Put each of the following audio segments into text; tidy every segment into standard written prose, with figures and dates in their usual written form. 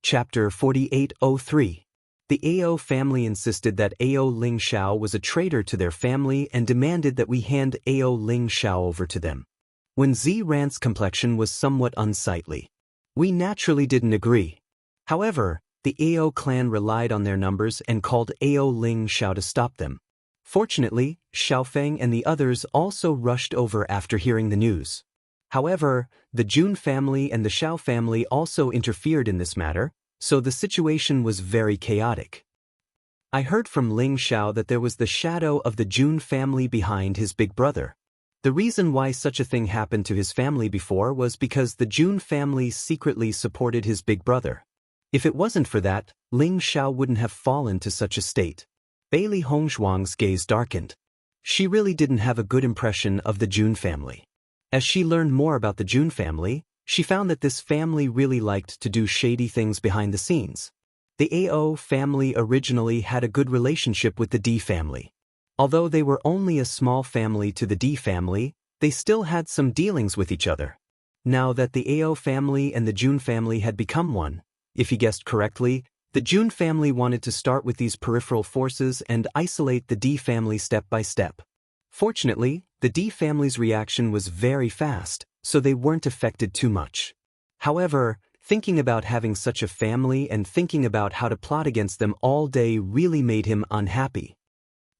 Chapter 4803. The Ao family insisted that Ao Ling Xiao was a traitor to their family and demanded that we hand Ao Ling Xiao over to them. When Zran's complexion was somewhat unsightly, we naturally didn't agree. However, the Ao clan relied on their numbers and called Ao Ling Xiao to stop them. Fortunately, Xiaofeng and the others also rushed over after hearing the news. However, the Jun family and the Xiao family also interfered in this matter, so the situation was very chaotic. I heard from Ling Xiao that there was the shadow of the Jun family behind his big brother. The reason why such a thing happened to his family before was because the Jun family secretly supported his big brother. If it wasn't for that, Ling Xiao wouldn't have fallen to such a state. Bailey Hongzhuang's gaze darkened. She really didn't have a good impression of the Jun family. As she learned more about the Jun family, she found that this family really liked to do shady things behind the scenes. The Ao family originally had a good relationship with the D family. Although they were only a small family to the D family, they still had some dealings with each other. Now that the Ao family and the Jun family had become one, if he guessed correctly, the Jun family wanted to start with these peripheral forces and isolate the D family step by step. Fortunately, the D family's reaction was very fast, so they weren't affected too much. However, thinking about having such a family and thinking about how to plot against them all day really made him unhappy.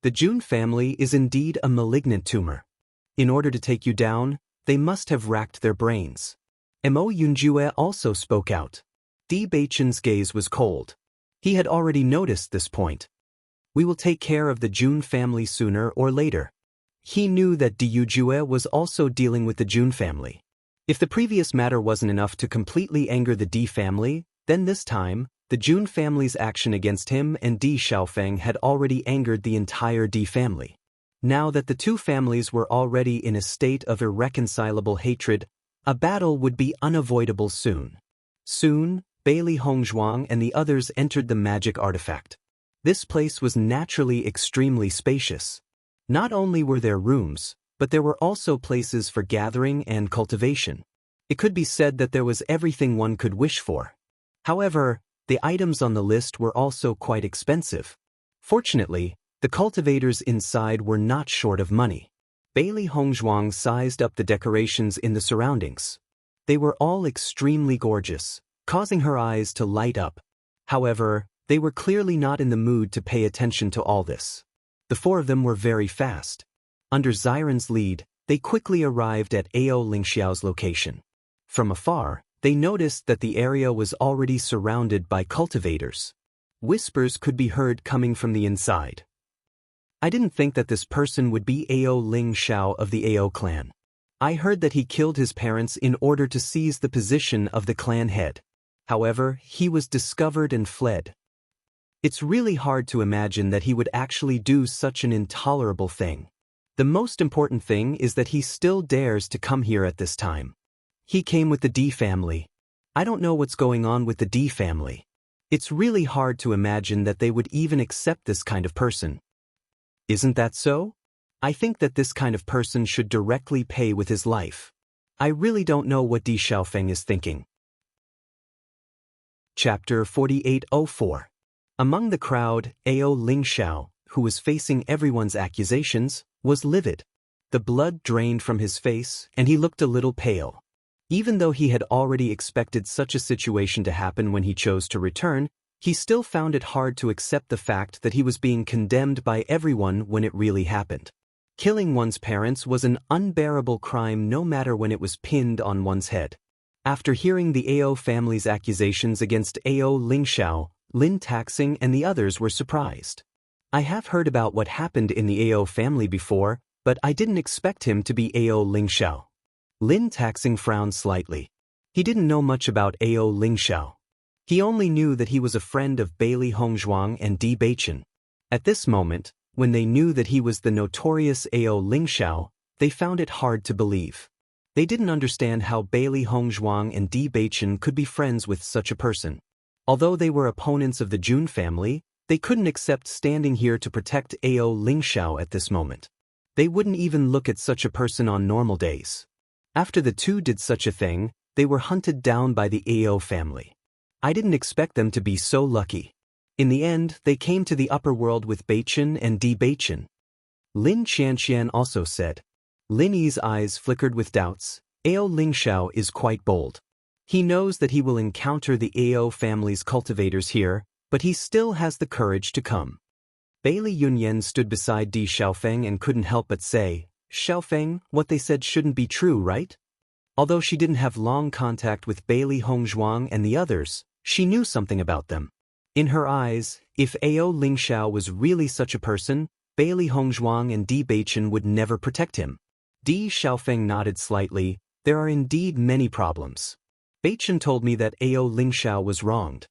The Jun family is indeed a malignant tumor. In order to take you down, they must have racked their brains. Mo Yunjue also spoke out. Di Beichen's gaze was cold. He had already noticed this point. We will take care of the Jun family sooner or later. He knew that Di Yujue was also dealing with the Jun family. If the previous matter wasn't enough to completely anger the Di family, then this time, the Jun family's action against him and Di Xiaofeng had already angered the entire Di family. Now that the two families were already in a state of irreconcilable hatred, a battle would be unavoidable soon. Soon, Bailey Hongzhuang and the others entered the magic artifact. This place was naturally extremely spacious. Not only were there rooms, but there were also places for gathering and cultivation. It could be said that there was everything one could wish for. However, the items on the list were also quite expensive. Fortunately, the cultivators inside were not short of money. Bailey Hongzhuang sized up the decorations in the surroundings. They were all extremely gorgeous, causing her eyes to light up. However, they were clearly not in the mood to pay attention to all this. The four of them were very fast. Under Zran's lead, they quickly arrived at Ao Ling Xiao's location. From afar, they noticed that the area was already surrounded by cultivators. Whispers could be heard coming from the inside. I didn't think that this person would be Ao Ling Xiao of the Ao clan. I heard that he killed his parents in order to seize the position of the clan head. However, he was discovered and fled. It's really hard to imagine that he would actually do such an intolerable thing. The most important thing is that he still dares to come here at this time. He came with the D family. I don't know what's going on with the D family. It's really hard to imagine that they would even accept this kind of person. Isn't that so? I think that this kind of person should directly pay with his life. I really don't know what Di Xiaofeng is thinking. Chapter 4804. Among the crowd, Ao Ling Xiao, who was facing everyone's accusations, was livid. The blood drained from his face, and he looked a little pale. Even though he had already expected such a situation to happen when he chose to return, he still found it hard to accept the fact that he was being condemned by everyone when it really happened. Killing one's parents was an unbearable crime no matter when it was pinned on one's head. After hearing the Ao family's accusations against Ao Ling Xiao, Lin Taxing and the others were surprised. I have heard about what happened in the Ao family before, but I didn't expect him to be Ao Ling Xiao. Lin Taxing frowned slightly. He didn't know much about Ao Ling Xiao. He only knew that he was a friend of Bailey Hongzhuang and Di Beichen. At this moment, when they knew that he was the notorious Ao Ling Xiao, they found it hard to believe. They didn't understand how Bailey Hongzhuang and Di Beichen could be friends with such a person. Although they were opponents of the Jun family, they couldn't accept standing here to protect Ao Ling Xiao at this moment. They wouldn't even look at such a person on normal days. After the two did such a thing, they were hunted down by the Ao family. I didn't expect them to be so lucky. In the end, they came to the upper world with Beichen and Beichen. Lin Qianxian also said. Lin Yi's eyes flickered with doubts. Ao Lingxiao is quite bold. He knows that he will encounter the Ao family's cultivators here, but he still has the courage to come. Bailey Yunyan stood beside Di Xiaofeng and couldn't help but say, Xiaofeng, what they said shouldn't be true, right? Although she didn't have long contact with Bailey Hongzhuang and the others, she knew something about them. In her eyes, if Ao Lingxiao was really such a person, Bailey Hongzhuang and Di Beichen would never protect him. Di Xiaofeng nodded slightly. There are indeed many problems. Beichen told me that Ao Lingxiao was wronged.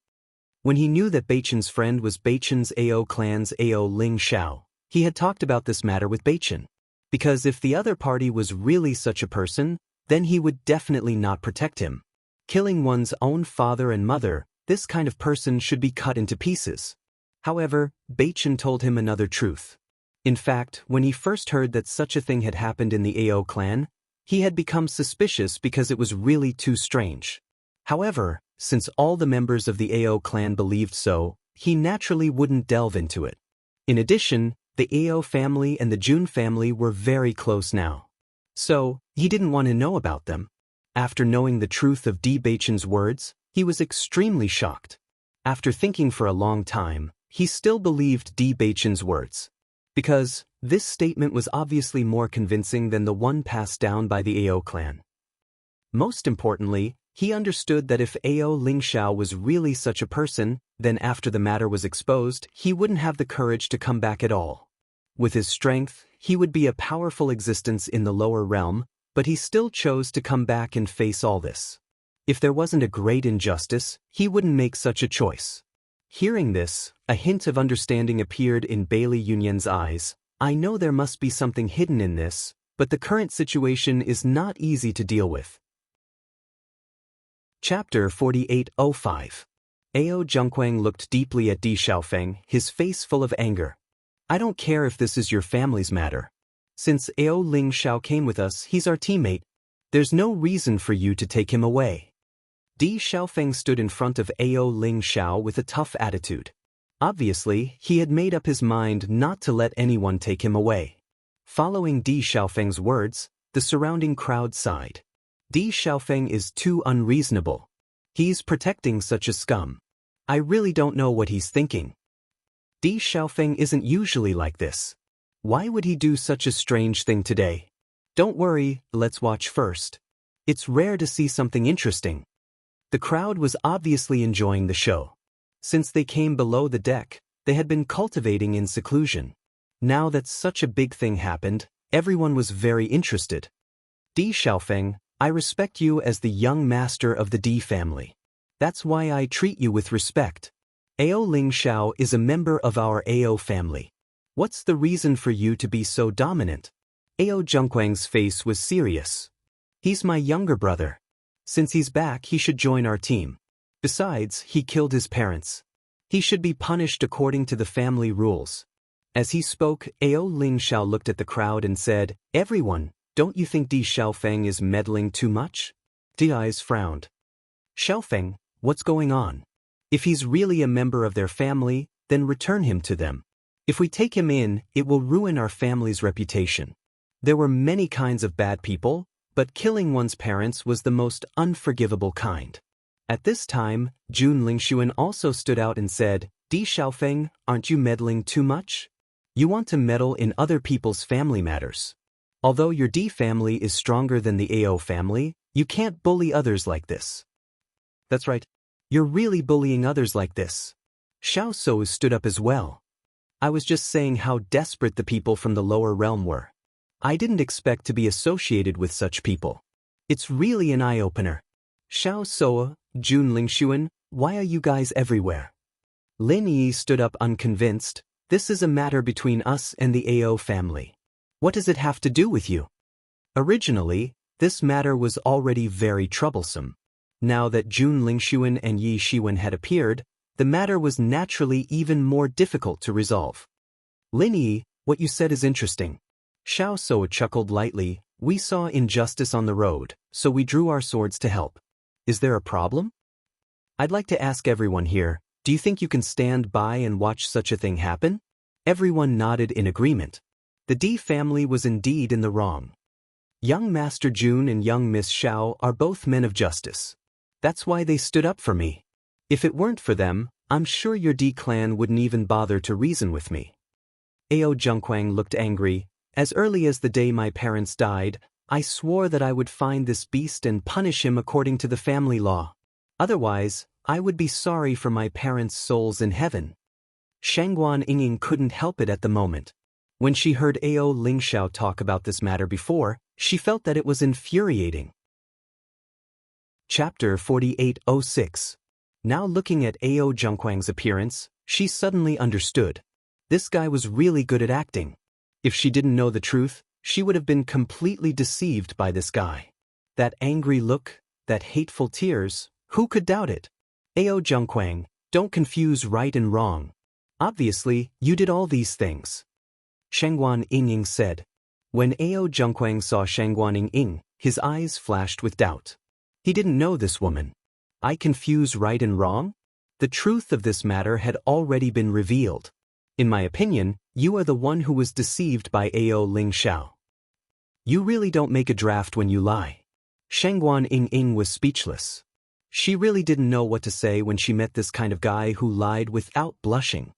When he knew that Beichen's friend was Beichen's Ao clan's Ao Lingxiao, he had talked about this matter with Beichen. Because if the other party was really such a person, then he would definitely not protect him. Killing one's own father and mother, this kind of person should be cut into pieces. However, Beichen told him another truth. In fact, when he first heard that such a thing had happened in the Ao clan, he had become suspicious because it was really too strange. However, since all the members of the Ao clan believed so, he naturally wouldn't delve into it. In addition, the Ao family and the Jun family were very close now. So, he didn't want to know about them. After knowing the truth of Di Beichen's words, he was extremely shocked. After thinking for a long time, he still believed Di Beichen's words. Because this statement was obviously more convincing than the one passed down by the Ao clan. Most importantly, he understood that if Ao Lingxiao was really such a person, then after the matter was exposed, he wouldn't have the courage to come back at all. With his strength, he would be a powerful existence in the lower realm, but he still chose to come back and face all this. If there wasn't a great injustice, he wouldn't make such a choice. Hearing this, a hint of understanding appeared in Bailey Yunyan's eyes. I know there must be something hidden in this, but the current situation is not easy to deal with. Chapter 4805. Ao Zhengquang looked deeply at Di Xiaofeng, his face full of anger. I don't care if this is your family's matter. Since Ao Lingxiao came with us, he's our teammate. There's no reason for you to take him away. Di Xiaofeng stood in front of Ao Lingxiao with a tough attitude. Obviously, he had made up his mind not to let anyone take him away. Following Di Xiaofeng's words, the surrounding crowd sighed. Di Xiaofeng is too unreasonable. He's protecting such a scum. I really don't know what he's thinking. Di Xiaofeng isn't usually like this. Why would he do such a strange thing today? Don't worry, let's watch first. It's rare to see something interesting. The crowd was obviously enjoying the show. Since they came below the deck, they had been cultivating in seclusion. Now that such a big thing happened, everyone was very interested. Di Xiaofeng, I respect you as the young master of the Di family. That's why I treat you with respect. Ao Lingxiao is a member of our Ao family. What's the reason for you to be so dominant? Ao Zhengquang's face was serious. He's my younger brother. Since he's back, he should join our team. Besides, he killed his parents. He should be punished according to the family rules. As he spoke, Ao Lingxiao looked at the crowd and said, Everyone, don't you think Di Xiaofeng is meddling too much? Di eyes frowned. Xiaofeng, what's going on? If he's really a member of their family, then return him to them. If we take him in, it will ruin our family's reputation. There were many kinds of bad people, but killing one's parents was the most unforgivable kind. At this time, Jun Lingxuan also stood out and said, Di Xiaofeng, aren't you meddling too much? You want to meddle in other people's family matters. Although your Di family is stronger than the Ao family, you can't bully others like this. That's right. You're really bullying others like this. Xiao Shou stood up as well. I was just saying how desperate the people from the lower realm were. I didn't expect to be associated with such people. It's really an eye-opener. Xiao Shou, Jun Lingxuan, why are you guys everywhere? Lin Yi stood up unconvinced. This is a matter between us and the Ao family. What does it have to do with you? Originally, this matter was already very troublesome. Now that Jun Lingxuan and Yi Shiwen had appeared, the matter was naturally even more difficult to resolve. Lin Yi, what you said is interesting. Xiao Shou chuckled lightly. We saw injustice on the road, so we drew our swords to help. Is there a problem? I'd like to ask everyone here, do you think you can stand by and watch such a thing happen? Everyone nodded in agreement. The D family was indeed in the wrong. Young Master Jun and young Miss Xiao are both men of justice. That's why they stood up for me. If it weren't for them, I'm sure your D clan wouldn't even bother to reason with me. Ao Zhengquang looked angry. As early as the day my parents died, I swore that I would find this beast and punish him according to the family law. Otherwise, I would be sorry for my parents' souls in heaven. Shangguan Yingying couldn't help it at the moment. When she heard Ao Lingxiao talk about this matter before, she felt that it was infuriating. Chapter 4806. Now looking at Ao Zhengquang's appearance, she suddenly understood. This guy was really good at acting. If she didn't know the truth, she would have been completely deceived by this guy. That angry look, that hateful tears, who could doubt it? Ao Zhengquang, don't confuse right and wrong. Obviously, you did all these things. Shangguan Yingying said. When Ao Zhengquang saw Shangguan Yingying, his eyes flashed with doubt. He didn't know this woman. I confuse right and wrong? The truth of this matter had already been revealed. In my opinion, you are the one who was deceived by Ao Lingxiao. You really don't make a draft when you lie. Shangguan Yingying was speechless. She really didn't know what to say when she met this kind of guy who lied without blushing.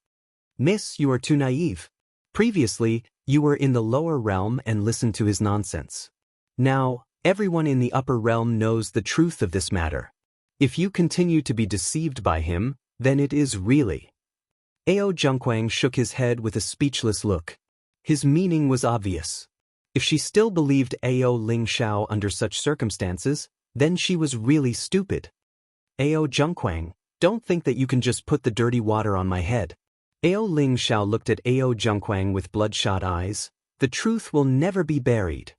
Miss, you are too naive. Previously, you were in the lower realm and listened to his nonsense. Now, everyone in the upper realm knows the truth of this matter. If you continue to be deceived by him, then it is really. Ao Zhengquang shook his head with a speechless look. His meaning was obvious. If she still believed Ao Lingxiao under such circumstances, then she was really stupid. Ao Zhengquang, don't think that you can just put the dirty water on my head. Ao Lingxiao looked at Ao Zhengquang with bloodshot eyes. The truth will never be buried.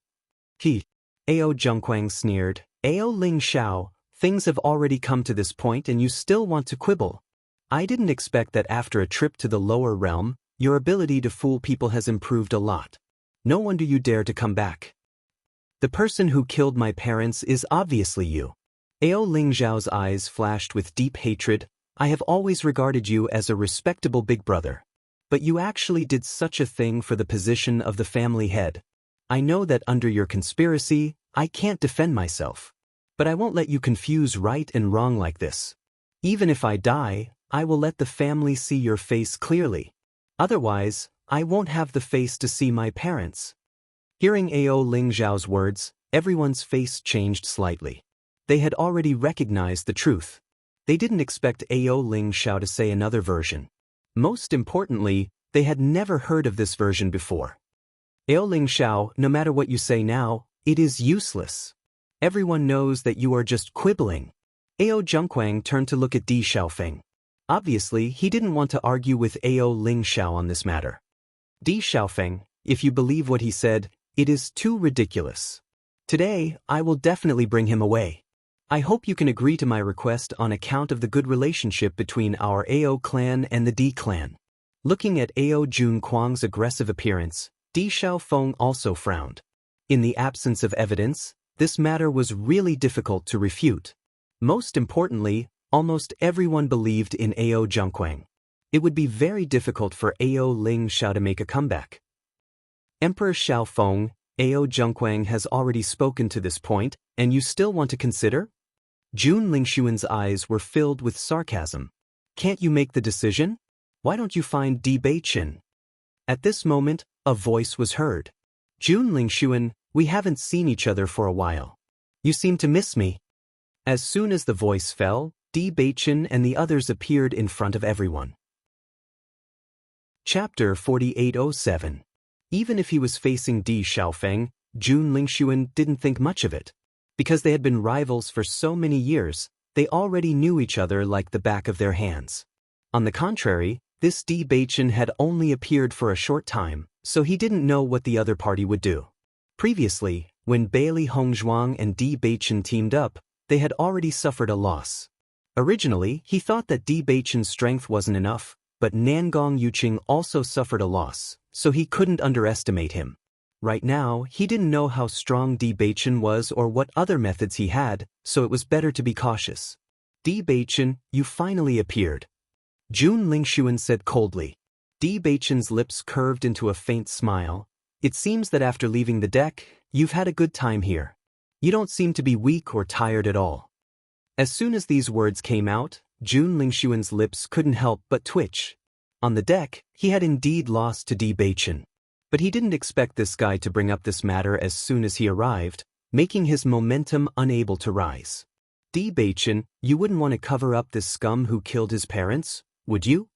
Ao Zhengquang sneered. Ao Lingxiao, things have already come to this point and you still want to quibble. I didn't expect that after a trip to the lower realm, your ability to fool people has improved a lot. No wonder you dare to come back. The person who killed my parents is obviously you. Ao Lingxiao's eyes flashed with deep hatred. I have always regarded you as a respectable big brother. But you actually did such a thing for the position of the family head. I know that under your conspiracy, I can't defend myself. But I won't let you confuse right and wrong like this. Even if I die, I will let the family see your face clearly. Otherwise, I won't have the face to see my parents. Hearing Ao Lingxiao's words, everyone's face changed slightly. They had already recognized the truth. They didn't expect Ao Lingxiao to say another version. Most importantly, they had never heard of this version before. Ao Lingxiao, no matter what you say now, it is useless. Everyone knows that you are just quibbling. Ao Zhengquang turned to look at Di Xiaofeng. Obviously, he didn't want to argue with Ao Lingxiao on this matter. Di Xiaofeng, if you believe what he said, it is too ridiculous. Today, I will definitely bring him away. I hope you can agree to my request on account of the good relationship between our Ao clan and the D clan. Looking at Ao Zhengquang's aggressive appearance, Di Xiaofeng also frowned. In the absence of evidence, this matter was really difficult to refute. Most importantly, almost everyone believed in Ao Zhengquang. It would be very difficult for Ao Lingxiao to make a comeback. Emperor Xiaofeng, Ao Zhengquang has already spoken to this point, and you still want to consider? Jun Lingxuan's eyes were filled with sarcasm. Can't you make the decision? Why don't you find Bewitching? At this moment, a voice was heard. Jun Lingxuan, we haven't seen each other for a while. You seem to miss me. As soon as the voice fell, Bewitching and the others appeared in front of everyone. Chapter 4807. Even if he was facing Di Xiaofeng, Jun Lingxuan didn't think much of it. Because they had been rivals for so many years, they already knew each other like the back of their hands. On the contrary, this Bewitching had only appeared for a short time, so he didn't know what the other party would do. Previously, when Bailey Hongzhuang and Bewitching teamed up, they had already suffered a loss. Originally, he thought that Bewitching's strength wasn't enough, but Nangong Yuqing also suffered a loss, so he couldn't underestimate him. Right now, he didn't know how strong Bewitching was or what other methods he had, so it was better to be cautious. Bewitching, you finally appeared. Jun Lingshuan said coldly. Bewitching's lips curved into a faint smile. It seems that after leaving the deck, you've had a good time here. You don't seem to be weak or tired at all. As soon as these words came out, Jun Lingshuan's lips couldn't help but twitch. On the deck, he had indeed lost to Bewitching. But he didn't expect this guy to bring up this matter as soon as he arrived, making his momentum unable to rise. Bewitching, you wouldn't want to cover up this scum who killed his parents, would you?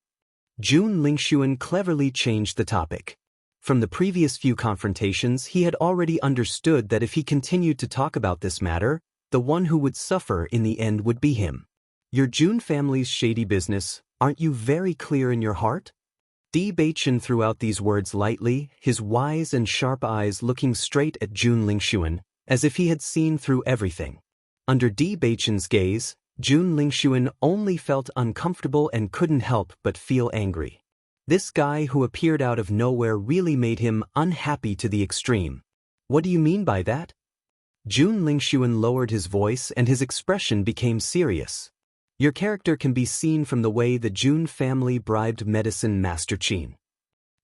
Jun Lingshuan cleverly changed the topic. From the previous few confrontations, he had already understood that if he continued to talk about this matter, the one who would suffer in the end would be him. Your Jun family's shady business, aren't you very clear in your heart? Bewitching threw out these words lightly, his wise and sharp eyes looking straight at Jun Lingshuan, as if he had seen through everything. Under Bewitching's gaze, Jun Lingshuan only felt uncomfortable and couldn't help but feel angry. This guy who appeared out of nowhere really made him unhappy to the extreme. What do you mean by that? Jun Lingshuan lowered his voice and his expression became serious. Your character can be seen from the way the Jun family bribed medicine master Qin.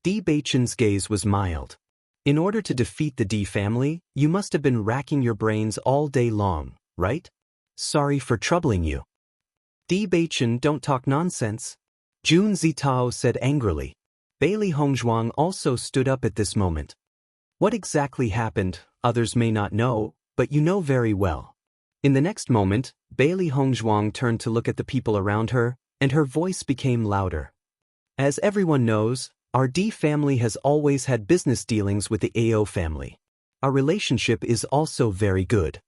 Bewitching's gaze was mild. In order to defeat the D family, you must have been racking your brains all day long, right? Sorry for troubling you. Bewitching, don't talk nonsense. Jun Zitao said angrily. Bailey Hongzhuang also stood up at this moment. What exactly happened, others may not know, but you know very well. In the next moment, Bailey Hongzhuang turned to look at the people around her, and her voice became louder. As everyone knows, our D family has always had business dealings with the AO family. Our relationship is also very good.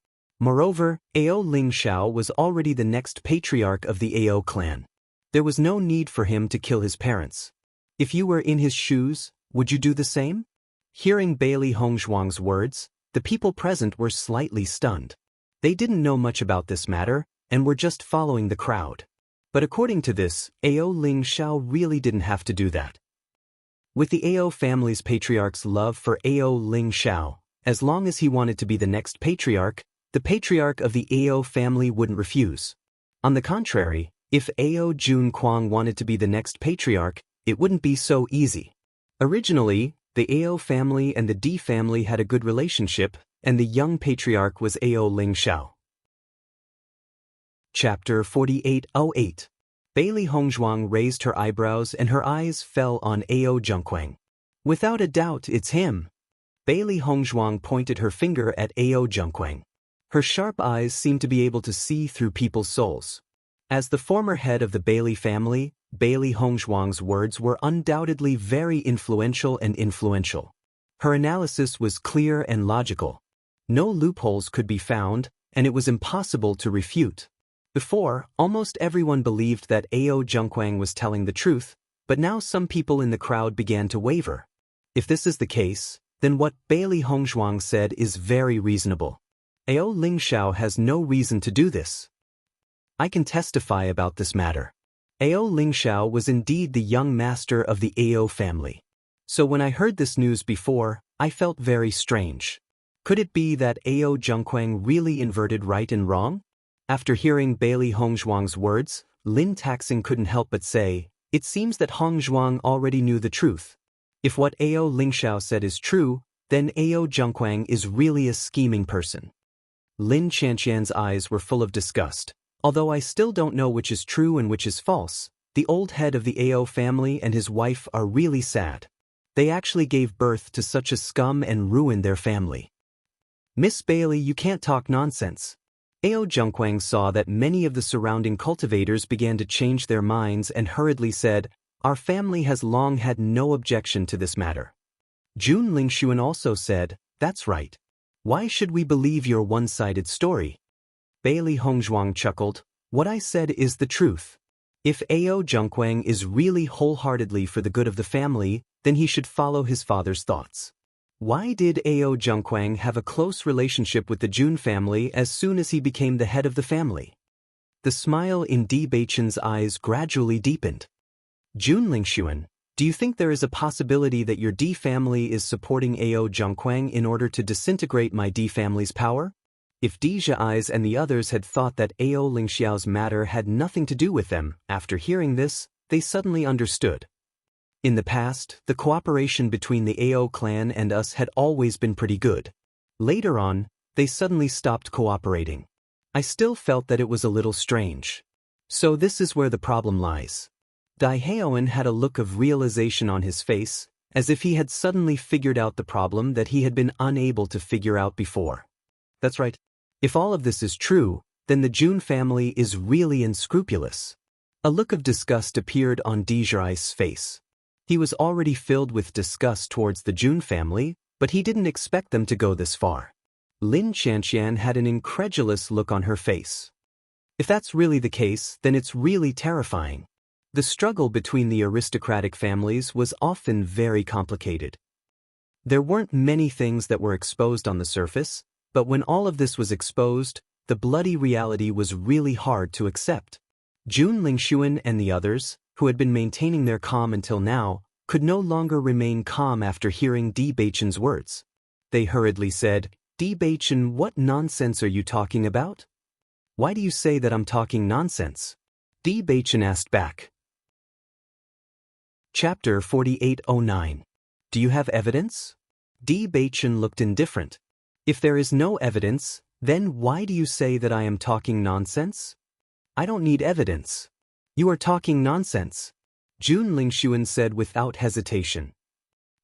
Moreover, AO Ling Shao was already the next patriarch of the AO clan. There was no need for him to kill his parents. If you were in his shoes, would you do the same? Hearing Bailey Hongzhuang's words, the people present were slightly stunned. They didn't know much about this matter, and were just following the crowd. But according to this, AO Ling Shao really didn't have to do that. With the AO family's patriarch's love for AO Ling Shao, as long as he wanted to be the next patriarch, the patriarch of the AO family wouldn't refuse. On the contrary, if AO Jun Kwang wanted to be the next patriarch, it wouldn't be so easy. Originally, the AO family and the D family had a good relationship, and the young patriarch was AO Ling Shao. Chapter 4808. Bailey Hongzhuang raised her eyebrows and her eyes fell on AO Zhengquang. Without a doubt, it's him. Bailey Hongzhuang pointed her finger at AO Zhengquang. Her sharp eyes seemed to be able to see through people's souls. As the former head of the Bailey family, Bailey Hongzhuang's words were undoubtedly very influential. Her analysis was clear and logical. No loopholes could be found, and it was impossible to refute. Before, almost everyone believed that AO Zhengquang was telling the truth, but now some people in the crowd began to waver. If this is the case, then what Bailey Hongzhuang said is very reasonable. AO Ling Shao has no reason to do this. I can testify about this matter. AO Ling Shao was indeed the young master of the AO family. So when I heard this news before, I felt very strange. Could it be that AO Zhengquang really inverted right and wrong? After hearing Bailey Hongzhuang's words, Lin Taxing couldn't help but say, it seems that Hongzhuang already knew the truth. If what AO Ling Shao said is true, then AO Zhengquang is really a scheming person. Lin Chanqian's eyes were full of disgust. Although I still don't know which is true and which is false, the old head of the AO family and his wife are really sad. They actually gave birth to such a scum and ruined their family. Miss Bailey, you can't talk nonsense. AO Zhengquang saw that many of the surrounding cultivators began to change their minds and hurriedly said, our family has long had no objection to this matter. Jun Lingshuan also said, that's right. Why should we believe your one-sided story? Bailey Hongzhuang chuckled, what I said is the truth. If AO Zhengquang is really wholeheartedly for the good of the family, then he should follow his father's thoughts. Why did AO Zhengquang have a close relationship with the Jun family as soon as he became the head of the family? The smile in Bewitching's eyes gradually deepened. Jun Lingshuan, do you think there is a possibility that your D family is supporting AO Zhengquang in order to disintegrate my D family's power? If Dijai's and the others had thought that Ao Lingxiao's matter had nothing to do with them, after hearing this, they suddenly understood. In the past, the cooperation between the Ao clan and us had always been pretty good. Later on, they suddenly stopped cooperating. I still felt that it was a little strange. So this is where the problem lies. Dai Haoan had a look of realization on his face, as if he had suddenly figured out the problem that he had been unable to figure out before. That's right. If all of this is true, then the Jun family is really unscrupulous. A look of disgust appeared on Dijai's face. He was already filled with disgust towards the Jun family, but he didn't expect them to go this far. Lin Qianqian had an incredulous look on her face. If that's really the case, then it's really terrifying. The struggle between the aristocratic families was often very complicated. There weren't many things that were exposed on the surface, but when all of this was exposed, the bloody reality was really hard to accept. Jun Lingshuan and the others, who had been maintaining their calm until now, could no longer remain calm after hearing Di Beichen's words. They hurriedly said, "Di Beichen, what nonsense are you talking about? Why do you say that I'm talking nonsense?" Di Beichen asked back. Chapter 4809. Do you have evidence? Di Beichen looked indifferent. If there is no evidence, then why do you say that I am talking nonsense? I don't need evidence. You are talking nonsense, Jun Lingshuan said without hesitation.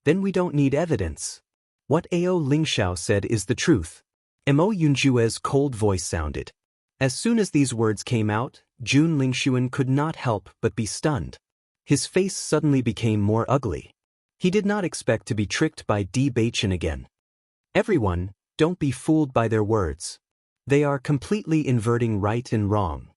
Then we don't need evidence. What Ao Lingxiao said is the truth. Mo Yunjue's cold voice sounded. As soon as these words came out, Jun Lingshuan could not help but be stunned. His face suddenly became more ugly. He did not expect to be tricked by Di Beichen again. Everyone, don't be fooled by their words. They are completely inverting right and wrong.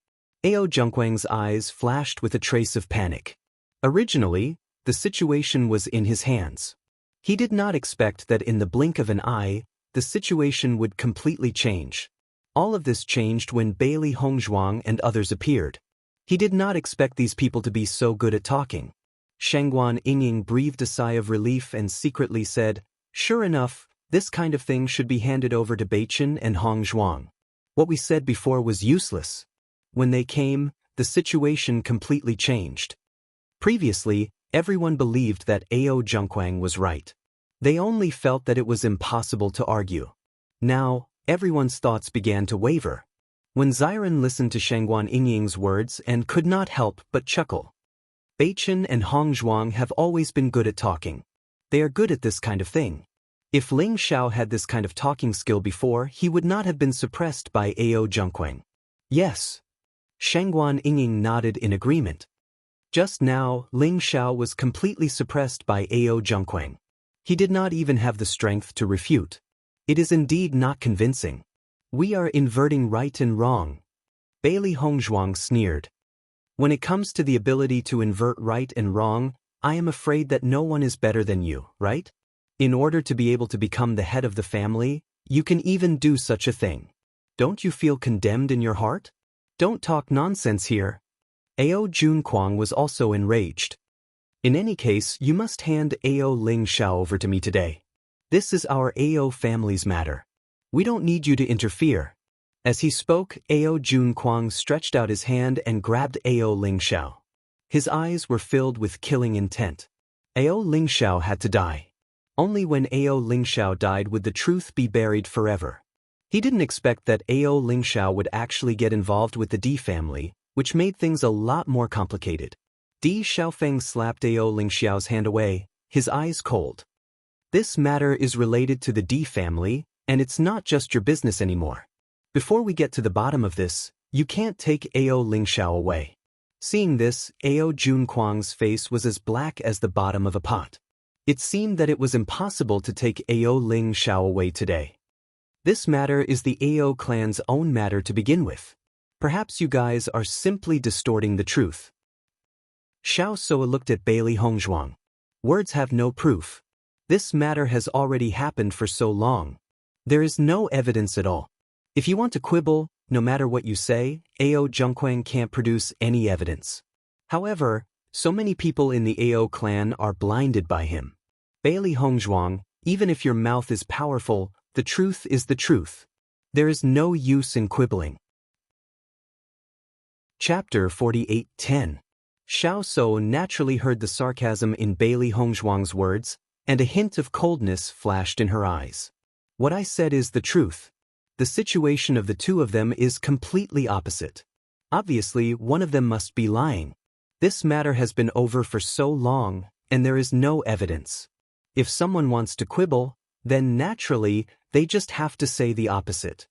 Ao Zhongquang's eyes flashed with a trace of panic. Originally, the situation was in his hands. He did not expect that in the blink of an eye, the situation would completely change. All of this changed when Bailey Hongzhuang and others appeared. He did not expect these people to be so good at talking. Shangguan Yingying breathed a sigh of relief and secretly said, "Sure enough, this kind of thing should be handed over to Beichen and Hongzhuang. What we said before was useless." When they came, the situation completely changed. Previously, everyone believed that Ao Zhongquang was right. They only felt that it was impossible to argue. Now, everyone's thoughts began to waver. When Ziren listened to Shangguan Yingying's words and could not help but chuckle. Beichen and Hongzhuang have always been good at talking. They are good at this kind of thing. If Ling Xiao had this kind of talking skill before, he would not have been suppressed by Ao Zhongquang. Yes. Shangguan Yingying nodded in agreement. Just now, Ling Xiao was completely suppressed by Ao Zhongquang. He did not even have the strength to refute. It is indeed not convincing. We are inverting right and wrong. Bailey Hongzhuang sneered. When it comes to the ability to invert right and wrong, I am afraid that no one is better than you, right? In order to be able to become the head of the family, you can even do such a thing. Don't you feel condemned in your heart? Don't talk nonsense here. Ao Junquang was also enraged. In any case, you must hand Ao Lingxiao over to me today. This is our Ao family's matter. We don't need you to interfere. As he spoke, Ao Junquang stretched out his hand and grabbed Ao Lingxiao. His eyes were filled with killing intent. Ao Lingxiao had to die. Only when Ao Lingxiao died would the truth be buried forever. He didn't expect that Ao Lingxiao would actually get involved with the Di family, which made things a lot more complicated. Di Xiaofeng slapped Ao Lingxiao's hand away, his eyes cold. This matter is related to the Di family, and it's not just your business anymore. Before we get to the bottom of this, you can't take Ao Lingxiao away. Seeing this, Ao Junquang's face was as black as the bottom of a pot. It seemed that it was impossible to take Ao Lingxiao away today. This matter is the Ao clan's own matter to begin with. Perhaps you guys are simply distorting the truth. Xiao Soa looked at Bailey Hongzhuang. Words have no proof. This matter has already happened for so long. There is no evidence at all. If you want to quibble, no matter what you say, Ao Zhongquang can't produce any evidence. However, so many people in the Ao clan are blinded by him. Bailey Hongzhuang, even if your mouth is powerful, the truth is the truth. There is no use in quibbling. Chapter 48:10. Xiao So naturally heard the sarcasm in Bailey Hongzhuang's words, and a hint of coldness flashed in her eyes. What I said is the truth. The situation of the two of them is completely opposite. Obviously, one of them must be lying. This matter has been over for so long, and there is no evidence. If someone wants to quibble, then naturally, they just have to say the opposite.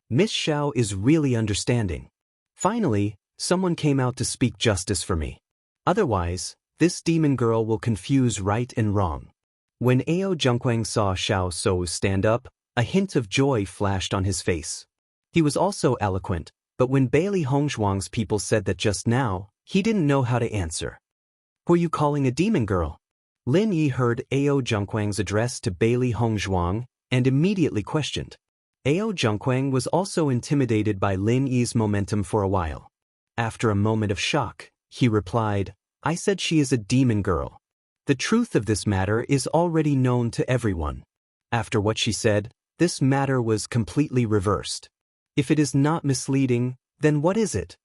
Miss Xiao is really understanding. Finally, someone came out to speak justice for me. Otherwise, this demon girl will confuse right and wrong. When Ao Zhengquang saw Xiao So stand up, a hint of joy flashed on his face. He was also eloquent, but when Bailey Hongzhuang's people said that just now, he didn't know how to answer. Who are you calling a demon girl? Lin Yi heard Ao Zhengquang's address to Bailey Hongzhuang and immediately questioned. Ao Zhengquang was also intimidated by Lin Yi's momentum for a while. After a moment of shock, he replied, I said she is a demon girl. The truth of this matter is already known to everyone. After what she said, this matter was completely reversed. If it is not misleading, then what is it?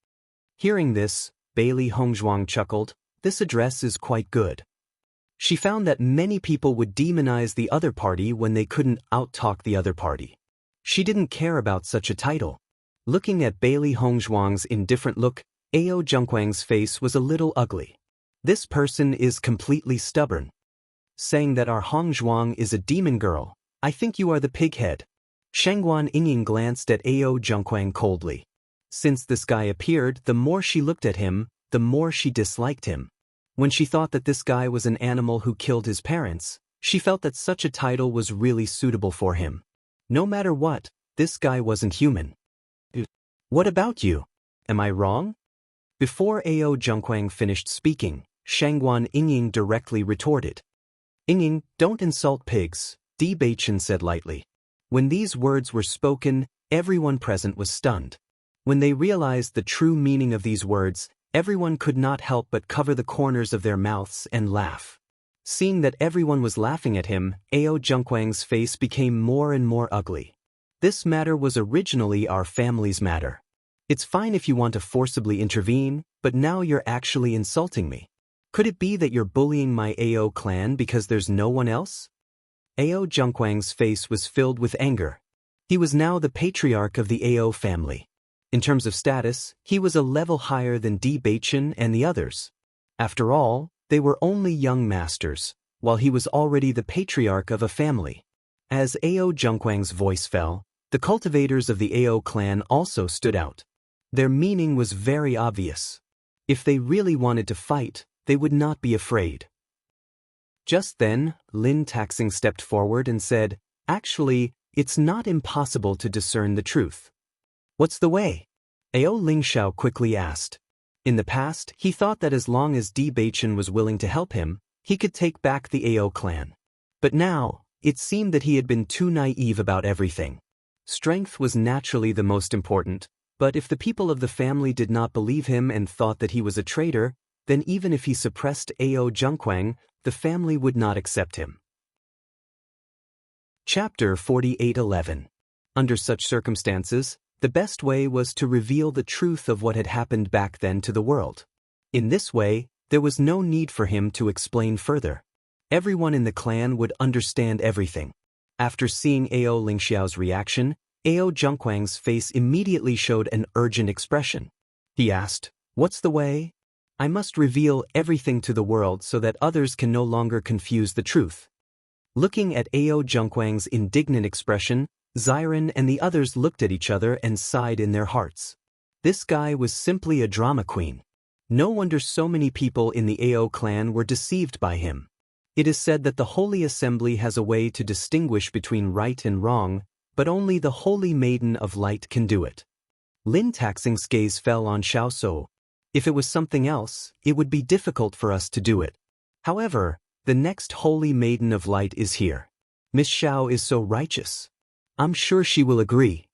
Hearing this, Bailey Hongzhuang chuckled, this address is quite good. She found that many people would demonize the other party when they couldn't out-talk the other party. She didn't care about such a title. Looking at Bailey Hongzhuang's indifferent look, Ao Zhengquang's face was a little ugly. This person is completely stubborn. Saying that our Hongzhuang is a demon girl, I think you are the pighead. Shengguan Yingying glanced at Ao Zhengquang coldly. Since this guy appeared, the more she looked at him, the more she disliked him. When she thought that this guy was an animal who killed his parents, she felt that such a title was really suitable for him. No matter what, this guy wasn't human. What about you? Am I wrong? Before Ao Zhengquang finished speaking, Shengguan Yingying directly retorted. Yingying, don't insult pigs, Di Beichen said lightly. When these words were spoken, everyone present was stunned. When they realized the true meaning of these words, everyone could not help but cover the corners of their mouths and laugh. Seeing that everyone was laughing at him, Ao Zhengquang's face became more and more ugly. This matter was originally our family's matter. It's fine if you want to forcibly intervene, but now you're actually insulting me. Could it be that you're bullying my Ao clan because there's no one else? Ao Zhengquang's face was filled with anger. He was now the patriarch of the Ao family. In terms of status, he was a level higher than Di Beichen and the others. After all, they were only young masters, while he was already the patriarch of a family. As Ao Zhengquang's voice fell, the cultivators of the Ao clan also stood out. Their meaning was very obvious. If they really wanted to fight, they would not be afraid. Just then, Lin Taxing stepped forward and said, actually, it's not impossible to discern the truth. What's the way? Ao Lingxiao quickly asked. In the past, he thought that as long as Di Beichen was willing to help him, he could take back the Ao clan. But now, it seemed that he had been too naive about everything. Strength was naturally the most important, but if the people of the family did not believe him and thought that he was a traitor, then even if he suppressed Ao Zhengquang, the family would not accept him. Chapter 48:11. Under such circumstances, the best way was to reveal the truth of what had happened back then to the world. In this way, there was no need for him to explain further. Everyone in the clan would understand everything. After seeing Ao Lingxiao's reaction, Ao Zhengquang's face immediately showed an urgent expression. He asked, "What's the way? I must reveal everything to the world so that others can no longer confuse the truth." Looking at Ao Zhengquang's indignant expression, Xiren and the others looked at each other and sighed in their hearts. This guy was simply a drama queen. No wonder so many people in the Ao clan were deceived by him. It is said that the Holy Assembly has a way to distinguish between right and wrong, but only the Holy Maiden of Light can do it. Lin Taxing's gaze fell on Xiao So. If it was something else, it would be difficult for us to do it. However, the next Holy Maiden of Light is here. Miss Xiao is so righteous. I'm sure she will agree.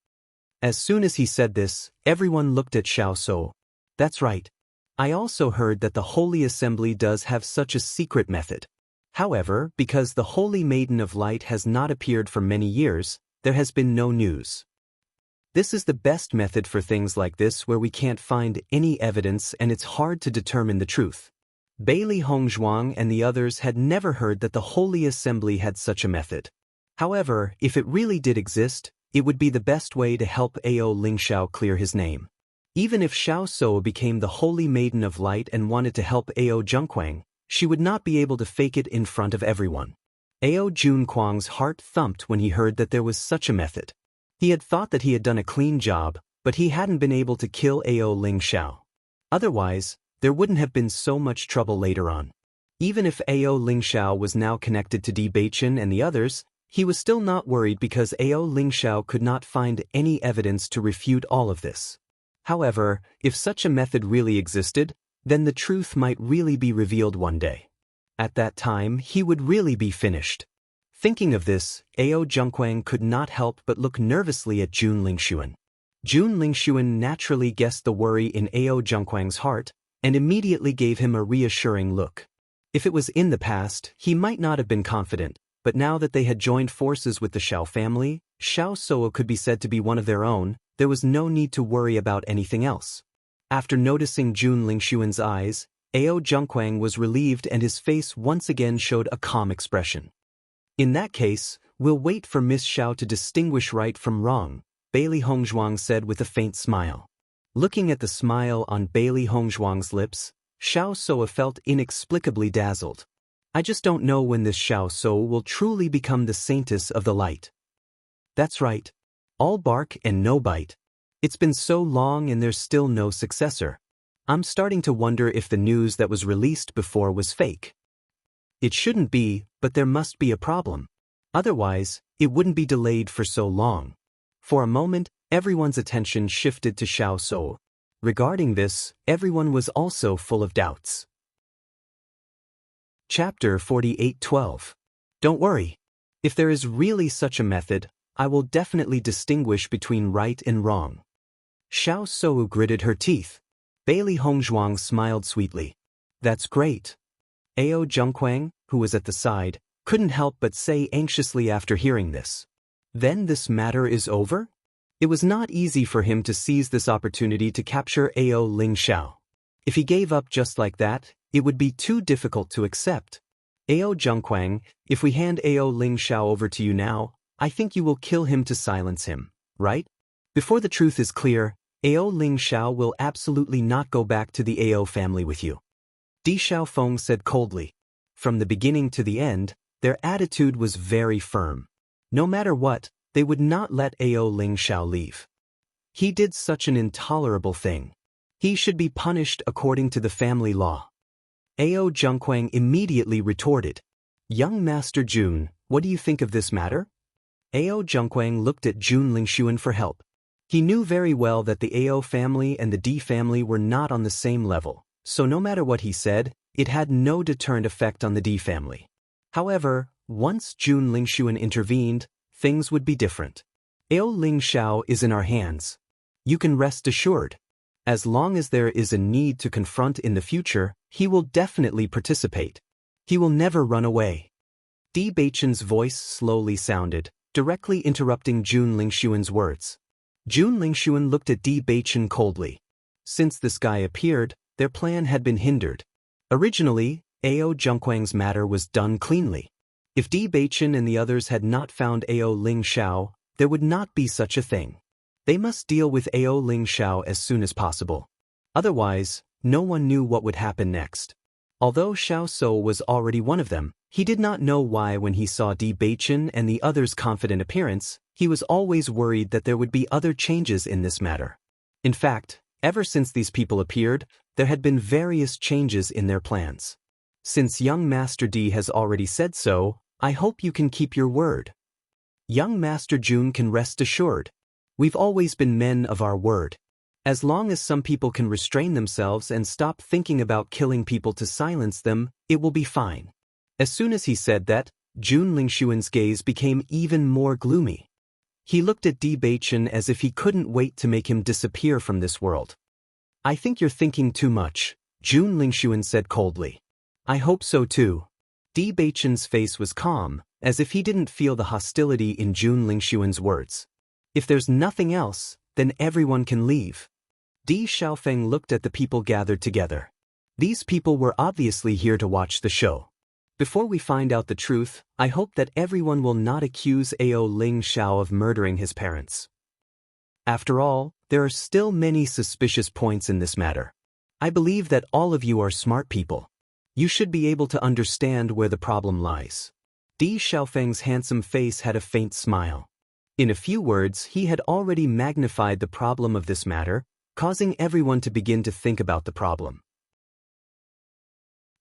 As soon as he said this, everyone looked at Xiao So. That's right. I also heard that the Holy Assembly does have such a secret method. However, because the Holy Maiden of Light has not appeared for many years, there has been no news. This is the best method for things like this where we can't find any evidence and it's hard to determine the truth. Bailey Hongzhuang and the others had never heard that the Holy Assembly had such a method. However, if it really did exist, it would be the best way to help Ao Lingxiao clear his name. Even if Xiao So became the Holy Maiden of Light and wanted to help Ao Junquang, she would not be able to fake it in front of everyone. Ao Junquang's heart thumped when he heard that there was such a method. He had thought that he had done a clean job, but he hadn't been able to kill Ao Lingxiao. Otherwise, there wouldn't have been so much trouble later on. Even if Ao Lingxiao was now connected to Bewitching and the others, he was still not worried because Ao Lingxiao could not find any evidence to refute all of this. However, if such a method really existed, then the truth might really be revealed one day. At that time, he would really be finished. Thinking of this, Ao Junquang could not help but look nervously at Jun Lingxuan. Jun Lingxuan naturally guessed the worry in Ao Junquang's heart, and immediately gave him a reassuring look. If it was in the past, he might not have been confident, but now that they had joined forces with the Xiao family, Xiao So could be said to be one of their own, there was no need to worry about anything else. After noticing Jun Lingxuan's eyes, Ao Junquang was relieved and his face once again showed a calm expression. In that case, we'll wait for Miss Xiao to distinguish right from wrong, Bailey Hongzhuang said with a faint smile. Looking at the smile on Bailey Hongzhuang's lips, Xiao So felt inexplicably dazzled. I just don't know when this Xiao So will truly become the saintess of the light. That's right. All bark and no bite. It's been so long and there's still no successor. I'm starting to wonder if the news that was released before was fake. It shouldn't be, but there must be a problem. Otherwise, it wouldn't be delayed for so long. For a moment, everyone's attention shifted to Xiao So. Regarding this, everyone was also full of doubts. Chapter 48:12. Don't worry. If there is really such a method, I will definitely distinguish between right and wrong. Xiao So gritted her teeth. Bailey Hongzhuang smiled sweetly. That's great. Ao Junquang, who was at the side, couldn't help but say anxiously after hearing this. Then this matter is over? It was not easy for him to seize this opportunity to capture Ao Lingxiao. If he gave up just like that, it would be too difficult to accept. Ao Junquang, if we hand Ao Lingxiao over to you now, I think you will kill him to silence him, right? Before the truth is clear, Ao Lingxiao will absolutely not go back to the Ao family with you. Di Xiaofeng said coldly. From the beginning to the end, their attitude was very firm. No matter what, they would not let Ao Lingxiao leave. He did such an intolerable thing. He should be punished according to the family law. Ao Junquang immediately retorted. Young Master Jun, what do you think of this matter? Ao Junquang looked at Jun Lingxuan for help. He knew very well that the Ao family and the Di family were not on the same level. So no matter what he said, it had no deterrent effect on the Di family. However, once Jun Lingxuan intervened, things would be different. Ao Lingxiao is in our hands. You can rest assured. As long as there is a need to confront in the future, he will definitely participate. He will never run away. Di Beichun's voice slowly sounded, directly interrupting Jun Lingxuan's words. Jun Lingxuan looked at Di Beichun coldly. Since this guy appeared, their plan had been hindered. Originally, Ao Junquang's matter was done cleanly. If Di Beichun and the others had not found Ao Lingxiao, there would not be such a thing. They must deal with Ao Lingxiao as soon as possible. Otherwise, no one knew what would happen next. Although Xiao So was already one of them, he did not know why when he saw Di Beichun and the others' confident appearance, he was always worried that there would be other changes in this matter. In fact, ever since these people appeared, there had been various changes in their plans. Since young Master Di has already said so, I hope you can keep your word. Young Master Jun can rest assured. We've always been men of our word. As long as some people can restrain themselves and stop thinking about killing people to silence them, it will be fine. As soon as he said that, Jun Lingxuan's gaze became even more gloomy. He looked at Di Beichun as if he couldn't wait to make him disappear from this world. I think you're thinking too much, Jun Lingxuan said coldly. I hope so too. Di Beichun's face was calm, as if he didn't feel the hostility in Jun Lingxuan's words. If there's nothing else, then everyone can leave. Di Xiaofeng looked at the people gathered together. These people were obviously here to watch the show. Before we find out the truth, I hope that everyone will not accuse Ao Ling Xiao of murdering his parents. After all, there are still many suspicious points in this matter. I believe that all of you are smart people. You should be able to understand where the problem lies. Di Xiaofeng's handsome face had a faint smile. In a few words, he had already magnified the problem of this matter, causing everyone to begin to think about the problem.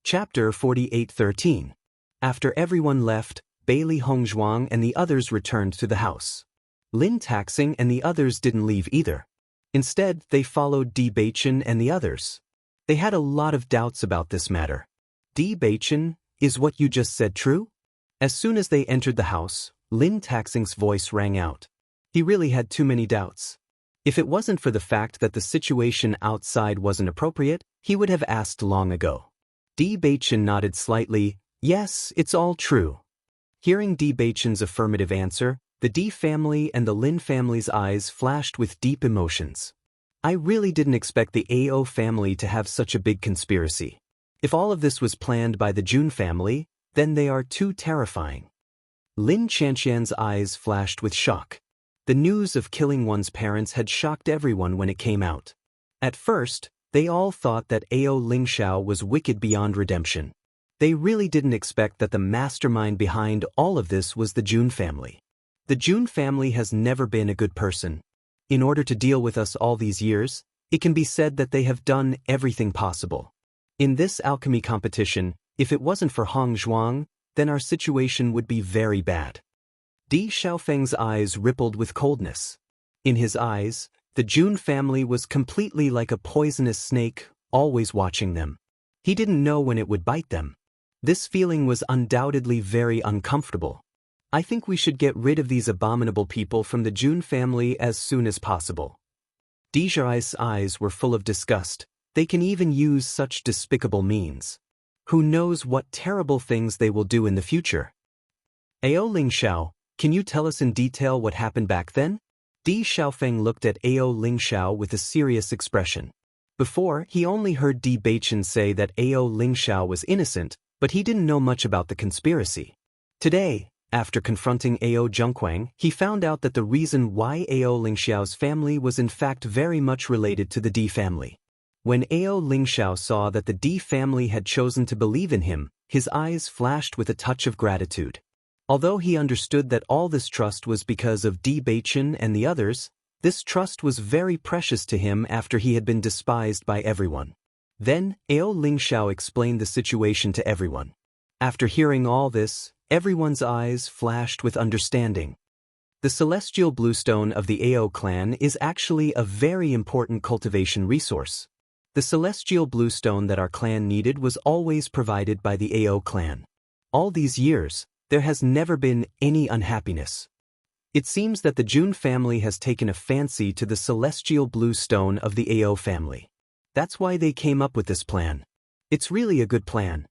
Chapter 48:13. After everyone left, Bailey Hongzhuang and the others returned to the house. Lin Taxing and the others didn't leave either. Instead, they followed Di Beichen and the others. They had a lot of doubts about this matter. Di Beichen, is what you just said true? As soon as they entered the house, Lin Taxing's voice rang out. He really had too many doubts. If it wasn't for the fact that the situation outside wasn't appropriate, he would have asked long ago. Di Beichen nodded slightly. Yes, it's all true. Hearing Di Beichen's affirmative answer, the Di family and the Lin family's eyes flashed with deep emotions. I really didn't expect the Ao family to have such a big conspiracy. If all of this was planned by the Jun family, then they are too terrifying. Lin Chanxian's eyes flashed with shock. The news of killing one's parents had shocked everyone when it came out. At first, they all thought that Ao Ling Xiao was wicked beyond redemption. They really didn't expect that the mastermind behind all of this was the Jun family. The Jun family has never been a good person. In order to deal with us all these years, it can be said that they have done everything possible. In this alchemy competition, if it wasn't for Hong Zhuang, then our situation would be very bad. Di Xiaofeng's eyes rippled with coldness. In his eyes, the Jun family was completely like a poisonous snake, always watching them. He didn't know when it would bite them. This feeling was undoubtedly very uncomfortable. I think we should get rid of these abominable people from the Jun family as soon as possible. Di Zhai's eyes were full of disgust. They can even use such despicable means. Who knows what terrible things they will do in the future? Ao Ling Xiao, can you tell us in detail what happened back then? Di Xiaofeng looked at Ao Ling Xiao with a serious expression. Before, he only heard Di Beichen say that Ao Ling Xiao was innocent, but he didn't know much about the conspiracy. Today, after confronting Ao Zhengquang, he found out that the reason why Ao Ling Xiao's family was in fact very much related to the Di family. When Ao Ling Xiao saw that the Di family had chosen to believe in him, his eyes flashed with a touch of gratitude. Although he understood that all this trust was because of Di Beichen and the others, this trust was very precious to him after he had been despised by everyone. Then, Ao Ling Xiao explained the situation to everyone. After hearing all this, everyone's eyes flashed with understanding. The celestial bluestone of the Ao clan is actually a very important cultivation resource. The celestial bluestone that our clan needed was always provided by the Ao clan. All these years, there has never been any unhappiness. It seems that the Jun family has taken a fancy to the celestial blue stone of the Ao family. That's why they came up with this plan. It's really a good plan.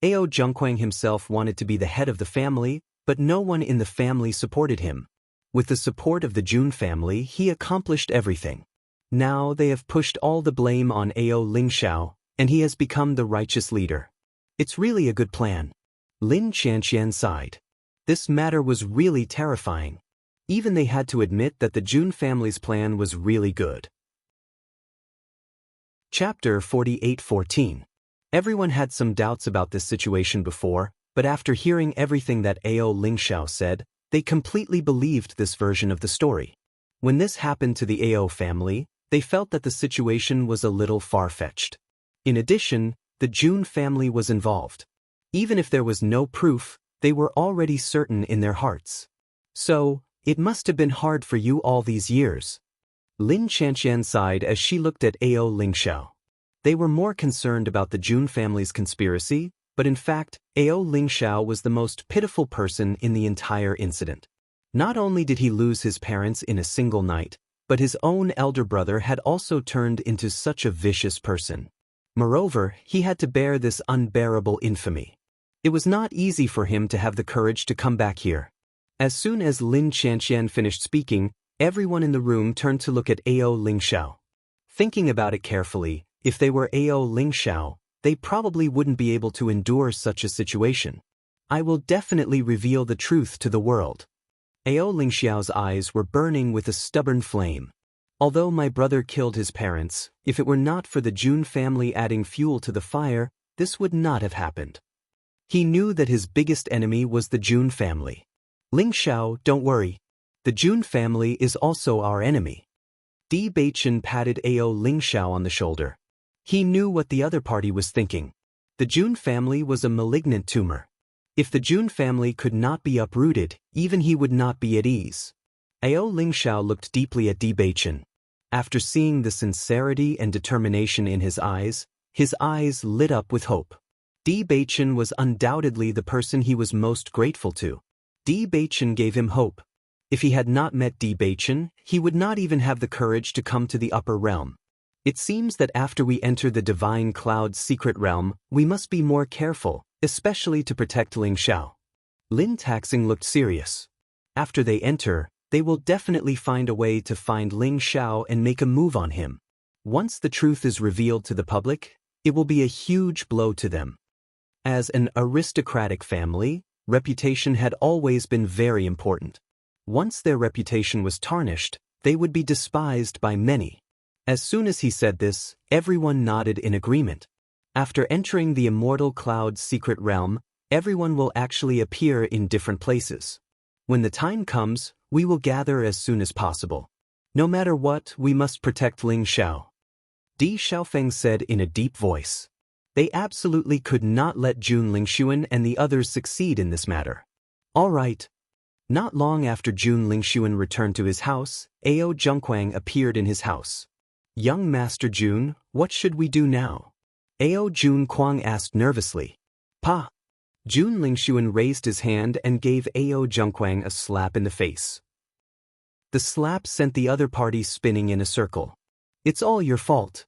Ao Zhengquang himself wanted to be the head of the family, but no one in the family supported him. With the support of the Jun family, he accomplished everything. Now they have pushed all the blame on Ao Ling Xiao, and he has become the righteous leader. It's really a good plan. Lin Chanxian sighed. This matter was really terrifying. Even they had to admit that the Jun family's plan was really good. Chapter 48:14. Everyone had some doubts about this situation before, but after hearing everything that Ao Ling Xiao said, they completely believed this version of the story. When this happened to the Ao family, they felt that the situation was a little far-fetched. In addition, the Jun family was involved. Even if there was no proof, they were already certain in their hearts. So, it must have been hard for you all these years. Lin Chanxian sighed as she looked at Ao Ling Xiao. They were more concerned about the Jun family's conspiracy, but in fact, Ao Ling Xiao was the most pitiful person in the entire incident. Not only did he lose his parents in a single night, but his own elder brother had also turned into such a vicious person. Moreover, he had to bear this unbearable infamy. It was not easy for him to have the courage to come back here. As soon as Lin Chanxian finished speaking, Everyone in the room turned to look at Ao Ling Xiao. Thinking about it carefully, if they were Ao Ling Xiao, they probably wouldn't be able to endure such a situation. I will definitely reveal the truth to the world. Ao Ling Xiao's eyes were burning with a stubborn flame. Although my brother killed his parents, if it were not for the Jun family adding fuel to the fire, this would not have happened. He knew that his biggest enemy was the Jun family. Ling Xiao, don't worry. The Jun family is also our enemy. Di Beichen patted Ao Ling Xiao on the shoulder. He knew what the other party was thinking. The Jun family was a malignant tumor. If the Jun family could not be uprooted, even he would not be at ease. Ao Ling Xiao looked deeply at Di Beichen. After seeing the sincerity and determination in his eyes lit up with hope. Di Beichen was undoubtedly the person he was most grateful to. Di Beichen gave him hope. If he had not met Di Beichen, he would not even have the courage to come to the upper realm. It seems that after we enter the Divine Cloud's secret realm, we must be more careful, especially to protect Ling Xiao. Lin Taxing looked serious. After they enter, they will definitely find a way to find Ling Xiao and make a move on him. Once the truth is revealed to the public, it will be a huge blow to them. As an aristocratic family, reputation had always been very important. Once their reputation was tarnished, they would be despised by many. As soon as he said this, everyone nodded in agreement. After entering the Immortal Cloud's secret realm, everyone will actually appear in different places. When the time comes, we will gather as soon as possible. No matter what, we must protect Ling Xiao. Di Xiaofeng said in a deep voice. They absolutely could not let Jun Lingxuan and the others succeed in this matter. All right. Not long after Jun Lingxuan returned to his house, Ao Zhengquang appeared in his house. Young Master Jun, what should we do now? Ao Jun Quang asked nervously. Pa. Jun Lingxuan raised his hand and gave Ao Zhengquang a slap in the face. The slap sent the other party spinning in a circle. It's all your fault.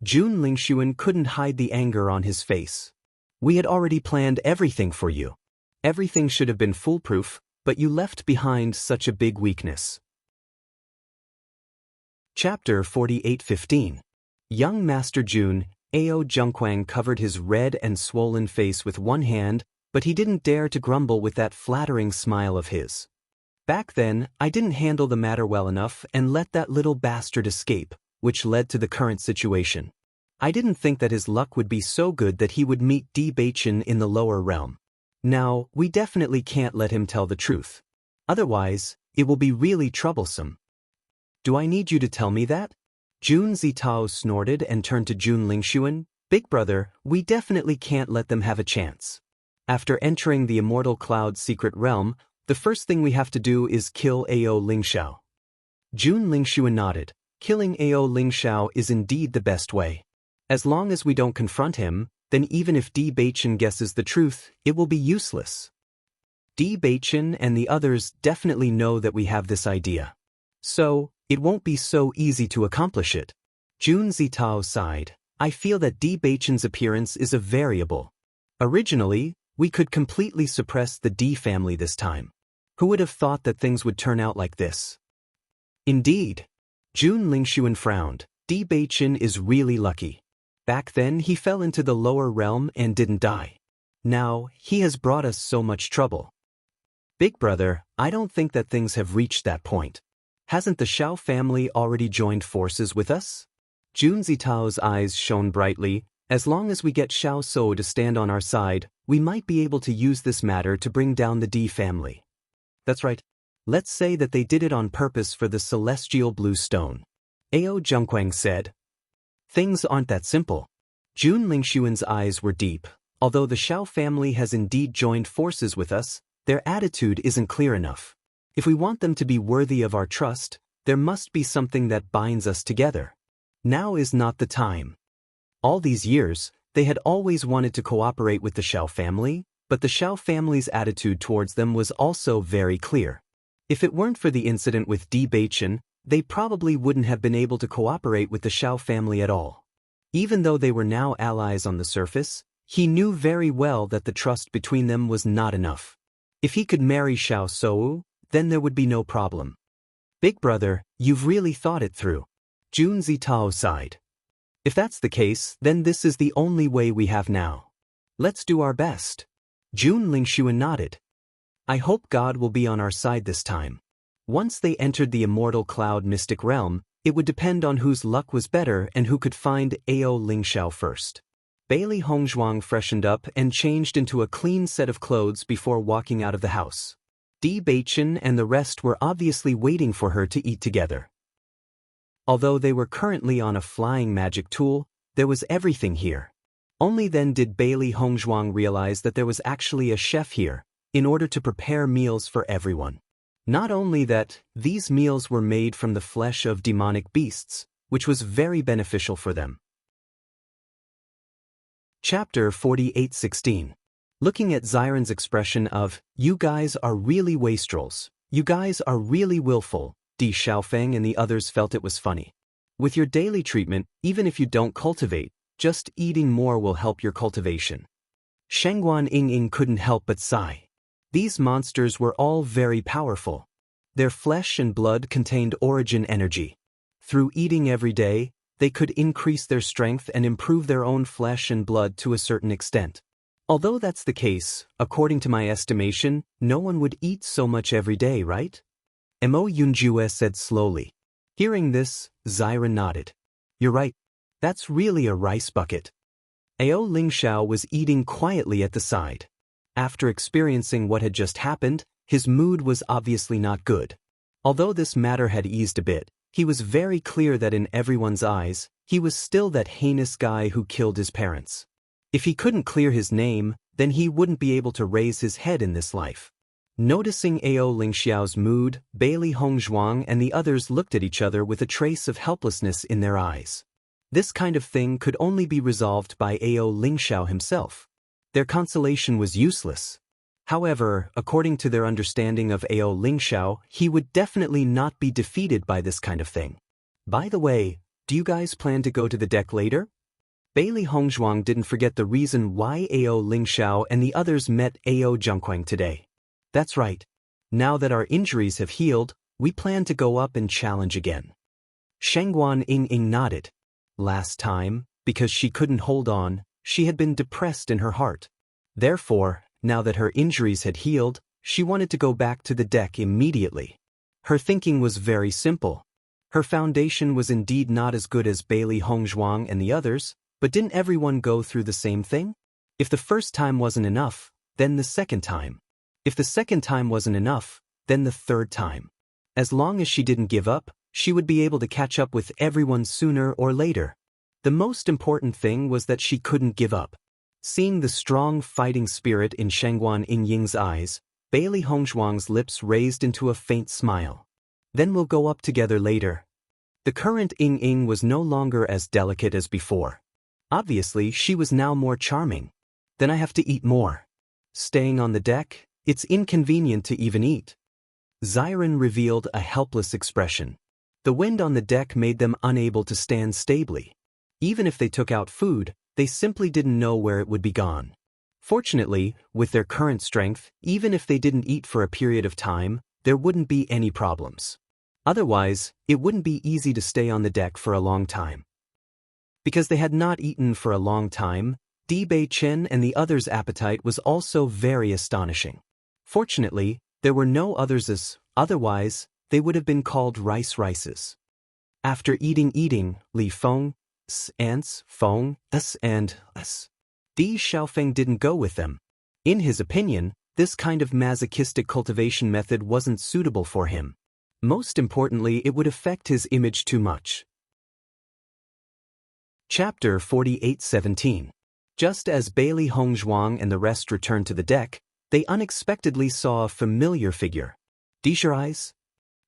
Jun Lingxuan couldn't hide the anger on his face. We had already planned everything for you. Everything should have been foolproof, but you left behind such a big weakness. Chapter 48:15. Young Master Jun, Ao Zhengquang covered his red and swollen face with one hand, but he didn't dare to grumble with that flattering smile of his. Back then, I didn't handle the matter well enough and let that little bastard escape, which led to the current situation. I didn't think that his luck would be so good that he would meet Di Beichen in the lower realm. Now, we definitely can't let him tell the truth. Otherwise, it will be really troublesome. Do I need you to tell me that? Jun Zitao snorted and turned to Jun Lingxuan. Big brother, we definitely can't let them have a chance. After entering the Immortal Cloud's secret realm, the first thing we have to do is kill Ao Ling Xiao. Jun Lingxuan nodded. Killing Ao Ling Xiao is indeed the best way. As long as we don't confront him, then even if Di Beichen guesses the truth, it will be useless. Di Beichen and the others definitely know that we have this idea. So, it won't be so easy to accomplish it. Jun Zitao sighed. I feel that Di Beichen's appearance is a variable. Originally, we could completely suppress the Di family this time. Who would have thought that things would turn out like this? Indeed. Jun Lingxuan frowned. Di Beichen is really lucky. Back then he fell into the lower realm and didn't die. Now, he has brought us so much trouble. Big brother, I don't think that things have reached that point. Hasn't the Xiao family already joined forces with us? Jun Zitao's eyes shone brightly. As long as we get Xiao So to stand on our side, we might be able to use this matter to bring down the Di family. That's right. Let's say that they did it on purpose for the celestial blue stone. Ao Zhengquang said. Things aren't that simple. Jun Lingxuan's eyes were deep. Although the Xiao family has indeed joined forces with us, their attitude isn't clear enough. If we want them to be worthy of our trust, there must be something that binds us together. Now is not the time. All these years, they had always wanted to cooperate with the Xiao family, but the Xiao family's attitude towards them was also very clear. If it weren't for the incident with Di Beichen, they probably wouldn't have been able to cooperate with the Xiao family at all. Even though they were now allies on the surface, he knew very well that the trust between them was not enough. If he could marry Xiao So, then there would be no problem. Big brother, you've really thought it through. Jun Zitao sighed. If that's the case, then this is the only way we have now. Let's do our best. Jun Lingshuan nodded. I hope God will be on our side this time. Once they entered the immortal cloud mystic realm, it would depend on whose luck was better and who could find Ao Lingxiao first. Bailey Hongzhuang freshened up and changed into a clean set of clothes before walking out of the house. Bewitching and the rest were obviously waiting for her to eat together. Although they were currently on a flying magic tool, there was everything here. Only then did Bailey Hongzhuang realize that there was actually a chef here, in order to prepare meals for everyone. Not only that, these meals were made from the flesh of demonic beasts, which was very beneficial for them. Chapter 48:16. Looking at Xiren's expression of, "You guys are really wastrels, you guys are really willful," Di Xiaofeng and the others felt it was funny. With your daily treatment, even if you don't cultivate, just eating more will help your cultivation. Shengguan Ying couldn't help but sigh. These monsters were all very powerful. Their flesh and blood contained origin energy. Through eating every day, they could increase their strength and improve their own flesh and blood to a certain extent. Although that's the case, according to my estimation, no one would eat so much every day, right? Mo Yunjue said slowly. Hearing this, Xiren nodded. You're right. That's really a rice bucket. Ao Lingxiao was eating quietly at the side. After experiencing what had just happened, his mood was obviously not good. Although this matter had eased a bit, he was very clear that in everyone's eyes, he was still that heinous guy who killed his parents. If he couldn't clear his name, then he wouldn't be able to raise his head in this life. Noticing Ao Lingxiao's mood, Bailey Hongzhuang and the others looked at each other with a trace of helplessness in their eyes. This kind of thing could only be resolved by Ao Lingxiao himself. Their consolation was useless. However, according to their understanding of Ao Lingxiao, he would definitely not be defeated by this kind of thing. By the way, do you guys plan to go to the deck later? Bailey Hongzhuang didn't forget the reason why Ao Lingxiao and the others met Ao Zhengquang today. That's right. Now that our injuries have healed, we plan to go up and challenge again. Shengguan Ying nodded. Last time, because she couldn't hold on, she had been depressed in her heart. Therefore, now that her injuries had healed, she wanted to go back to the deck immediately. Her thinking was very simple. Her foundation was indeed not as good as Bailey Hongzhuang and the others, but didn't everyone go through the same thing? If the first time wasn't enough, then the second time. If the second time wasn't enough, then the third time. As long as she didn't give up, she would be able to catch up with everyone sooner or later. The most important thing was that she couldn't give up. Seeing the strong fighting spirit in Shengguan Ying's eyes, Bailey Hongzhuang's lips raised into a faint smile. Then we'll go up together later. The current Ying was no longer as delicate as before. Obviously, she was now more charming. Then I have to eat more. Staying on the deck, it's inconvenient to even eat. Xiren revealed a helpless expression. The wind on the deck made them unable to stand stably. Even if they took out food, they simply didn't know where it would be gone. Fortunately, with their current strength, even if they didn't eat for a period of time, there wouldn't be any problems. Otherwise, it wouldn't be easy to stay on the deck for a long time. Because they had not eaten for a long time, Di Beichen and the others' appetite was also very astonishing. Fortunately, there were no others, otherwise, they would have been called rices. After eating, Li Feng, ants, Feng, and Di Xiaofeng didn't go with them. In his opinion, this kind of masochistic cultivation method wasn't suitable for him. Most importantly, it would affect his image too much. Chapter 48:17. Just as Bailey Hongzhuang and the rest returned to the deck, they unexpectedly saw a familiar figure. Dijai's?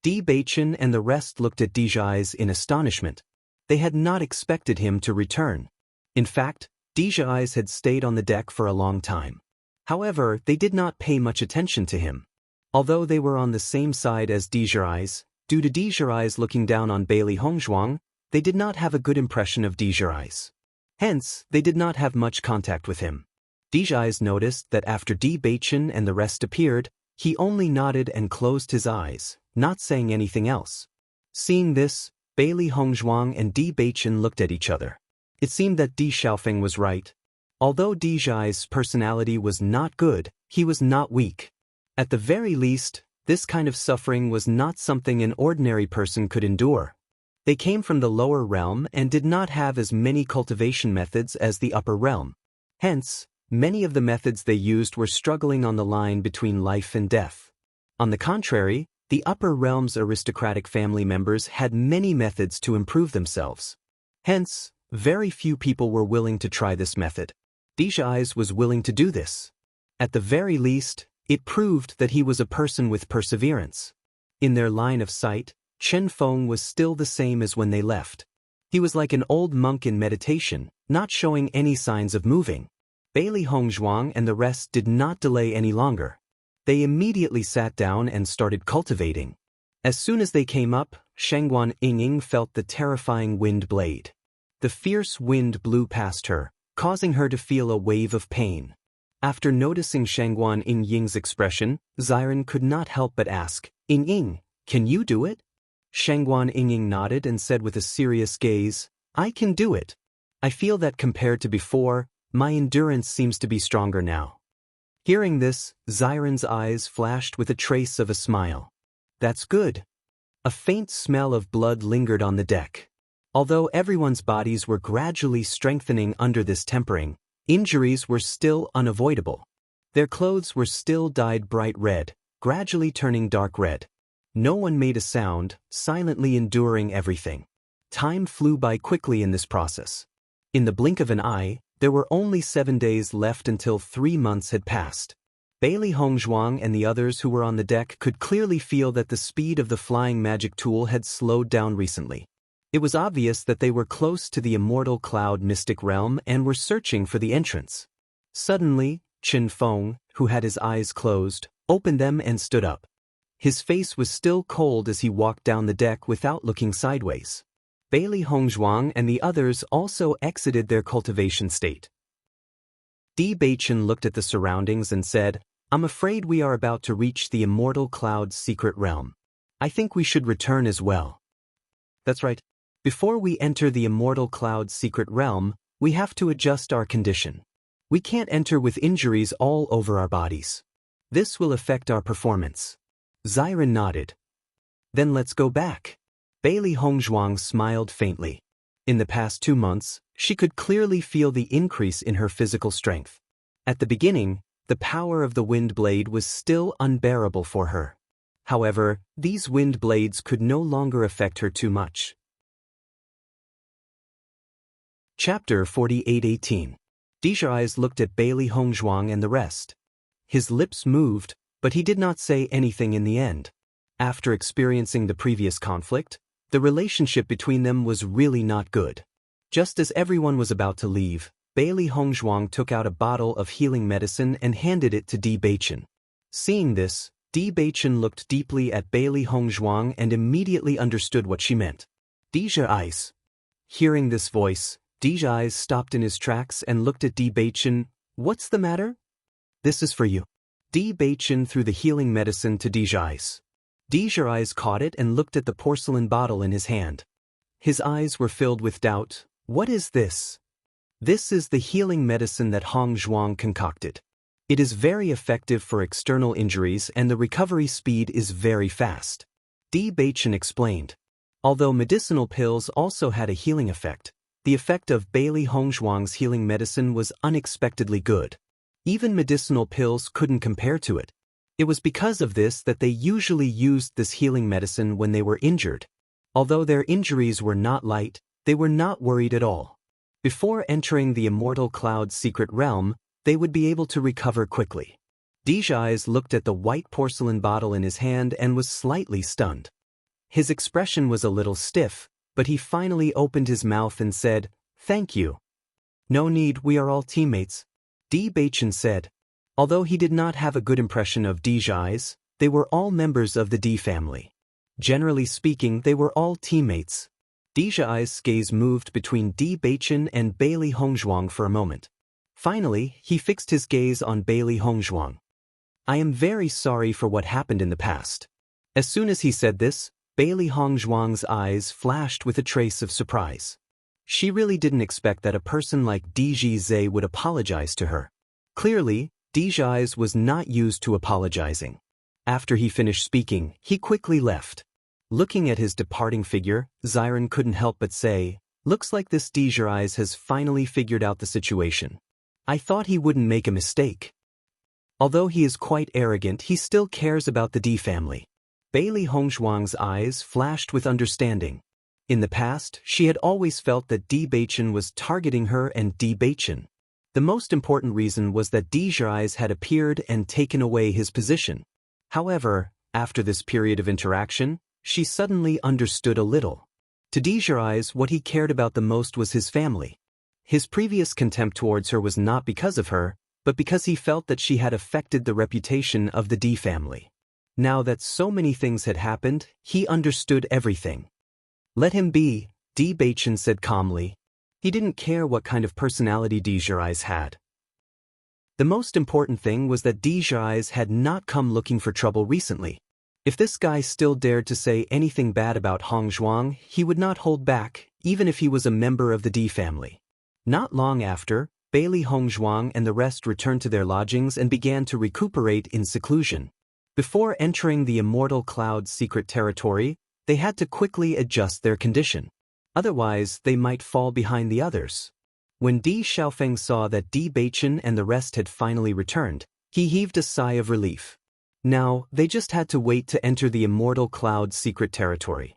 Di Beichen and the rest looked at Dijai's in astonishment. They had not expected him to return. In fact, Dijai's had stayed on the deck for a long time. However, they did not pay much attention to him. Although they were on the same side as Dijai's, due to Dijai's looking down on Bailey Hongzhuang, they did not have a good impression of Dijai's. Hence, they did not have much contact with him. Dijai's noticed that after Di Beichen and the rest appeared, He only nodded and closed his eyes, not saying anything else. Seeing this, Bailey Hongzhuang and Di Beichen looked at each other. It seemed that Di Xiaofeng was right. Although Di Zhai's personality was not good, he was not weak. At the very least, this kind of suffering was not something an ordinary person could endure. They came from the lower realm and did not have as many cultivation methods as the upper realm. Hence, many of the methods they used were struggling on the line between life and death. On the contrary, the upper realm's aristocratic family members had many methods to improve themselves. Hence, very few people were willing to try this method. Di Zhai was willing to do this. At the very least, it proved that he was a person with perseverance. In their line of sight, Chen Feng was still the same as when they left. He was like an old monk in meditation, not showing any signs of moving. Bailey Hongzhuang and the rest did not delay any longer. They immediately sat down and started cultivating. As soon as they came up, Shangguan Yingying felt the terrifying wind blade. The fierce wind blew past her, causing her to feel a wave of pain. After noticing Shangguan Yingying's expression, Xiren could not help but ask, "Yingying, can you do it?" Shangguan Yingying nodded and said with a serious gaze, "I can do it. I feel that compared to before, my endurance seems to be stronger now." Hearing this, Xiren's eyes flashed with a trace of a smile. "That's good." A faint smell of blood lingered on the deck. Although everyone's bodies were gradually strengthening under this tempering, injuries were still unavoidable. Their clothes were still dyed bright red, gradually turning dark red. No one made a sound, silently enduring everything. Time flew by quickly in this process. In the blink of an eye, there were only 7 days left until 3 months had passed. Bailey Hongzhuang and the others who were on the deck could clearly feel that the speed of the flying magic tool had slowed down recently. It was obvious that they were close to the immortal cloud mystic realm and were searching for the entrance. Suddenly, Chen Feng, who had his eyes closed, opened them and stood up. His face was still cold as he walked down the deck without looking sideways. Bailey Hongzhuang and the others also exited their cultivation state. Di Beichen looked at the surroundings and said, "I'm afraid we are about to reach the immortal cloud's secret realm. I think we should return as well." "That's right. Before we enter the immortal cloud's secret realm, we have to adjust our condition. We can't enter with injuries all over our bodies. This will affect our performance." Xiren nodded. "Then let's go back." Bailey Hongzhuang smiled faintly. In the past 2 months, she could clearly feel the increase in her physical strength. At the beginning, the power of the wind blade was still unbearable for her. However, these wind blades could no longer affect her too much. Chapter 48:18. Di Zhai looked at Bailey Hongzhuang and the rest. His lips moved, but he did not say anything in the end. After experiencing the previous conflict, the relationship between them was really not good. Just as everyone was about to leave, Bailey Hongzhuang took out a bottle of healing medicine and handed it to Di Beichen. Seeing this, Di Beichen looked deeply at Bailey Hongzhuang and immediately understood what she meant. "Di Zhai." Hearing this voice, Di Zhai stopped in his tracks and looked at Di Beichen. "What's the matter?" "This is for you." Di Beichen threw the healing medicine to Di Zhai. Di Zhai caught it and looked at the porcelain bottle in his hand. His eyes were filled with doubt. "What is this?" "This is the healing medicine that Hongzhuang concocted. It is very effective for external injuries and the recovery speed is very fast," Di Beichen explained. Although medicinal pills also had a healing effect, the effect of Bailey Hongzhuang's healing medicine was unexpectedly good. Even medicinal pills couldn't compare to it. It was because of this that they usually used this healing medicine when they were injured. Although their injuries were not light, they were not worried at all. Before entering the immortal cloud's secret realm, they would be able to recover quickly. Di Zhai looked at the white porcelain bottle in his hand and was slightly stunned. His expression was a little stiff, but he finally opened his mouth and said, "Thank you." "No need, we are all teammates," Di Beichen said. Although he did not have a good impression of Di Zhai, they were all members of the Di family. Generally speaking, they were all teammates. Di Zhai's gaze moved between Di Beichen and Bailey Hongzhuang for a moment. Finally, he fixed his gaze on Bailey Hongzhuang. I am very sorry for what happened in the past. As soon as he said this, Bailey Hongzhuang's eyes flashed with a trace of surprise. She really didn't expect that a person like Di Zhe would apologize to her. Clearly, Di Zhe was not used to apologizing. After he finished speaking, he quickly left. Looking at his departing figure, Xiren couldn't help but say, "Looks like this Di Zhe has finally figured out the situation. I thought he wouldn't make a mistake." Although he is quite arrogant, he still cares about the Di family. Bailey Hongzhuang's eyes flashed with understanding. In the past, she had always felt that Di Beichen was targeting her and Di Beichen. The most important reason was that Di Zhe had appeared and taken away his position. However, after this period of interaction, she suddenly understood a little. To Di Zhe, what he cared about the most was his family. His previous contempt towards her was not because of her, but because he felt that she had affected the reputation of the Di family. Now that so many things had happened, he understood everything. "Let him be," Di Beichen said calmly. He didn't care what kind of personality Di Zhe had. The most important thing was that Di Zhe had not come looking for trouble recently. If this guy still dared to say anything bad about Hongzhuang, he would not hold back, even if he was a member of the Di family. Not long after, Bailey Hongzhuang and the rest returned to their lodgings and began to recuperate in seclusion. Before entering the Immortal Cloud's secret territory, they had to quickly adjust their condition. Otherwise, they might fall behind the others. When Di Xiaofeng saw that Di Beichen and the rest had finally returned, he heaved a sigh of relief. Now, they just had to wait to enter the Immortal Cloud's secret territory.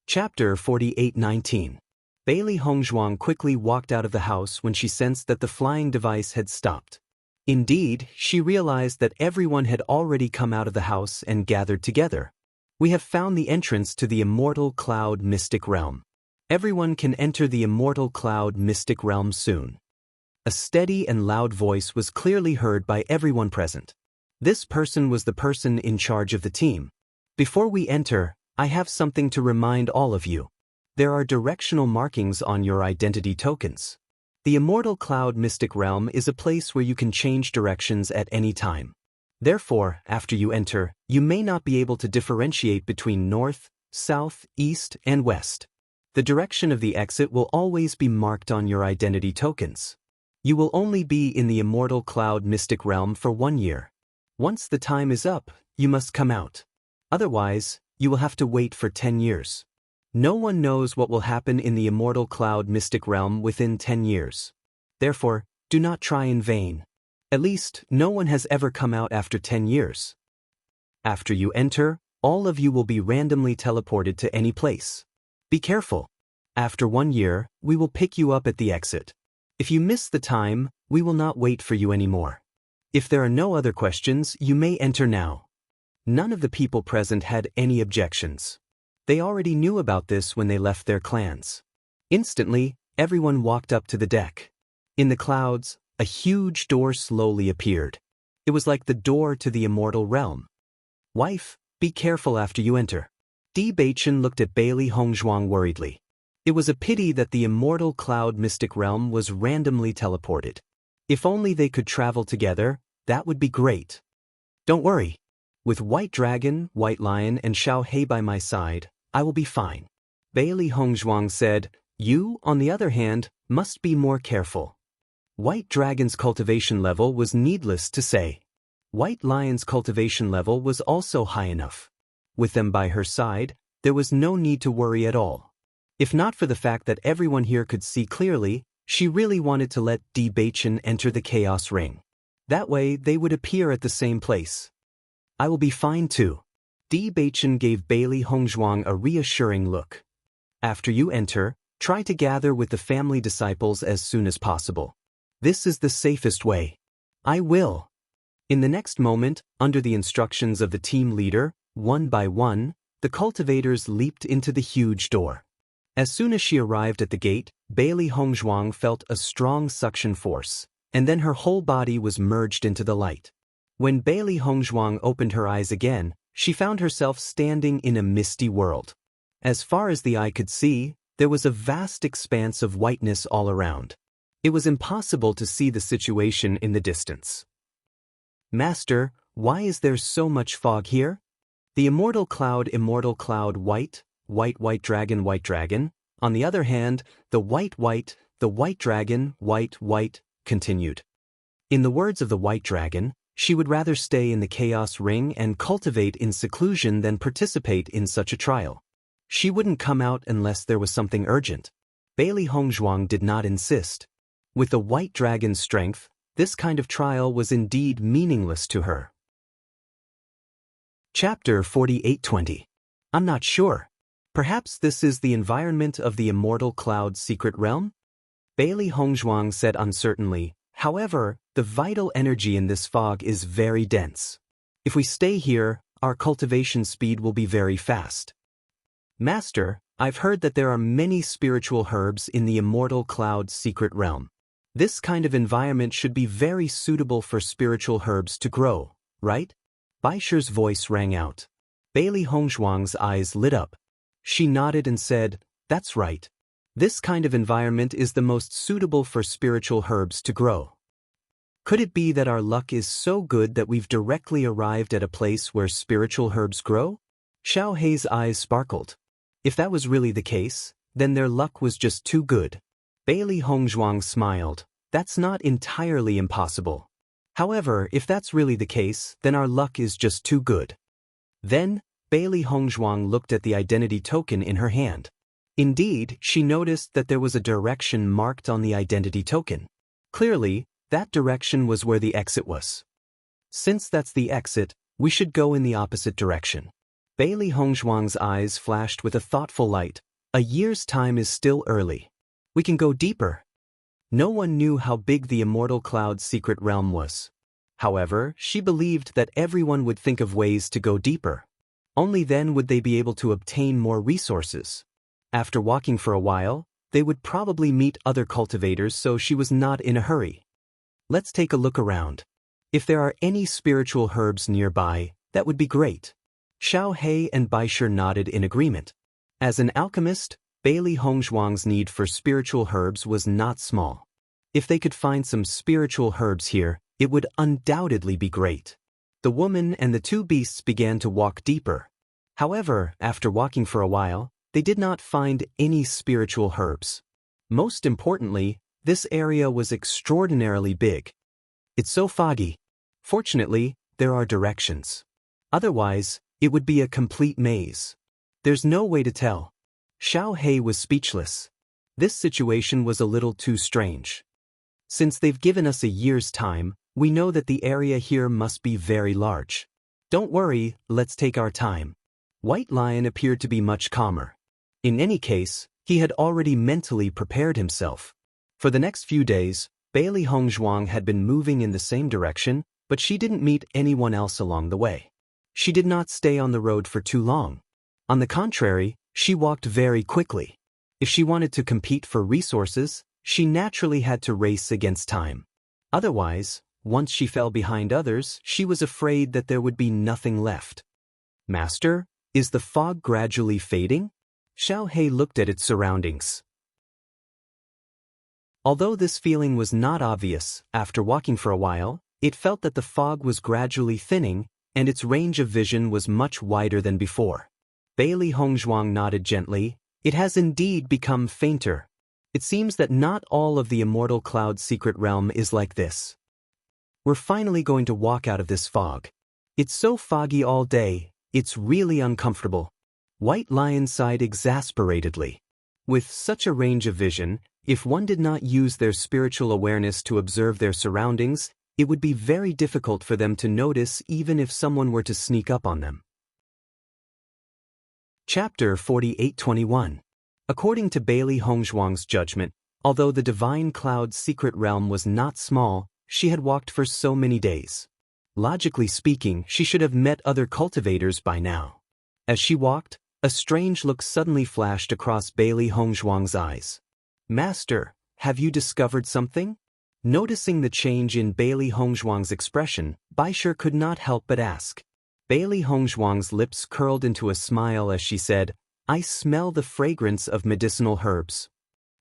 Chapter 48:19. Bailey Hongzhuang quickly walked out of the house when she sensed that the flying device had stopped. Indeed, she realized that everyone had already come out of the house and gathered together. "We have found the entrance to the Immortal Cloud Mystic Realm. Everyone can enter the Immortal Cloud Mystic Realm soon." A steady and loud voice was clearly heard by everyone present. This person was the person in charge of the team. "Before we enter, I have something to remind all of you. There are directional markings on your identity tokens. The Immortal Cloud Mystic Realm is a place where you can change directions at any time. Therefore, after you enter, you may not be able to differentiate between north, south, east, and west. The direction of the exit will always be marked on your identity tokens. You will only be in the Immortal Cloud Mystic Realm for 1 year. Once the time is up, you must come out. Otherwise, you will have to wait for 10 years. No one knows what will happen in the Immortal Cloud Mystic Realm within 10 years. Therefore, do not try in vain. At least, no one has ever come out after 10 years. After you enter, all of you will be randomly teleported to any place. Be careful. After 1 year, we will pick you up at the exit. If you miss the time, we will not wait for you anymore. If there are no other questions, you may enter now." None of the people present had any objections. They already knew about this when they left their clans. Instantly, everyone walked up to the deck. In the clouds, a huge door slowly appeared. It was like the door to the Immortal Realm. "Wife, be careful after you enter." Di Beichen looked at Bailey Hongzhuang worriedly. It was a pity that the Immortal Cloud Mystic Realm was randomly teleported. If only they could travel together, that would be great. "Don't worry. With White Dragon, White Lion, and Xiao He by my side, I will be fine." Bailey Hongzhuang said. "You, on the other hand, must be more careful." White Dragon's cultivation level was needless to say. White Lion's cultivation level was also high enough. With them by her side, there was no need to worry at all. If not for the fact that everyone here could see clearly, she really wanted to let Di Beichen enter the Chaos Ring. That way, they would appear at the same place. "I will be fine too." Di Beichen gave Bailey Hongzhuang a reassuring look. "After you enter, try to gather with the family disciples as soon as possible. This is the safest way." "I will." In the next moment, under the instructions of the team leader, one by one, the cultivators leaped into the huge door. As soon as she arrived at the gate, Bailey Hongzhuang felt a strong suction force, and then her whole body was merged into the light. When Bailey Hongzhuang opened her eyes again, she found herself standing in a misty world. As far as the eye could see, there was a vast expanse of whiteness all around. It was impossible to see the situation in the distance. Master, why is there so much fog here? The immortal cloud, white, white dragon. On the other hand, the white dragon, white, continued. In the words of the white dragon, she would rather stay in the chaos ring and cultivate in seclusion than participate in such a trial. She wouldn't come out unless there was something urgent. Bailey Hongzhuang did not insist. With the white dragon's strength, this kind of trial was indeed meaningless to her. Chapter 4820. I'm not sure. Perhaps this is the environment of the immortal cloud's secret realm? Bailey Hongzhuang said uncertainly. However, the vital energy in this fog is very dense. If we stay here, our cultivation speed will be very fast. Master, I've heard that there are many spiritual herbs in the immortal cloud's secret realm. This kind of environment should be very suitable for spiritual herbs to grow, right? Baisher's voice rang out. Bailey Hongzhuang's eyes lit up. She nodded and said, "That's right. This kind of environment is the most suitable for spiritual herbs to grow." Could it be that our luck is so good that we've directly arrived at a place where spiritual herbs grow? Xiao Hei's eyes sparkled. If that was really the case, then their luck was just too good. Bailey Hongzhuang smiled. That's not entirely impossible. However, if that's really the case, then our luck is just too good. Then, Bailey Hongzhuang looked at the identity token in her hand. Indeed, she noticed that there was a direction marked on the identity token. Clearly, that direction was where the exit was. Since that's the exit, we should go in the opposite direction. Bailey Hongzhuang's eyes flashed with a thoughtful light. A year's time is still early. We can go deeper. No one knew how big the immortal cloud's secret realm was. However, she believed that everyone would think of ways to go deeper. Only then would they be able to obtain more resources. After walking for a while, they would probably meet other cultivators, so she was not in a hurry. Let's take a look around. If there are any spiritual herbs nearby, that would be great. Xiao Hei and Baisher nodded in agreement. As an alchemist, Bailey Hongzhuang's need for spiritual herbs was not small. If they could find some spiritual herbs here, it would undoubtedly be great. The woman and the two beasts began to walk deeper. However, after walking for a while, they did not find any spiritual herbs. Most importantly, this area was extraordinarily big. It's so foggy. Fortunately, there are directions. Otherwise, it would be a complete maze. There's no way to tell. Xiao Hei was speechless. This situation was a little too strange. Since they've given us a year's time, we know that the area here must be very large. Don't worry, let's take our time. White Lion appeared to be much calmer. In any case, he had already mentally prepared himself. For the next few days, Bailey Hongzhuang had been moving in the same direction, but she didn't meet anyone else along the way. She did not stay on the road for too long. On the contrary, she walked very quickly. If she wanted to compete for resources, she naturally had to race against time. Otherwise, once she fell behind others, she was afraid that there would be nothing left. Master, is the fog gradually fading? Xiao Hei looked at its surroundings. Although this feeling was not obvious, after walking for a while, it felt that the fog was gradually thinning, and its range of vision was much wider than before. Bailey Hongzhuang nodded gently. It has indeed become fainter. It seems that not all of the immortal cloud's secret realm is like this. We're finally going to walk out of this fog. It's so foggy all day, it's really uncomfortable. White Lion sighed exasperatedly. With such a range of vision, if one did not use their spiritual awareness to observe their surroundings, it would be very difficult for them to notice even if someone were to sneak up on them. Chapter 4821. According to Bailey Hongzhuang's judgment, although the divine cloud's secret realm was not small, she had walked for so many days. Logically speaking, she should have met other cultivators by now. As she walked, a strange look suddenly flashed across Bailey Hongzhuang's eyes. Master, have you discovered something? Noticing the change in Bailey Hongzhuang's expression, Baisher could not help but ask. Bailey Hongzhuang's lips curled into a smile as she said, I smell the fragrance of medicinal herbs.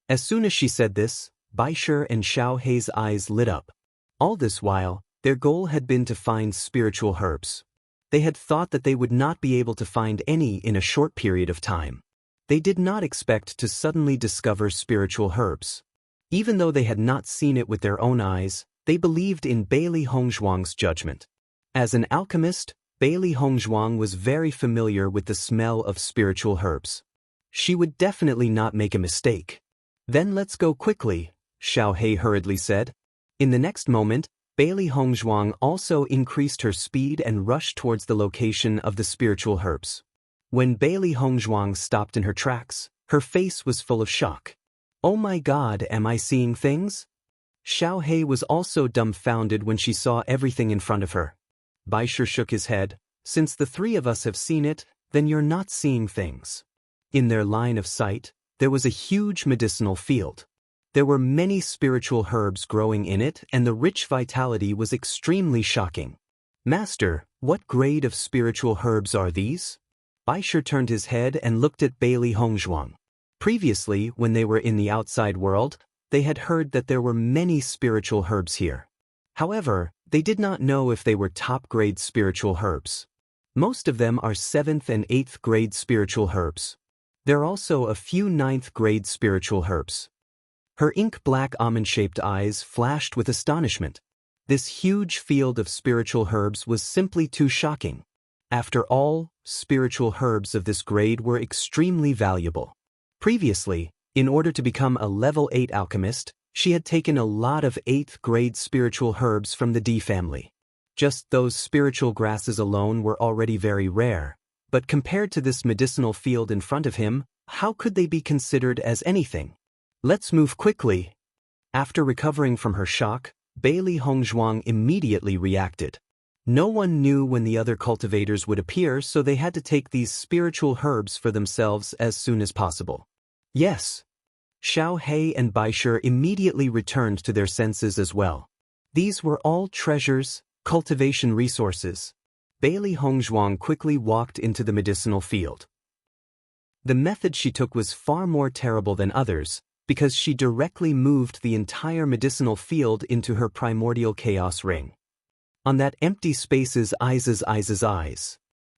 As soon as she said this, Baisher and Xiao Hei's eyes lit up. All this while, Their goal had been to find spiritual herbs. They had thought that they would not be able to find any in a short period of time. They did not expect to suddenly discover spiritual herbs. Even though they had not seen it with their own eyes, they believed in Bailey Hongzhuang's judgment. As an alchemist, Bailey Hongzhuang was very familiar with the smell of spiritual herbs. She would definitely not make a mistake. Then let's go quickly, Xiao He hurriedly said. In the next moment, Bailey Hongzhuang also increased her speed and rushed towards the location of the spiritual herbs. When Bailey Hongzhuang stopped in her tracks, her face was full of shock. Oh my God, am I seeing things? Xiao He was also dumbfounded when she saw everything in front of her. Baisher shook his head. Since the three of us have seen it, then you're not seeing things. In their line of sight, there was a huge medicinal field. There were many spiritual herbs growing in it, and the rich vitality was extremely shocking. Master, what grade of spiritual herbs are these? Baisher turned his head and looked at Bailey Hongzhuang. Previously, when they were in the outside world, they had heard that there were many spiritual herbs here. However, they did not know if they were top-grade spiritual herbs. Most of them are 7th and 8th grade spiritual herbs. There are also a few 9th grade spiritual herbs. Her ink-black almond-shaped eyes flashed with astonishment. This huge field of spiritual herbs was simply too shocking. After all, spiritual herbs of this grade were extremely valuable. Previously, in order to become a level 8 alchemist, she had taken a lot of 8th grade spiritual herbs from the D family. Just those spiritual grasses alone were already very rare, but compared to this medicinal field in front of him, how could they be considered as anything? Let's move quickly. After recovering from her shock, Bailey Hongzhuang immediately reacted. No one knew when the other cultivators would appear, so they had to take these spiritual herbs for themselves as soon as possible. Yes. Xiao He and Baisher immediately returned to their senses as well. These were all treasures, cultivation resources. Bailey Hongzhuang quickly walked into the medicinal field. The method she took was far more terrible than others, because she directly moved the entire medicinal field into her primordial chaos ring. On that empty space's eyes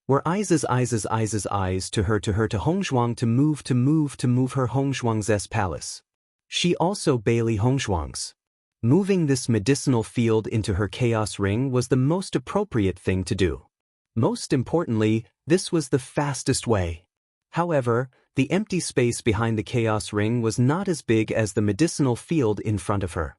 were eyes to her to Hongzhuang to move her Hongzhuang's palace. She also Bailey Hongzhuang's. Moving this medicinal field into her chaos ring was the most appropriate thing to do. Most importantly, this was the fastest way. However, the empty space behind the chaos ring was not as big as the medicinal field in front of her.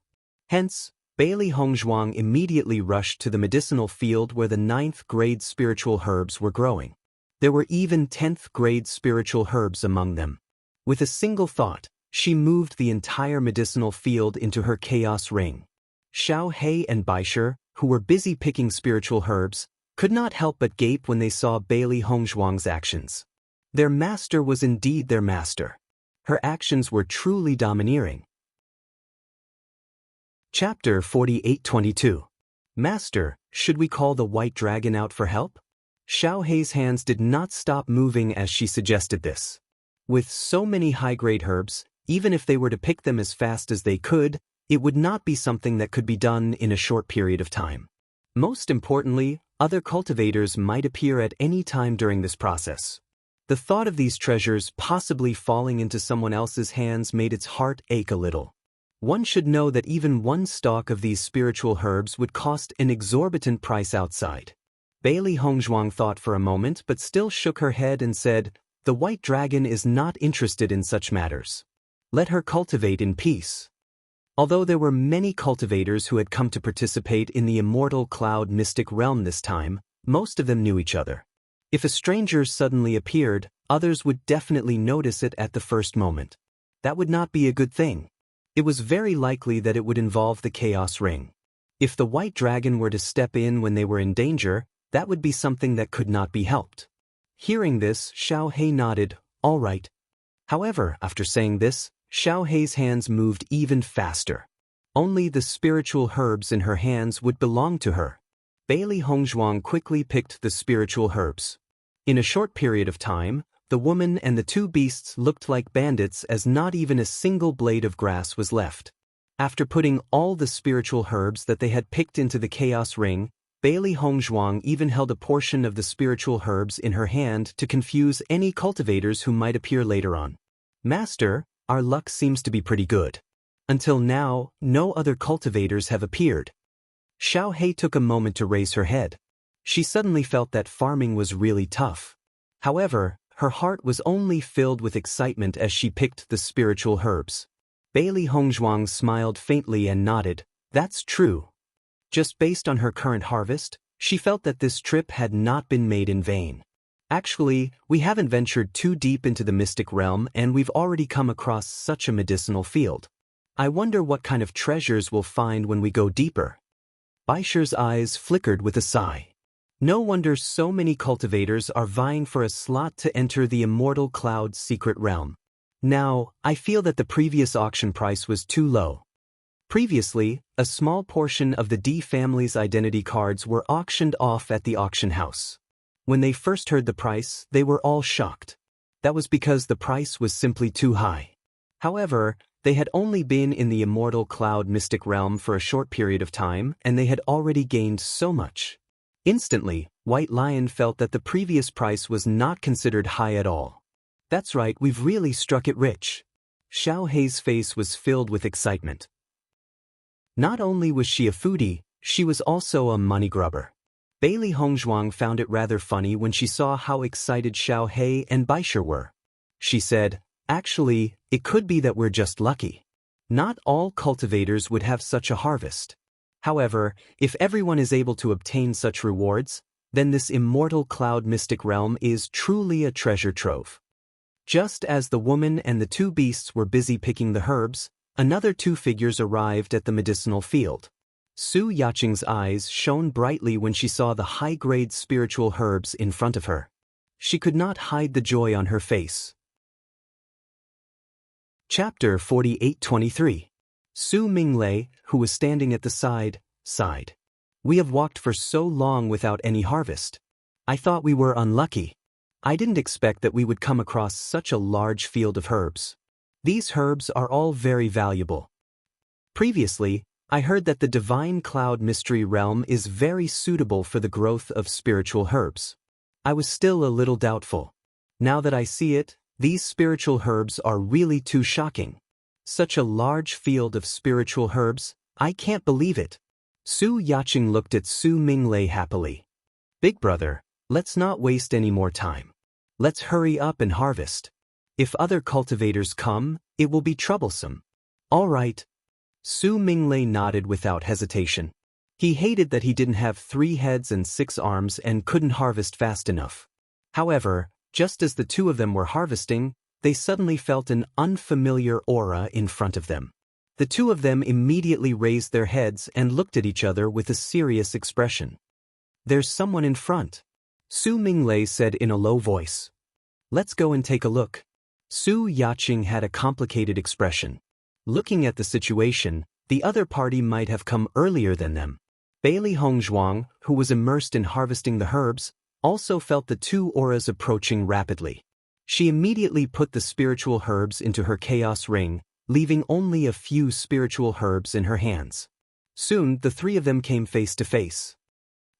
Hence, Bailey Hongzhuang immediately rushed to the medicinal field where the 9th grade spiritual herbs were growing. There were even 10th grade spiritual herbs among them. With a single thought, she moved the entire medicinal field into her chaos ring. Xiao He and Baisher, who were busy picking spiritual herbs, could not help but gape when they saw Bailey Hongzhuang's actions. Their master was indeed their master. Her actions were truly domineering. Chapter 48-22. Master, should we call the white dragon out for help? Xiao He's hands did not stop moving as she suggested this. With so many high-grade herbs, even if they were to pick them as fast as they could, it would not be something that could be done in a short period of time. Most importantly, other cultivators might appear at any time during this process. The thought of these treasures possibly falling into someone else's hands made its heart ache a little. One should know that even one stalk of these spiritual herbs would cost an exorbitant price outside. Bailey Hongzhuang thought for a moment but still shook her head and said, "The white dragon is not interested in such matters. Let her cultivate in peace." Although there were many cultivators who had come to participate in the immortal cloud mystic realm this time, most of them knew each other. If a stranger suddenly appeared, others would definitely notice it at the first moment. That would not be a good thing. It was very likely that it would involve the Chaos Ring. If the white dragon were to step in when they were in danger, that would be something that could not be helped. Hearing this, Xiao He nodded, "All right." However, after saying this, Xiao He's hands moved even faster. Only the spiritual herbs in her hands would belong to her. Bailey Hongzhuang quickly picked the spiritual herbs. In a short period of time, the woman and the two beasts looked like bandits as not even a single blade of grass was left. After putting all the spiritual herbs that they had picked into the chaos ring, Bailey Hongzhuang even held a portion of the spiritual herbs in her hand to confuse any cultivators who might appear later on. Master, our luck seems to be pretty good. Until now, no other cultivators have appeared. Xiao Hei took a moment to raise her head. She suddenly felt that farming was really tough. However, her heart was only filled with excitement as she picked the spiritual herbs. Bailey Hongzhuang smiled faintly and nodded. That's true. Just based on her current harvest, she felt that this trip had not been made in vain. Actually, we haven't ventured too deep into the mystic realm and we've already come across such a medicinal field. I wonder what kind of treasures we'll find when we go deeper. Baisher's eyes flickered with a sigh. No wonder so many cultivators are vying for a slot to enter the immortal cloud's secret realm. Now, I feel that the previous auction price was too low. Previously, a small portion of the D family's identity cards were auctioned off at the auction house. When they first heard the price, they were all shocked. That was because the price was simply too high. However, they had only been in the immortal cloud mystic realm for a short period of time and they had already gained so much. Instantly, White Lion felt that the previous price was not considered high at all. That's right, we've really struck it rich. Xiao Hei's face was filled with excitement. Not only was she a foodie, she was also a money grubber. Bailey Hongzhuang found it rather funny when she saw how excited Xiao Hei and Baisher were. She said, actually, it could be that we're just lucky. Not all cultivators would have such a harvest. However, if everyone is able to obtain such rewards, then this immortal cloud mystic realm is truly a treasure trove. Just as the woman and the two beasts were busy picking the herbs, another two figures arrived at the medicinal field. Su Yaqing's eyes shone brightly when she saw the high-grade spiritual herbs in front of her. She could not hide the joy on her face. Chapter 48-23. Su Minglei, who was standing at the side, sighed. We have walked for so long without any harvest. I thought we were unlucky. I didn't expect that we would come across such a large field of herbs. These herbs are all very valuable. Previously, I heard that the Divine Cloud Mystery Realm is very suitable for the growth of spiritual herbs. I was still a little doubtful. Now that I see it, these spiritual herbs are really too shocking. Such a large field of spiritual herbs, I can't believe it. Su Yaqing looked at Su Minglei happily. Big brother, let's not waste any more time. Let's hurry up and harvest. If other cultivators come, it will be troublesome. All right. Su Minglei nodded without hesitation. He hated that he didn't have 3 heads and 6 arms and couldn't harvest fast enough. However, just as the two of them were harvesting, they suddenly felt an unfamiliar aura in front of them. The two of them immediately raised their heads and looked at each other with a serious expression. There's someone in front. Su Minglei said in a low voice. Let's go and take a look. Su Yaqing had a complicated expression. Looking at the situation, the other party might have come earlier than them. Bailey Hongzhuang, who was immersed in harvesting the herbs, also felt the two auras approaching rapidly. She immediately put the spiritual herbs into her chaos ring, leaving only a few spiritual herbs in her hands. Soon, the three of them came face to face.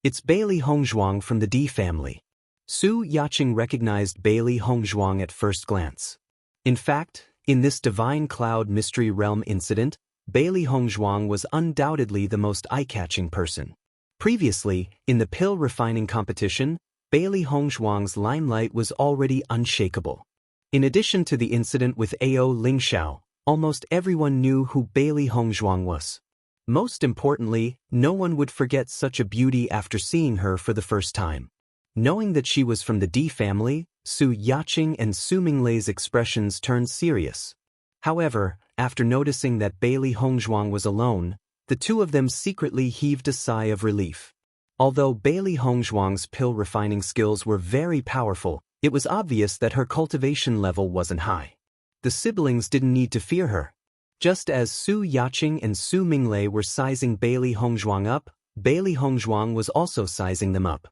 It's Bailey Hongzhuang from the D family. Su Yaqing recognized Bailey Hongzhuang at first glance. In fact, in this Divine Cloud Mystery Realm incident, Bailey Hongzhuang was undoubtedly the most eye-catching person. Previously, in the pill refining competition, Bailey Hongzhuang's limelight was already unshakable. In addition to the incident with Ao Lingxiao, almost everyone knew who Bailey Hongzhuang was. Most importantly, no one would forget such a beauty after seeing her for the first time. Knowing that she was from the D family, Su Yaqing and Su Minglei's expressions turned serious. However, after noticing that Bailey Hongzhuang was alone, the two of them secretly heaved a sigh of relief. Although Bailey Hongzhuang's pill refining skills were very powerful, it was obvious that her cultivation level wasn't high. The siblings didn't need to fear her. Just as Su Yaqing and Su Minglei were sizing Bailey Hongzhuang up, Bailey Hongzhuang was also sizing them up.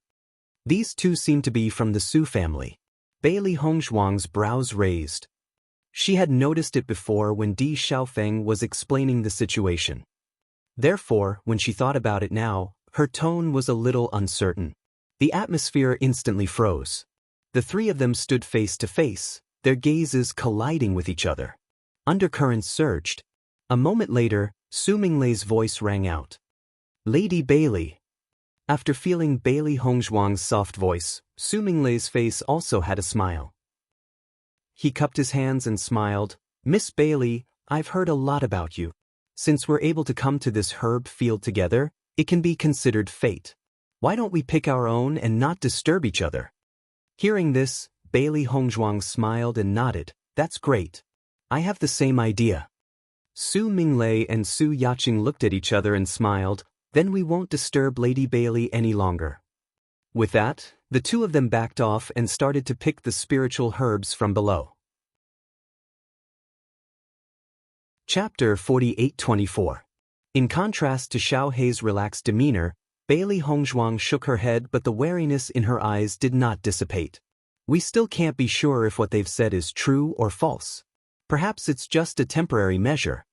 These two seemed to be from the Su family. Bailey Hongzhuang's brows raised. She had noticed it before when Di Xiaofeng was explaining the situation. Therefore, when she thought about it now, her tone was a little uncertain. The atmosphere instantly froze. The three of them stood face to face, their gazes colliding with each other. Undercurrents surged. A moment later, Su Minglei's voice rang out. "Lady Bailey." After feeling Bailey Hongzhuang's soft voice, Su Minglei's face also had a smile. He cupped his hands and smiled. "Miss Bailey, I've heard a lot about you. Since we're able to come to this herb field together, it can be considered fate. Why don't we pick our own and not disturb each other?" Hearing this, Bailey Hongzhuang smiled and nodded. "That's great. I have the same idea." Su Minglei and Su Yaqing looked at each other and smiled. "Then we won't disturb Lady Bailey any longer." With that, the two of them backed off and started to pick the spiritual herbs from below. Chapter 48-24. In contrast to Xiao Hei's relaxed demeanor, Bailey Hongzhuang shook her head, but the wariness in her eyes did not dissipate. "We still can't be sure if what they've said is true or false. Perhaps it's just a temporary measure."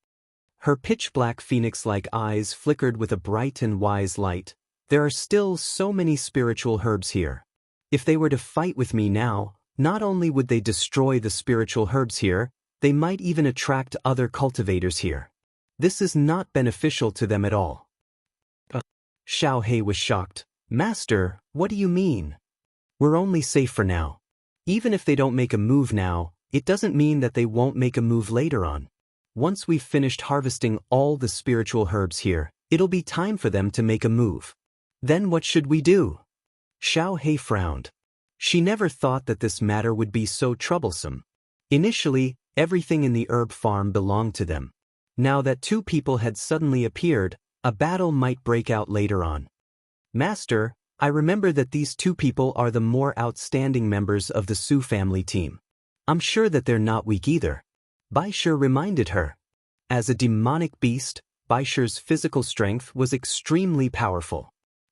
Her pitch-black phoenix-like eyes flickered with a bright and wise light. "There are still so many spiritual herbs here. If they were to fight with me now, not only would they destroy the spiritual herbs here, they might even attract other cultivators here. This is not beneficial to them at all." Xiao Hei was shocked. "Master, what do you mean? We're only safe for now. Even if they don't make a move now, it doesn't mean that they won't make a move later on. Once we've finished harvesting all the spiritual herbs here, it'll be time for them to make a move. Then what should we do?" Xiao Hei frowned. She never thought that this matter would be so troublesome. Initially, everything in the herb farm belonged to them. Now that two people had suddenly appeared, a battle might break out later on. "Master, I remember that these two people are the more outstanding members of the Su family team. I'm sure that they're not weak either." Baishe reminded her. As a demonic beast, Baishe's physical strength was extremely powerful.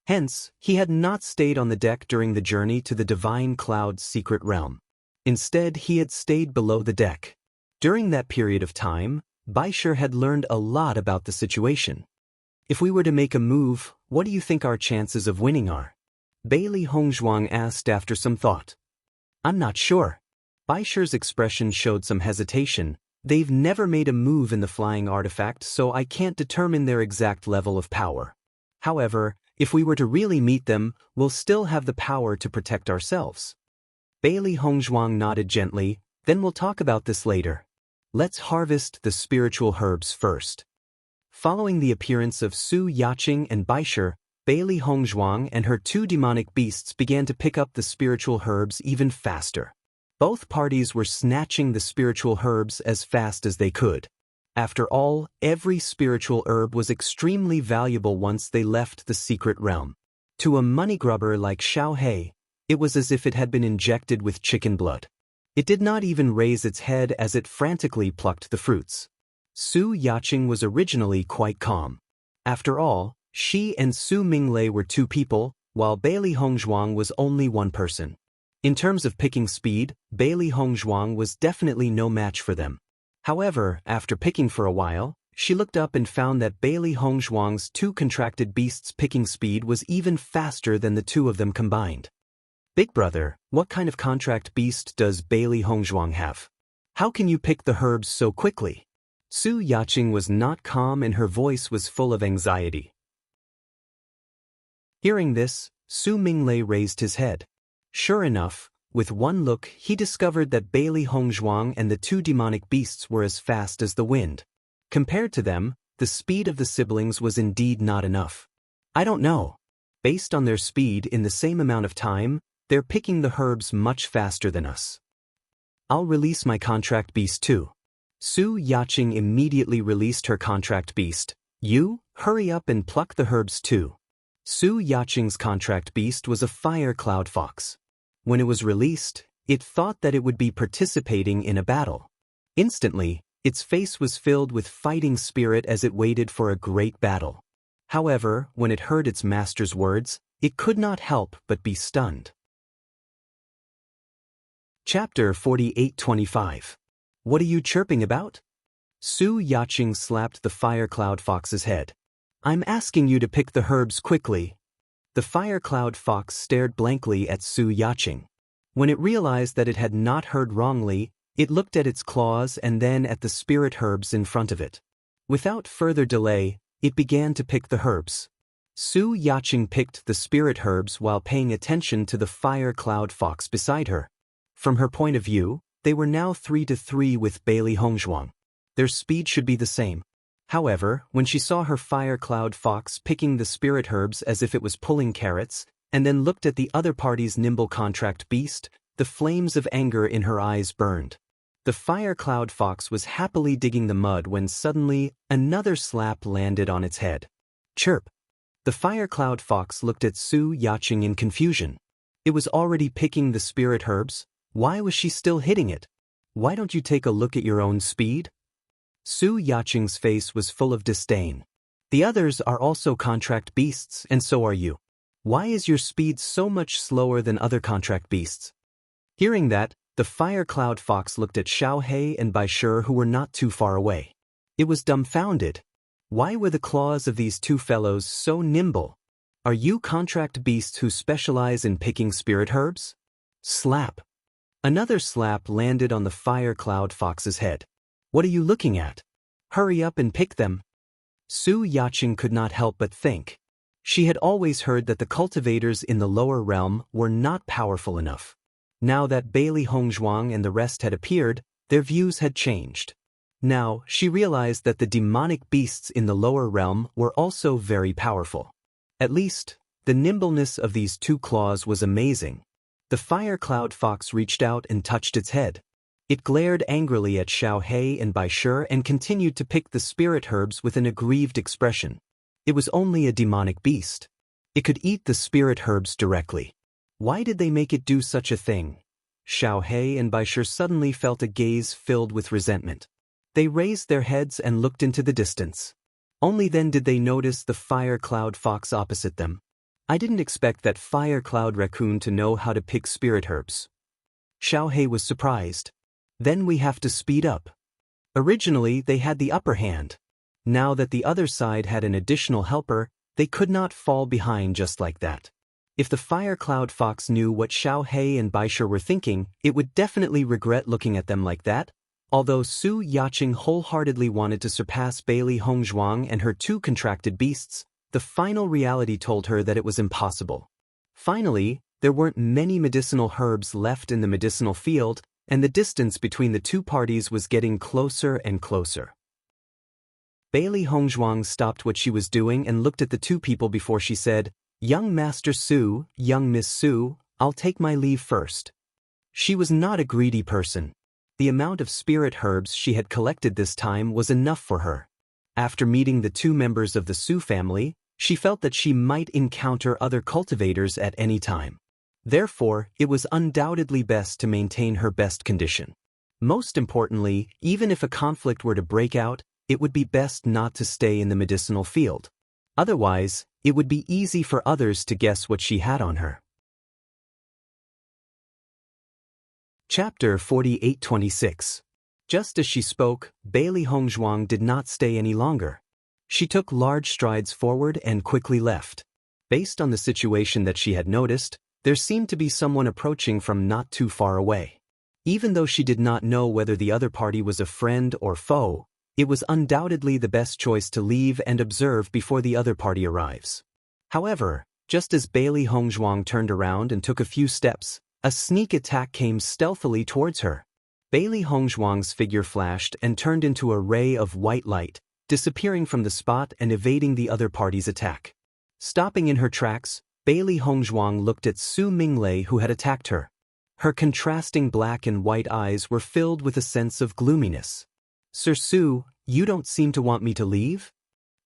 Hence, he had not stayed on the deck during the journey to the Divine Cloud's secret realm. Instead, he had stayed below the deck. During that period of time, Baishe had learned a lot about the situation. "If we were to make a move, what do you think our chances of winning are?" Bailey Hongzhuang asked after some thought. "I'm not sure." Baishe's expression showed some hesitation. "They've never made a move in the flying artifact, so I can't determine their exact level of power. However, if we were to really meet them, we'll still have the power to protect ourselves." Bailey Hongzhuang nodded gently. "Then we'll talk about this later. Let's harvest the spiritual herbs first." Following the appearance of Su Yaqing and Baishe, Bailey Hongzhuang and her two demonic beasts began to pick up the spiritual herbs even faster. Both parties were snatching the spiritual herbs as fast as they could. After all, every spiritual herb was extremely valuable once they left the secret realm. To a money grubber like Xiao Hei, it was as if it had been injected with chicken blood. It did not even raise its head as it frantically plucked the fruits. Su Yaqing was originally quite calm. After all, she and Su Minglei were two people, while Bailey Hongzhuang was only one person. In terms of picking speed, Bailey Hongzhuang was definitely no match for them. However, after picking for a while, she looked up and found that Bailey Hongzhuang's two contracted beasts' picking speed was even faster than the two of them combined. "Big brother, what kind of contract beast does Bailey Hongzhuang have? How can you pick the herbs so quickly?" Su Yaqing was not calm and her voice was full of anxiety. Hearing this, Su Minglei raised his head. Sure enough, with one look he discovered that Bailey Hongzhuang and the two demonic beasts were as fast as the wind. Compared to them, the speed of the siblings was indeed not enough. "I don't know. Based on their speed in the same amount of time, they're picking the herbs much faster than us. I'll release my contract beast too." Su Yaqing immediately released her contract beast. "You, hurry up and pluck the herbs too." Su Yaqing's contract beast was a fire cloud fox. When it was released, it thought that it would be participating in a battle. Instantly, its face was filled with fighting spirit as it waited for a great battle. However, when it heard its master's words, it could not help but be stunned. Chapter 48-25. What are you chirping about? Su Yaching slapped the fire cloud fox's head. I'm asking you to pick the herbs quickly. The fire cloud fox stared blankly at Su Yaching. When it realized that it had not heard wrongly, it looked at its claws and then at the spirit herbs in front of it. Without further delay, it began to pick the herbs. Su Yaching picked the spirit herbs while paying attention to the fire cloud fox beside her. From her point of view, they were now 3-3 with Bailey Hongzhuang. Their speed should be the same. However, when she saw her fire cloud fox picking the spirit herbs as if it was pulling carrots, and then looked at the other party's nimble contract beast, the flames of anger in her eyes burned. The fire cloud fox was happily digging the mud when suddenly, another slap landed on its head. Chirp! The fire cloud fox looked at Su Yaching in confusion. It was already picking the spirit herbs. Why was she still hitting it? Why don't you take a look at your own speed? Su Yaching's face was full of disdain. The others are also contract beasts, and so are you. Why is your speed so much slower than other contract beasts? Hearing that, the fire cloud fox looked at Xiao He and Bai Shi, who were not too far away. It was dumbfounded. Why were the claws of these two fellows so nimble? Are you contract beasts who specialize in picking spirit herbs? Slap! Another slap landed on the fire cloud fox's head. What are you looking at? Hurry up and pick them. Su Yaching could not help but think. She had always heard that the cultivators in the lower realm were not powerful enough. Now that Bailey Hongzhuang and the rest had appeared, their views had changed. Now, she realized that the demonic beasts in the lower realm were also very powerful. At least, the nimbleness of these two claws was amazing. The fire cloud fox reached out and touched its head. It glared angrily at Xiao He and Bai Shi and continued to pick the spirit herbs with an aggrieved expression. It was only a demonic beast. It could eat the spirit herbs directly. Why did they make it do such a thing? Xiao He and Bai Shi suddenly felt a gaze filled with resentment. They raised their heads and looked into the distance. Only then did they notice the fire cloud fox opposite them. I didn't expect that fire cloud raccoon to know how to pick spirit herbs. Xiao He was surprised. Then we have to speed up. Originally, they had the upper hand. Now that the other side had an additional helper, they could not fall behind just like that. If the fire cloud fox knew what Xiao He and Bai Shi were thinking, it would definitely regret looking at them like that. Although Su Yaching wholeheartedly wanted to surpass Bailey Hongzhuang and her two contracted beasts, the final reality told her that it was impossible. Finally, there weren't many medicinal herbs left in the medicinal field, and the distance between the two parties was getting closer and closer. Bailey Hongzhuang stopped what she was doing and looked at the two people before she said, "Young Master Su, young Miss Su, I'll take my leave first." She was not a greedy person. The amount of spirit herbs she had collected this time was enough for her. After meeting the two members of the Su family, she felt that she might encounter other cultivators at any time. Therefore, it was undoubtedly best to maintain her best condition. Most importantly, even if a conflict were to break out, it would be best not to stay in the medicinal field. Otherwise, it would be easy for others to guess what she had on her. Chapter 48-26. Just as she spoke, Bailey Hongzhuang did not stay any longer. She took large strides forward and quickly left. Based on the situation that she had noticed, there seemed to be someone approaching from not too far away. Even though she did not know whether the other party was a friend or foe, it was undoubtedly the best choice to leave and observe before the other party arrives. However, just as Bailey Hongzhuang turned around and took a few steps, a sneak attack came stealthily towards her. Bailey Hongzhuang's figure flashed and turned into a ray of white light, disappearing from the spot and evading the other party's attack. Stopping in her tracks, Bailey Hongzhuang looked at Su Minglei, who had attacked her. Her contrasting black and white eyes were filled with a sense of gloominess. "Sir Su, you don't seem to want me to leave?"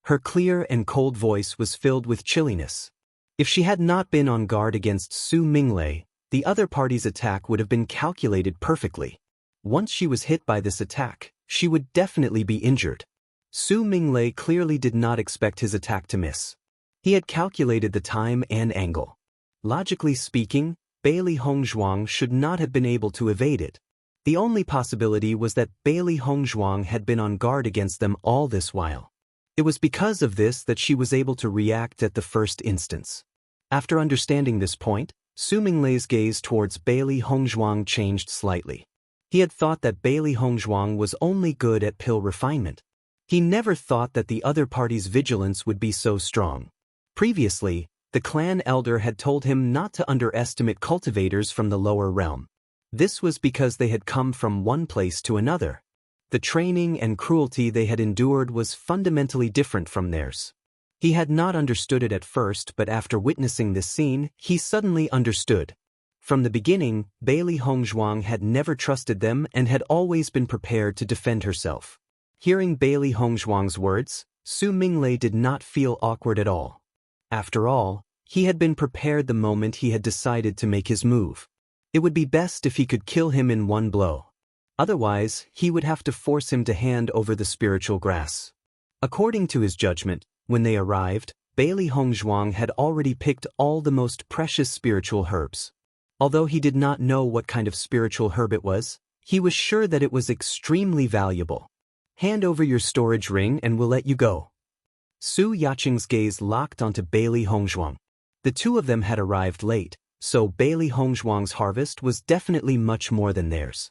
Her clear and cold voice was filled with chilliness. If she had not been on guard against Su Minglei, the other party's attack would have been calculated perfectly. Once she was hit by this attack, she would definitely be injured. Su Minglei clearly did not expect his attack to miss. He had calculated the time and angle. Logically speaking, Bailey Hongzhuang should not have been able to evade it. The only possibility was that Bailey Hongzhuang had been on guard against them all this while. It was because of this that she was able to react at the first instance. After understanding this point, Su Minglei's gaze towards Bailey Hongzhuang changed slightly. He had thought that Bailey Hongzhuang was only good at pill refinement. He never thought that the other party's vigilance would be so strong. Previously, the clan elder had told him not to underestimate cultivators from the lower realm. This was because they had come from one place to another. The training and cruelty they had endured was fundamentally different from theirs. He had not understood it at first, but after witnessing this scene, he suddenly understood. From the beginning, Bailey Hongzhuang had never trusted them and had always been prepared to defend herself. Hearing Bailey Hongzhuang's words, Su Minglei did not feel awkward at all. After all, he had been prepared the moment he had decided to make his move. It would be best if he could kill him in one blow. Otherwise, he would have to force him to hand over the spiritual grass. According to his judgment, when they arrived, Bailey Hongzhuang had already picked all the most precious spiritual herbs. Although he did not know what kind of spiritual herb it was, he was sure that it was extremely valuable. Hand over your storage ring and we'll let you go. Su Yaqing's gaze locked onto Bailey Hongzhuang. The two of them had arrived late, so Bailey Hongzhuang's harvest was definitely much more than theirs.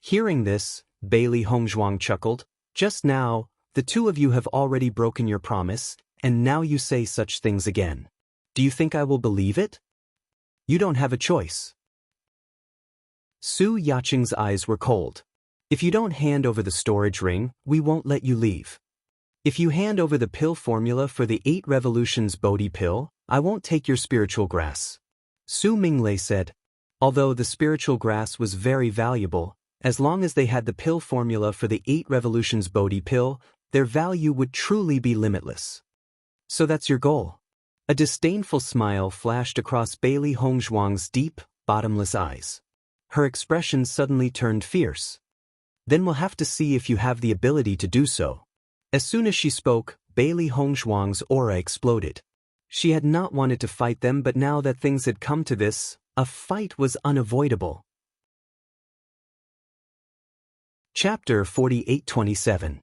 Hearing this, Bailey Hongzhuang chuckled. Just now, the two of you have already broken your promise, and now you say such things again. Do you think I will believe it? You don't have a choice. Su Yaqing's eyes were cold. If you don't hand over the storage ring, we won't let you leave. If you hand over the pill formula for the 8 Revolutions Bodhi pill, I won't take your spiritual grass. Su Minglei said. Although the spiritual grass was very valuable, as long as they had the pill formula for the 8 Revolutions Bodhi pill, their value would truly be limitless. So that's your goal? A disdainful smile flashed across Bailey Hongzhuang's deep, bottomless eyes. Her expression suddenly turned fierce. Then we'll have to see if you have the ability to do so. As soon as she spoke, Bailey Hongzhuang's aura exploded. She had not wanted to fight them, but now that things had come to this, a fight was unavoidable. Chapter 48-27.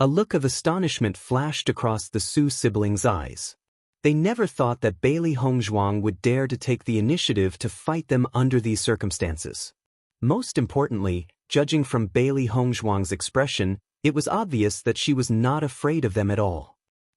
A look of astonishment flashed across the Su siblings' eyes. They never thought that Bailey Hongzhuang would dare to take the initiative to fight them under these circumstances. Most importantly, judging from Bailey Hongzhuang's expression, it was obvious that she was not afraid of them at all.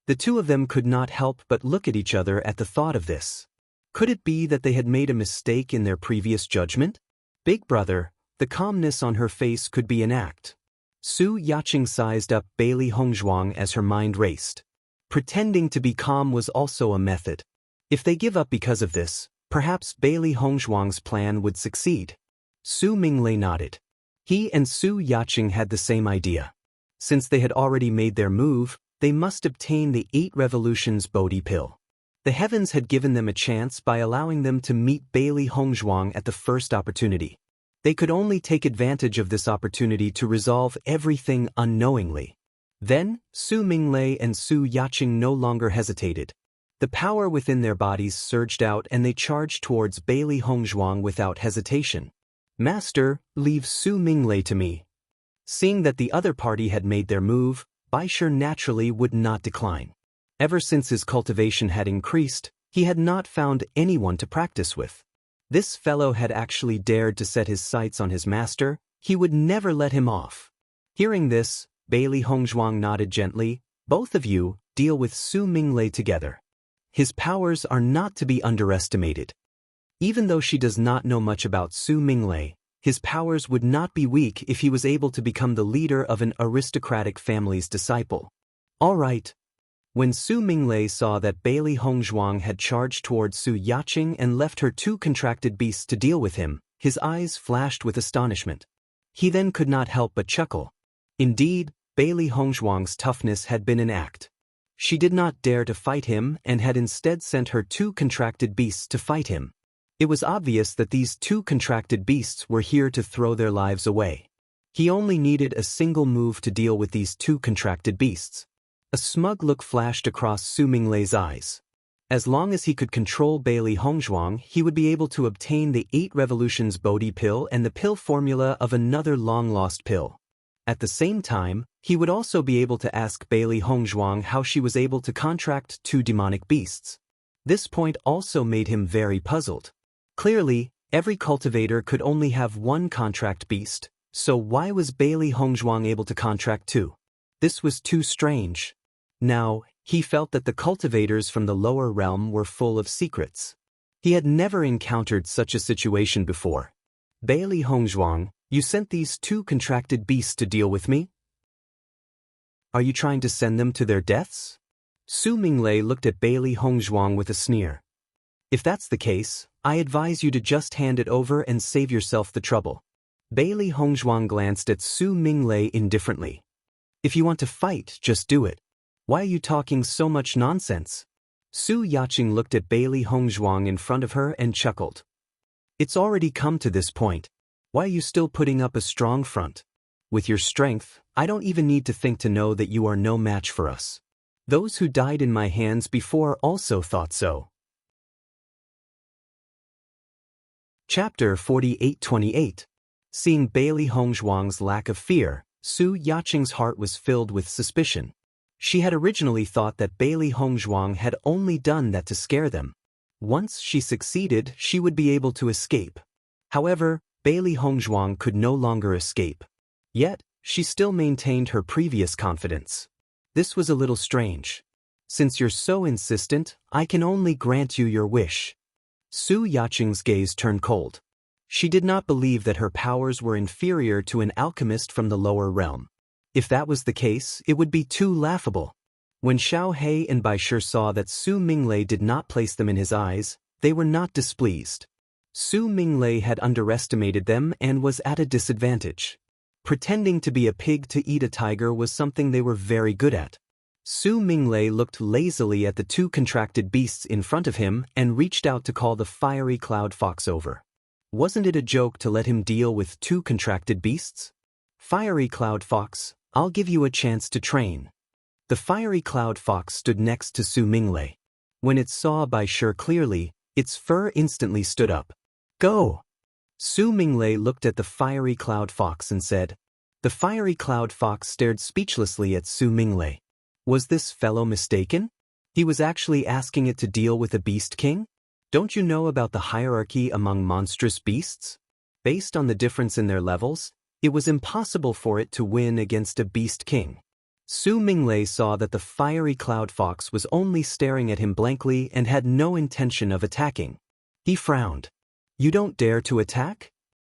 The two of them could not help but look at each other at the thought of this. Could it be that they had made a mistake in their previous judgment? Big brother, the calmness on her face could be an act. Su Yaqing sized up Bailey Hongzhuang as her mind raced. Pretending to be calm was also a method. If they give up because of this, perhaps Bailey Hongzhuang's plan would succeed. Su Minglei nodded. He and Su Yaqing had the same idea. Since they had already made their move, they must obtain the 8 Revolutions Bodhi pill. The heavens had given them a chance by allowing them to meet Bailey Hongzhuang at the first opportunity. They could only take advantage of this opportunity to resolve everything unknowingly. Then, Su Minglei and Su Yaqing no longer hesitated. The power within their bodies surged out and they charged towards Bailey Hongzhuang without hesitation. Master, leave Su Minglei to me. Seeing that the other party had made their move, Baisher naturally would not decline. Ever since his cultivation had increased, he had not found anyone to practice with. This fellow had actually dared to set his sights on his master. He would never let him off. Hearing this, Bailey Hongzhuang nodded gently. Both of you, deal with Su Minglei together. His powers are not to be underestimated. Even though she does not know much about Su Minglei, his powers would not be weak if he was able to become the leader of an aristocratic family's disciple. All right. When Su Minglei saw that Bailey Hongzhuang had charged towards Su Yaqing and left her 2 contracted beasts to deal with him, his eyes flashed with astonishment. He then could not help but chuckle. Indeed, Bailey Hongzhuang's toughness had been an act. She did not dare to fight him and had instead sent her 2 contracted beasts to fight him. It was obvious that these 2 contracted beasts were here to throw their lives away. He only needed a single move to deal with these 2 contracted beasts. A smug look flashed across Su Minglei's eyes. As long as he could control Bailey Hongzhuang, he would be able to obtain the 8 Revolutions Bodhi pill and the pill formula of another long-lost pill. At the same time, he would also be able to ask Bailey Hongzhuang how she was able to contract 2 demonic beasts. This point also made him very puzzled. Clearly, every cultivator could only have 1 contract beast, so why was Bailey Hongzhuang able to contract 2? This was too strange. Now, he felt that the cultivators from the lower realm were full of secrets. He had never encountered such a situation before. Bailey Hongzhuang, you sent these 2 contracted beasts to deal with me? Are you trying to send them to their deaths? Su Minglei looked at Bailey Hongzhuang with a sneer. If that's the case, I advise you to just hand it over and save yourself the trouble. Bailey Hongzhuang glanced at Su Minglei indifferently. If you want to fight, just do it. Why are you talking so much nonsense? Su Yaqing looked at Bailey Hongzhuang in front of her and chuckled. It's already come to this point. Why are you still putting up a strong front? With your strength, I don't even need to think to know that you are no match for us. Those who died in my hands before also thought so. Chapter 48-28. Seeing Bailey Hongzhuang's lack of fear, Su Yaqing's heart was filled with suspicion. She had originally thought that Bailey Hongzhuang had only done that to scare them. Once she succeeded, she would be able to escape. However, Bailey Hongzhuang could no longer escape. Yet, she still maintained her previous confidence. This was a little strange. Since you're so insistent, I can only grant you your wish. Su Yaqing's gaze turned cold. She did not believe that her powers were inferior to an alchemist from the lower realm. If that was the case, it would be too laughable. When Xiao He and Bai Shi saw that Su Minglei did not place them in his eyes, they were not displeased. Su Minglei had underestimated them and was at a disadvantage. Pretending to be a pig to eat a tiger was something they were very good at. Su Minglei looked lazily at the 2 contracted beasts in front of him and reached out to call the fiery cloud fox over. Wasn't it a joke to let him deal with 2 contracted beasts? Fiery cloud fox, I'll give you a chance to train. The fiery cloud fox stood next to Su Minglei. When it saw Bai Shi clearly, its fur instantly stood up. Go! Su Minglei looked at the fiery cloud fox and said. The fiery cloud fox stared speechlessly at Su Minglei. Was this fellow mistaken? He was actually asking it to deal with a beast king? Don't you know about the hierarchy among monstrous beasts? Based on the difference in their levels, it was impossible for it to win against a beast king. Su Minglei saw that the fiery cloud fox was only staring at him blankly and had no intention of attacking. He frowned. You don't dare to attack?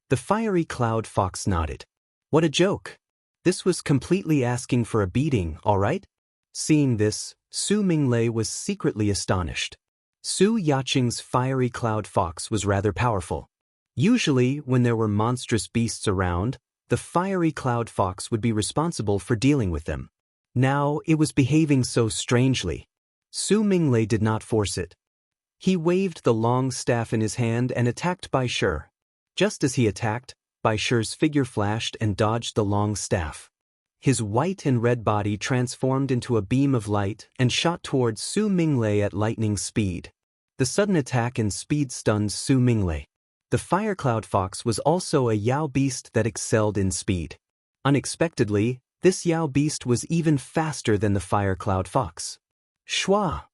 The fiery cloud fox nodded. What a joke. This was completely asking for a beating, all right? Seeing this, Su Minglei was secretly astonished. Su Yaqing's fiery cloud fox was rather powerful. Usually, when there were monstrous beasts around, the fiery cloud fox would be responsible for dealing with them. Now, it was behaving so strangely. Su Minglei did not force it. He waved the long staff in his hand and attacked Bai Shi. Just as he attacked, Bai Shi's figure flashed and dodged the long staff. His white and red body transformed into a beam of light and shot towards Su Minglei at lightning speed. The sudden attack and speed stunned Su Minglei. The fire cloud fox was also a Yao beast that excelled in speed. Unexpectedly, this Yao beast was even faster than the fire cloud fox. Shwa!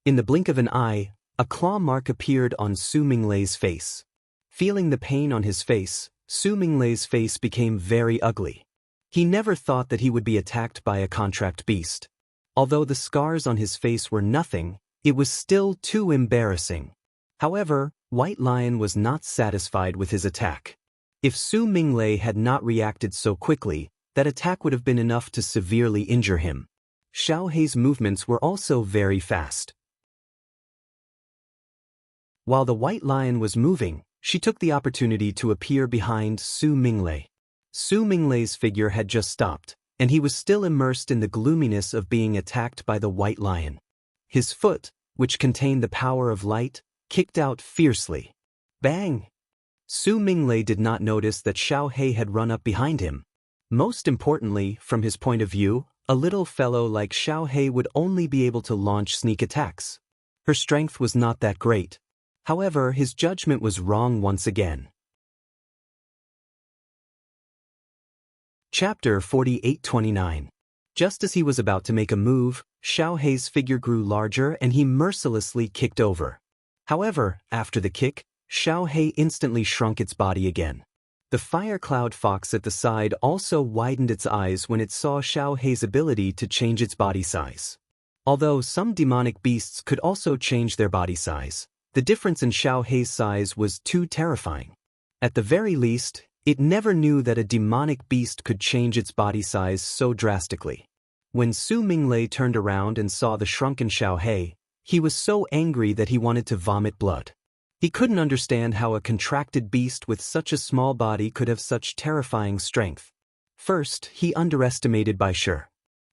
In the blink of an eye, a claw mark appeared on Su Minglei's face. Feeling the pain on his face, Su Minglei's face became very ugly. He never thought that he would be attacked by a contract beast. Although the scars on his face were nothing, it was still too embarrassing. However, White Lion was not satisfied with his attack. If Su Minglei had not reacted so quickly, that attack would have been enough to severely injure him. Xiao Hei's movements were also very fast. While the White Lion was moving, she took the opportunity to appear behind Su Minglei. Su Minglei's figure had just stopped, and he was still immersed in the gloominess of being attacked by the White Lion. His foot, which contained the power of light, kicked out fiercely. Bang! Su Minglei did not notice that Xiao Hei had run up behind him. Most importantly, from his point of view, a little fellow like Xiao Hei would only be able to launch sneak attacks. Her strength was not that great. However, his judgment was wrong once again. Chapter 48-29. Just as he was about to make a move, Xiao Hei's figure grew larger and he mercilessly kicked over. However, after the kick, Xiao Hei instantly shrunk its body again. The fire cloud fox at the side also widened its eyes when it saw Xiao Hei's ability to change its body size. Although some demonic beasts could also change their body size, the difference in Xiao Hei's size was too terrifying. At the very least, it never knew that a demonic beast could change its body size so drastically. When Su Minglei turned around and saw the shrunken Xiao Hei, he was so angry that he wanted to vomit blood. He couldn't understand how a contracted beast with such a small body could have such terrifying strength. First, he underestimated Bai Shi.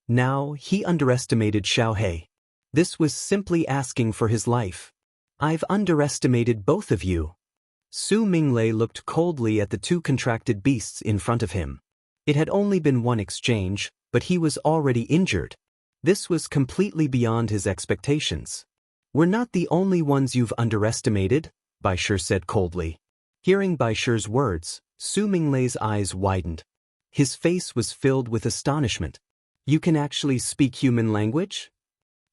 Now, he underestimated Xiao Hei. This was simply asking for his life. I've underestimated both of you. Su Minglei looked coldly at the two contracted beasts in front of him. It had only been one exchange, but he was already injured. This was completely beyond his expectations. We're not the only ones you've underestimated, Bai Shi said coldly. Hearing Bai Shi's words, Su Minglei's eyes widened. His face was filled with astonishment. You can actually speak human language?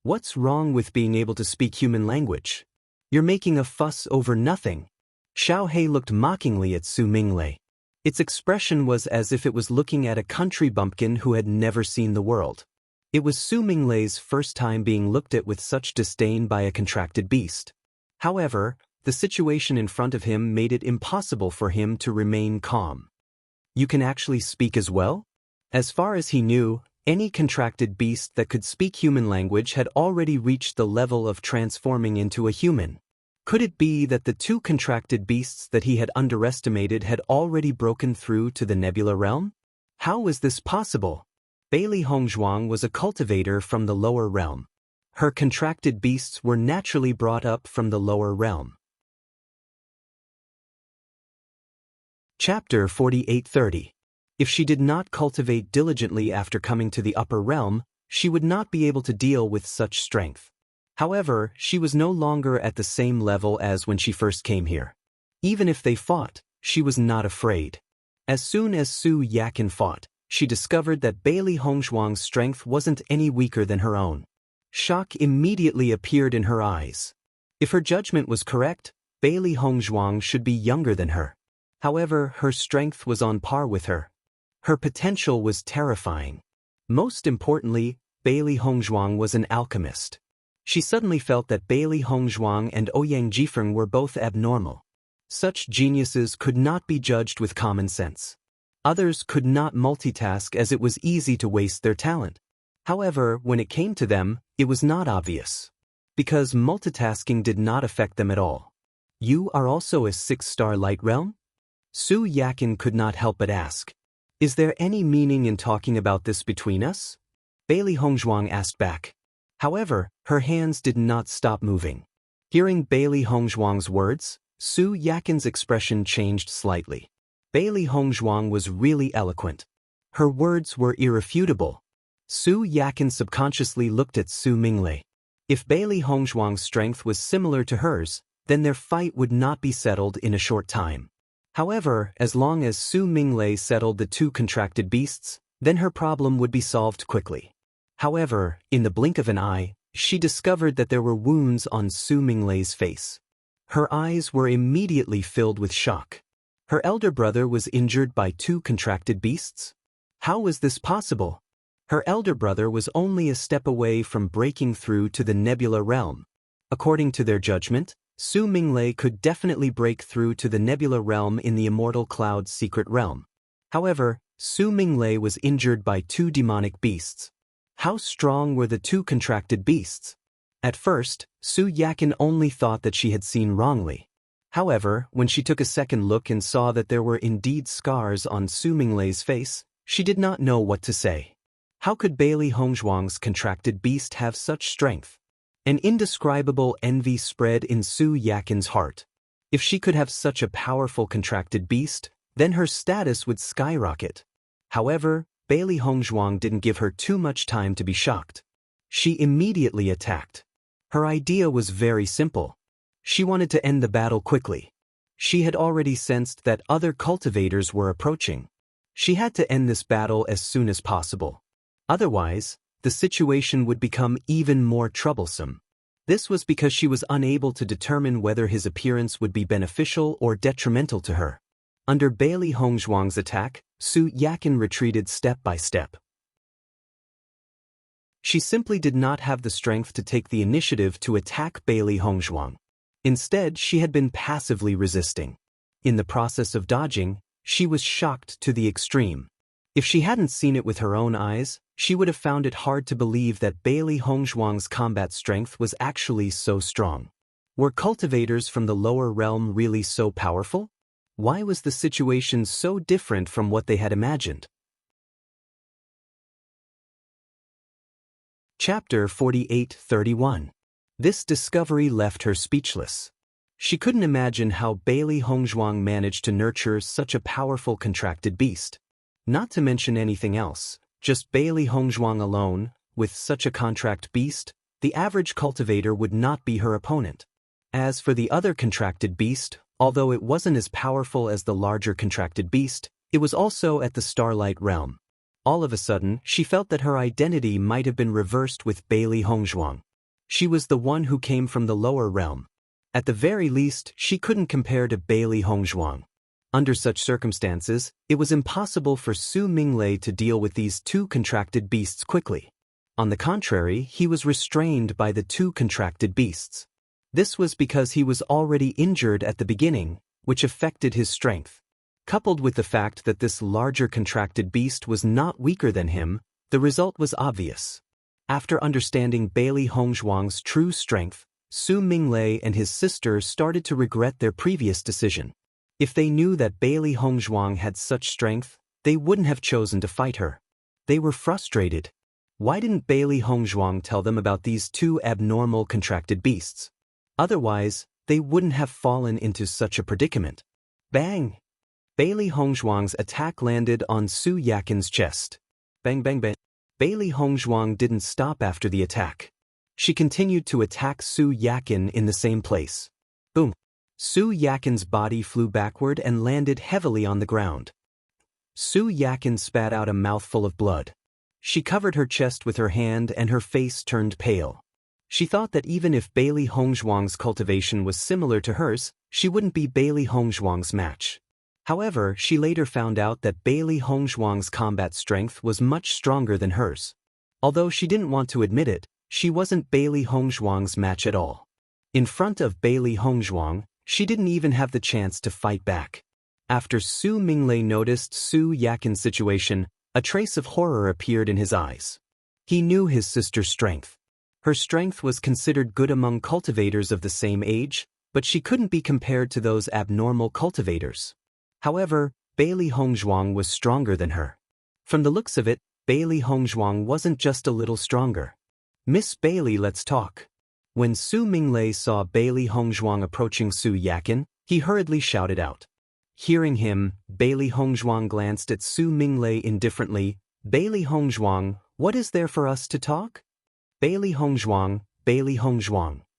What's wrong with being able to speak human language? You're making a fuss over nothing. Xiao Hei looked mockingly at Su Minglei. Its expression was as if it was looking at a country bumpkin who had never seen the world. It was Su Minglei's first time being looked at with such disdain by a contracted beast. However, the situation in front of him made it impossible for him to remain calm. You can actually speak as well? As far as he knew, any contracted beast that could speak human language had already reached the level of transforming into a human. Could it be that the two contracted beasts that he had underestimated had already broken through to the nebula realm? How was this possible? Bailey Hongzhuang was a cultivator from the lower realm. Her contracted beasts were naturally brought up from the lower realm. Chapter 48-30. If she did not cultivate diligently after coming to the upper realm, she would not be able to deal with such strength. However, she was no longer at the same level as when she first came here. Even if they fought, she was not afraid. As soon as Su Yakin fought, she discovered that Bailey Hongzhuang's strength wasn't any weaker than her own. Shock immediately appeared in her eyes. If her judgment was correct, Bailey Hongzhuang should be younger than her. However, her strength was on par with her. Her potential was terrifying. Most importantly, Bailey Hongzhuang was an alchemist. She suddenly felt that Bailey Hongzhuang and Ouyang Jifeng were both abnormal. Such geniuses could not be judged with common sense. Others could not multitask as it was easy to waste their talent. However, when it came to them, it was not obvious. Because multitasking did not affect them at all. You are also a 6-star light realm? Su Yakin could not help but ask. Is there any meaning in talking about this between us? Bailey Hongzhuang asked back. However, her hands did not stop moving. Hearing Bailey Hongzhuang's words, Su Yakin's expression changed slightly. Bailey Hongzhuang was really eloquent. Her words were irrefutable. Su Yakin subconsciously looked at Su Minglei. If Bailey Hongzhuang's strength was similar to hers, then their fight would not be settled in a short time. However, as long as Su Minglei settled the two contracted beasts, then her problem would be solved quickly. However, in the blink of an eye, she discovered that there were wounds on Su Minglei's face. Her eyes were immediately filled with shock. Her elder brother was injured by two contracted beasts? How was this possible? Her elder brother was only a step away from breaking through to the nebula realm. According to their judgment, Su Minglei could definitely break through to the nebula realm in the immortal cloud's secret realm. However, Su Minglei was injured by two demonic beasts. How strong were the two contracted beasts? At first, Su Yakin only thought that she had seen wrongly. However, when she took a second look and saw that there were indeed scars on Su Minglei's face, she did not know what to say. How could Bailey Hongzhuang's contracted beast have such strength? An indescribable envy spread in Su Yakin's heart. If she could have such a powerful contracted beast, then her status would skyrocket. However, Bailey Hongzhuang didn't give her too much time to be shocked. She immediately attacked. Her idea was very simple. She wanted to end the battle quickly. She had already sensed that other cultivators were approaching. She had to end this battle as soon as possible. Otherwise, the situation would become even more troublesome. This was because she was unable to determine whether his appearance would be beneficial or detrimental to her. Under Bailey Hongzhuang's attack, Su Yakin retreated step by step. She simply did not have the strength to take the initiative to attack Bailey Hongzhuang. Instead, she had been passively resisting. In the process of dodging, she was shocked to the extreme. If she hadn't seen it with her own eyes, she would have found it hard to believe that Bailey Hongzhuang's combat strength was actually so strong. Were cultivators from the lower realm really so powerful? Why was the situation so different from what they had imagined? Chapter 48-31. This discovery left her speechless. She couldn't imagine how Bailey Hongzhuang managed to nurture such a powerful contracted beast. Not to mention anything else, just Bailey Hongzhuang alone, with such a contract beast, the average cultivator would not be her opponent. As for the other contracted beast, although it wasn't as powerful as the larger contracted beast, it was also at the Starlight realm. All of a sudden, she felt that her identity might have been reversed with Bailey Hongzhuang. She was the one who came from the lower realm. At the very least, she couldn't compare to Bailey Hongzhuang. Under such circumstances, it was impossible for Su Minglei to deal with these two contracted beasts quickly. On the contrary, he was restrained by the two contracted beasts. This was because he was already injured at the beginning, which affected his strength. Coupled with the fact that this larger contracted beast was not weaker than him, the result was obvious. After understanding Bailey Hongzhuang's true strength, Su Minglei and his sister started to regret their previous decision. If they knew that Bailey Hongzhuang had such strength, they wouldn't have chosen to fight her. They were frustrated. Why didn't Bailey Hongzhuang tell them about these two abnormal contracted beasts? Otherwise, they wouldn't have fallen into such a predicament. Bang! Bailey Hongzhuang's attack landed on Su Yakin's chest. Bang bang bang. Bailey Hongzhuang didn't stop after the attack. She continued to attack Su Yakin in the same place. Boom! Su Yakin's body flew backward and landed heavily on the ground. Su Yakin spat out a mouthful of blood. She covered her chest with her hand and her face turned pale. She thought that even if Bailey Hongzhuang's cultivation was similar to hers, she wouldn't be Bailey Hongzhuang's match. However, she later found out that Bailey Hongzhuang's combat strength was much stronger than hers. Although she didn't want to admit it, she wasn't Bailey Hongzhuang's match at all. In front of Bailey Hongzhuang, she didn't even have the chance to fight back. After Su Minglei noticed Su Yakin's situation, a trace of horror appeared in his eyes. He knew his sister's strength. Her strength was considered good among cultivators of the same age, but she couldn't be compared to those abnormal cultivators. However, Bailey Hongzhuang was stronger than her. From the looks of it, Bailey Hongzhuang wasn't just a little stronger. Miss Bailey, let's talk. When Su Minglei saw Bailey Hongzhuang approaching Su Yakin, he hurriedly shouted out. Hearing him, Bailey Hongzhuang glanced at Su Minglei indifferently. Bailey Hongzhuang, what is there for us to talk? Bailey Hongzhuang,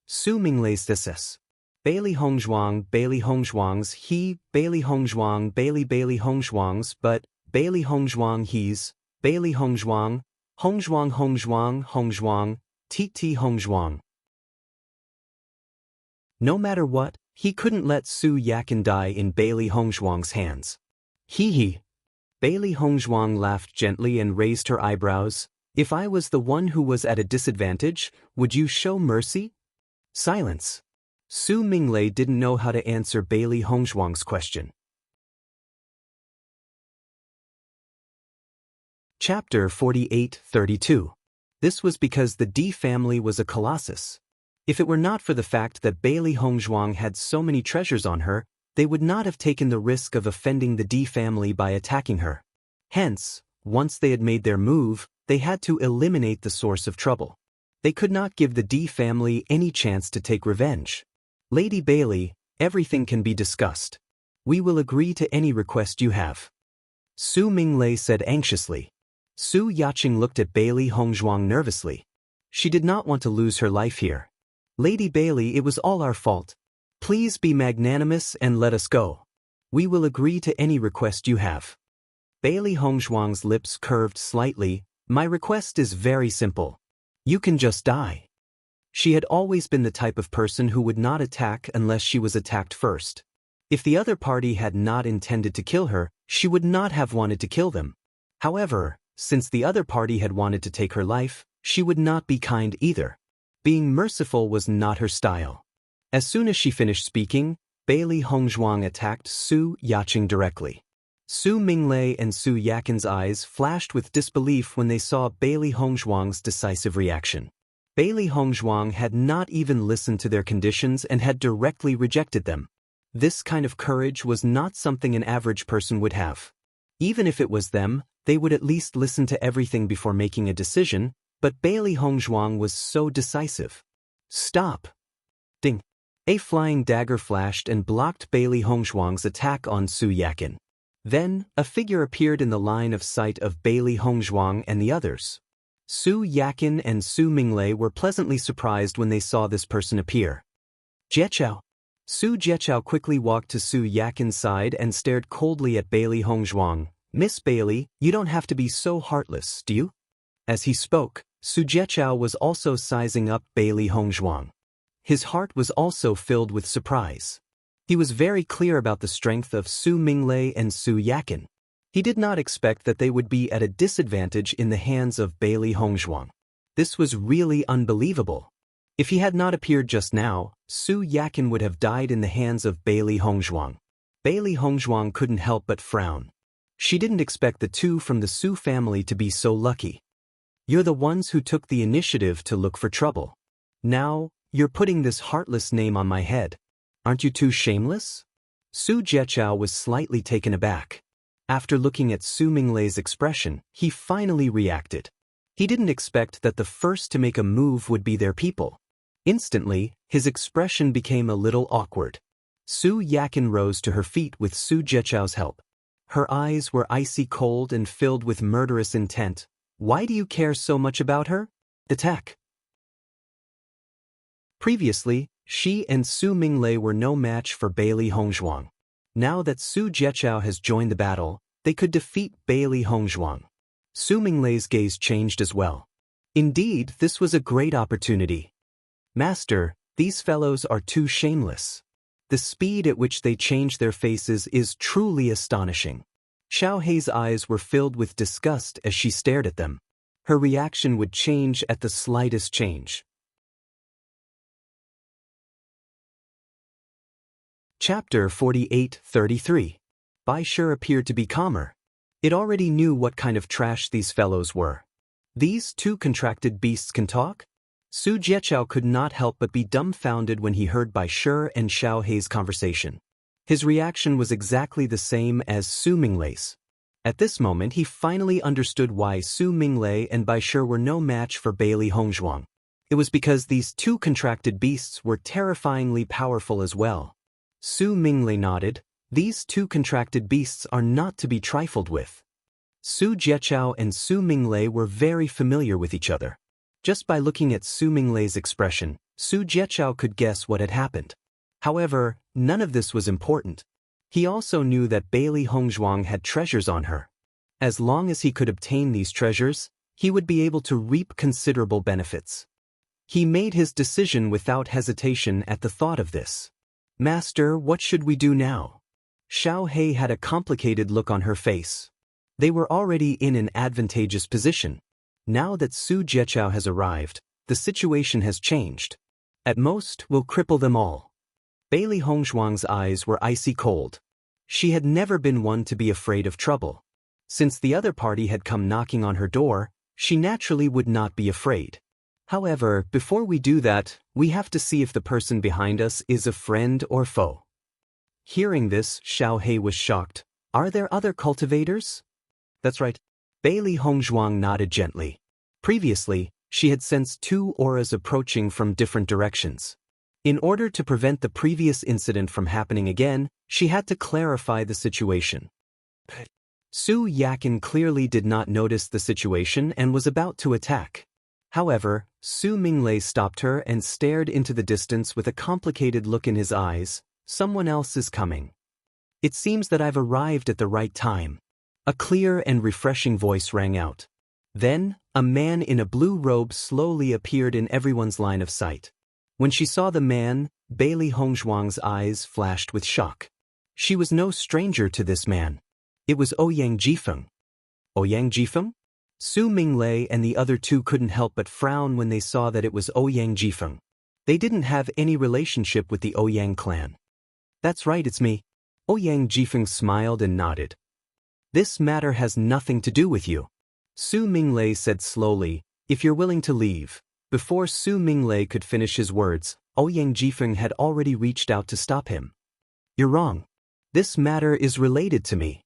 Su Minglei's thesis. Bailey Hongzhuang's he, Bailey Hongzhuang, Bailey Hongzhuang's, but, Bailey Hongzhuang he's, Bailey Hongzhuang, Hongzhuang, T Hongzhuang. No matter what, he couldn't let Su Yakin die in Bailey Hongzhuang's hands. He. Bailey Hongzhuang laughed gently and raised her eyebrows. If I was the one who was at a disadvantage, would you show mercy? Silence. Su Minglei didn't know how to answer Bailey Hongzhuang's question. Chapter 48-32. This was because the D family was a colossus. If it were not for the fact that Bailey Hongzhuang had so many treasures on her, they would not have taken the risk of offending the D family by attacking her. Hence, once they had made their move, they had to eliminate the source of trouble. They could not give the D family any chance to take revenge. Lady Bailey, everything can be discussed. We will agree to any request you have. Su Minglei said anxiously. Su Yaqing looked at Bailey Hongzhuang nervously. She did not want to lose her life here. Lady Bailey, it was all our fault. Please be magnanimous and let us go. We will agree to any request you have. Bailey Hongzhuang's lips curved slightly. My request is very simple. You can just die. She had always been the type of person who would not attack unless she was attacked first. If the other party had not intended to kill her, she would not have wanted to kill them. However, since the other party had wanted to take her life, she would not be kind either. Being merciful was not her style. As soon as she finished speaking, Bailey Hongzhuang attacked Su Yaqing directly. Su Minglei and Su Yakin's eyes flashed with disbelief when they saw Bailey Hongzhuang's decisive reaction. Bailey Hongzhuang had not even listened to their conditions and had directly rejected them. This kind of courage was not something an average person would have. Even if it was them, they would at least listen to everything before making a decision, but Bailey Hongzhuang was so decisive. Stop! Ding! A flying dagger flashed and blocked Bailey Hongzhuang's attack on Su Yakin. Then, a figure appeared in the line of sight of Bailey Hongzhuang and the others. Su Yakin and Su Minglei were pleasantly surprised when they saw this person appear. Jieqiao. Su Jieqiao quickly walked to Su Yakin's side and stared coldly at Bailey Hongzhuang. Miss Bailey, you don't have to be so heartless, do you? As he spoke, Su Jieqiao was also sizing up Bailey Hongzhuang. His heart was also filled with surprise. He was very clear about the strength of Su Minglei and Su Yakin. He did not expect that they would be at a disadvantage in the hands of Bailey Hongzhuang. This was really unbelievable. If he had not appeared just now, Su Yakin would have died in the hands of Bailey Hongzhuang. Bailey Hongzhuang couldn't help but frown. She didn't expect the two from the Su family to be so lucky. You're the ones who took the initiative to look for trouble. Now, you're putting this heartless name on my head. Aren't you too shameless? Su Jieqiao was slightly taken aback. After looking at Su Minglei's expression, he finally reacted. He didn't expect that the first to make a move would be their people. Instantly, his expression became a little awkward. Su Yakin rose to her feet with Su Jieqiao's help. Her eyes were icy cold and filled with murderous intent. Why do you care so much about her? Attack. Previously, she and Su Minglei were no match for Bailey Hongzhuang. Now that Su Jieqiao has joined the battle, they could defeat Bailey Hongzhuang. Su Minglei's gaze changed as well. Indeed, this was a great opportunity. Master, these fellows are too shameless. The speed at which they change their faces is truly astonishing. Xiao Hei's eyes were filled with disgust as she stared at them. Her reaction would change at the slightest change. Chapter 48-33. Bai Shi appeared to be calmer. It already knew what kind of trash these fellows were. These two contracted beasts can talk? Su Jieqiao could not help but be dumbfounded when he heard Bai Shi and Xiao Hei's conversation. His reaction was exactly the same as Su Minglei's. At this moment he finally understood why Su Minglei and Bai Shi were no match for Bailey Hongzhuang. It was because these two contracted beasts were terrifyingly powerful as well. Su Minglei nodded. These two contracted beasts are not to be trifled with. Su Jieqiao and Su Minglei were very familiar with each other. Just by looking at Su Minglei's expression, Su Jieqiao could guess what had happened. However, none of this was important. He also knew that Bailey Hongzhuang had treasures on her. As long as he could obtain these treasures, he would be able to reap considerable benefits. He made his decision without hesitation at the thought of this. Master, what should we do now? Xiao Hei had a complicated look on her face. They were already in an advantageous position. Now that Su Jieqiao has arrived, the situation has changed. At most, we'll cripple them all. Bailey Hongzhuang's eyes were icy cold. She had never been one to be afraid of trouble. Since the other party had come knocking on her door, she naturally would not be afraid. However, before we do that, we have to see if the person behind us is a friend or foe. Hearing this, Xiao Hei was shocked. Are there other cultivators? That's right. Bailey Hongzhuang nodded gently. Previously, she had sensed two auras approaching from different directions. In order to prevent the previous incident from happening again, she had to clarify the situation. Su Yakin clearly did not notice the situation and was about to attack. However, Su Minglei stopped her and stared into the distance with a complicated look in his eyes. Someone else is coming. It seems that I've arrived at the right time. A clear and refreshing voice rang out. Then, a man in a blue robe slowly appeared in everyone's line of sight. When she saw the man, Bailey Hongzhuang's eyes flashed with shock. She was no stranger to this man. It was Ouyang Jifeng. Ouyang Jifeng? Su Minglei and the other two couldn't help but frown when they saw that it was Ouyang Jifeng. They didn't have any relationship with the Ouyang clan. That's right, it's me. Ouyang Jifeng smiled and nodded. This matter has nothing to do with you. Su Minglei said slowly, if you're willing to leave. Before Su Minglei could finish his words, Ouyang Jifeng had already reached out to stop him. You're wrong. This matter is related to me.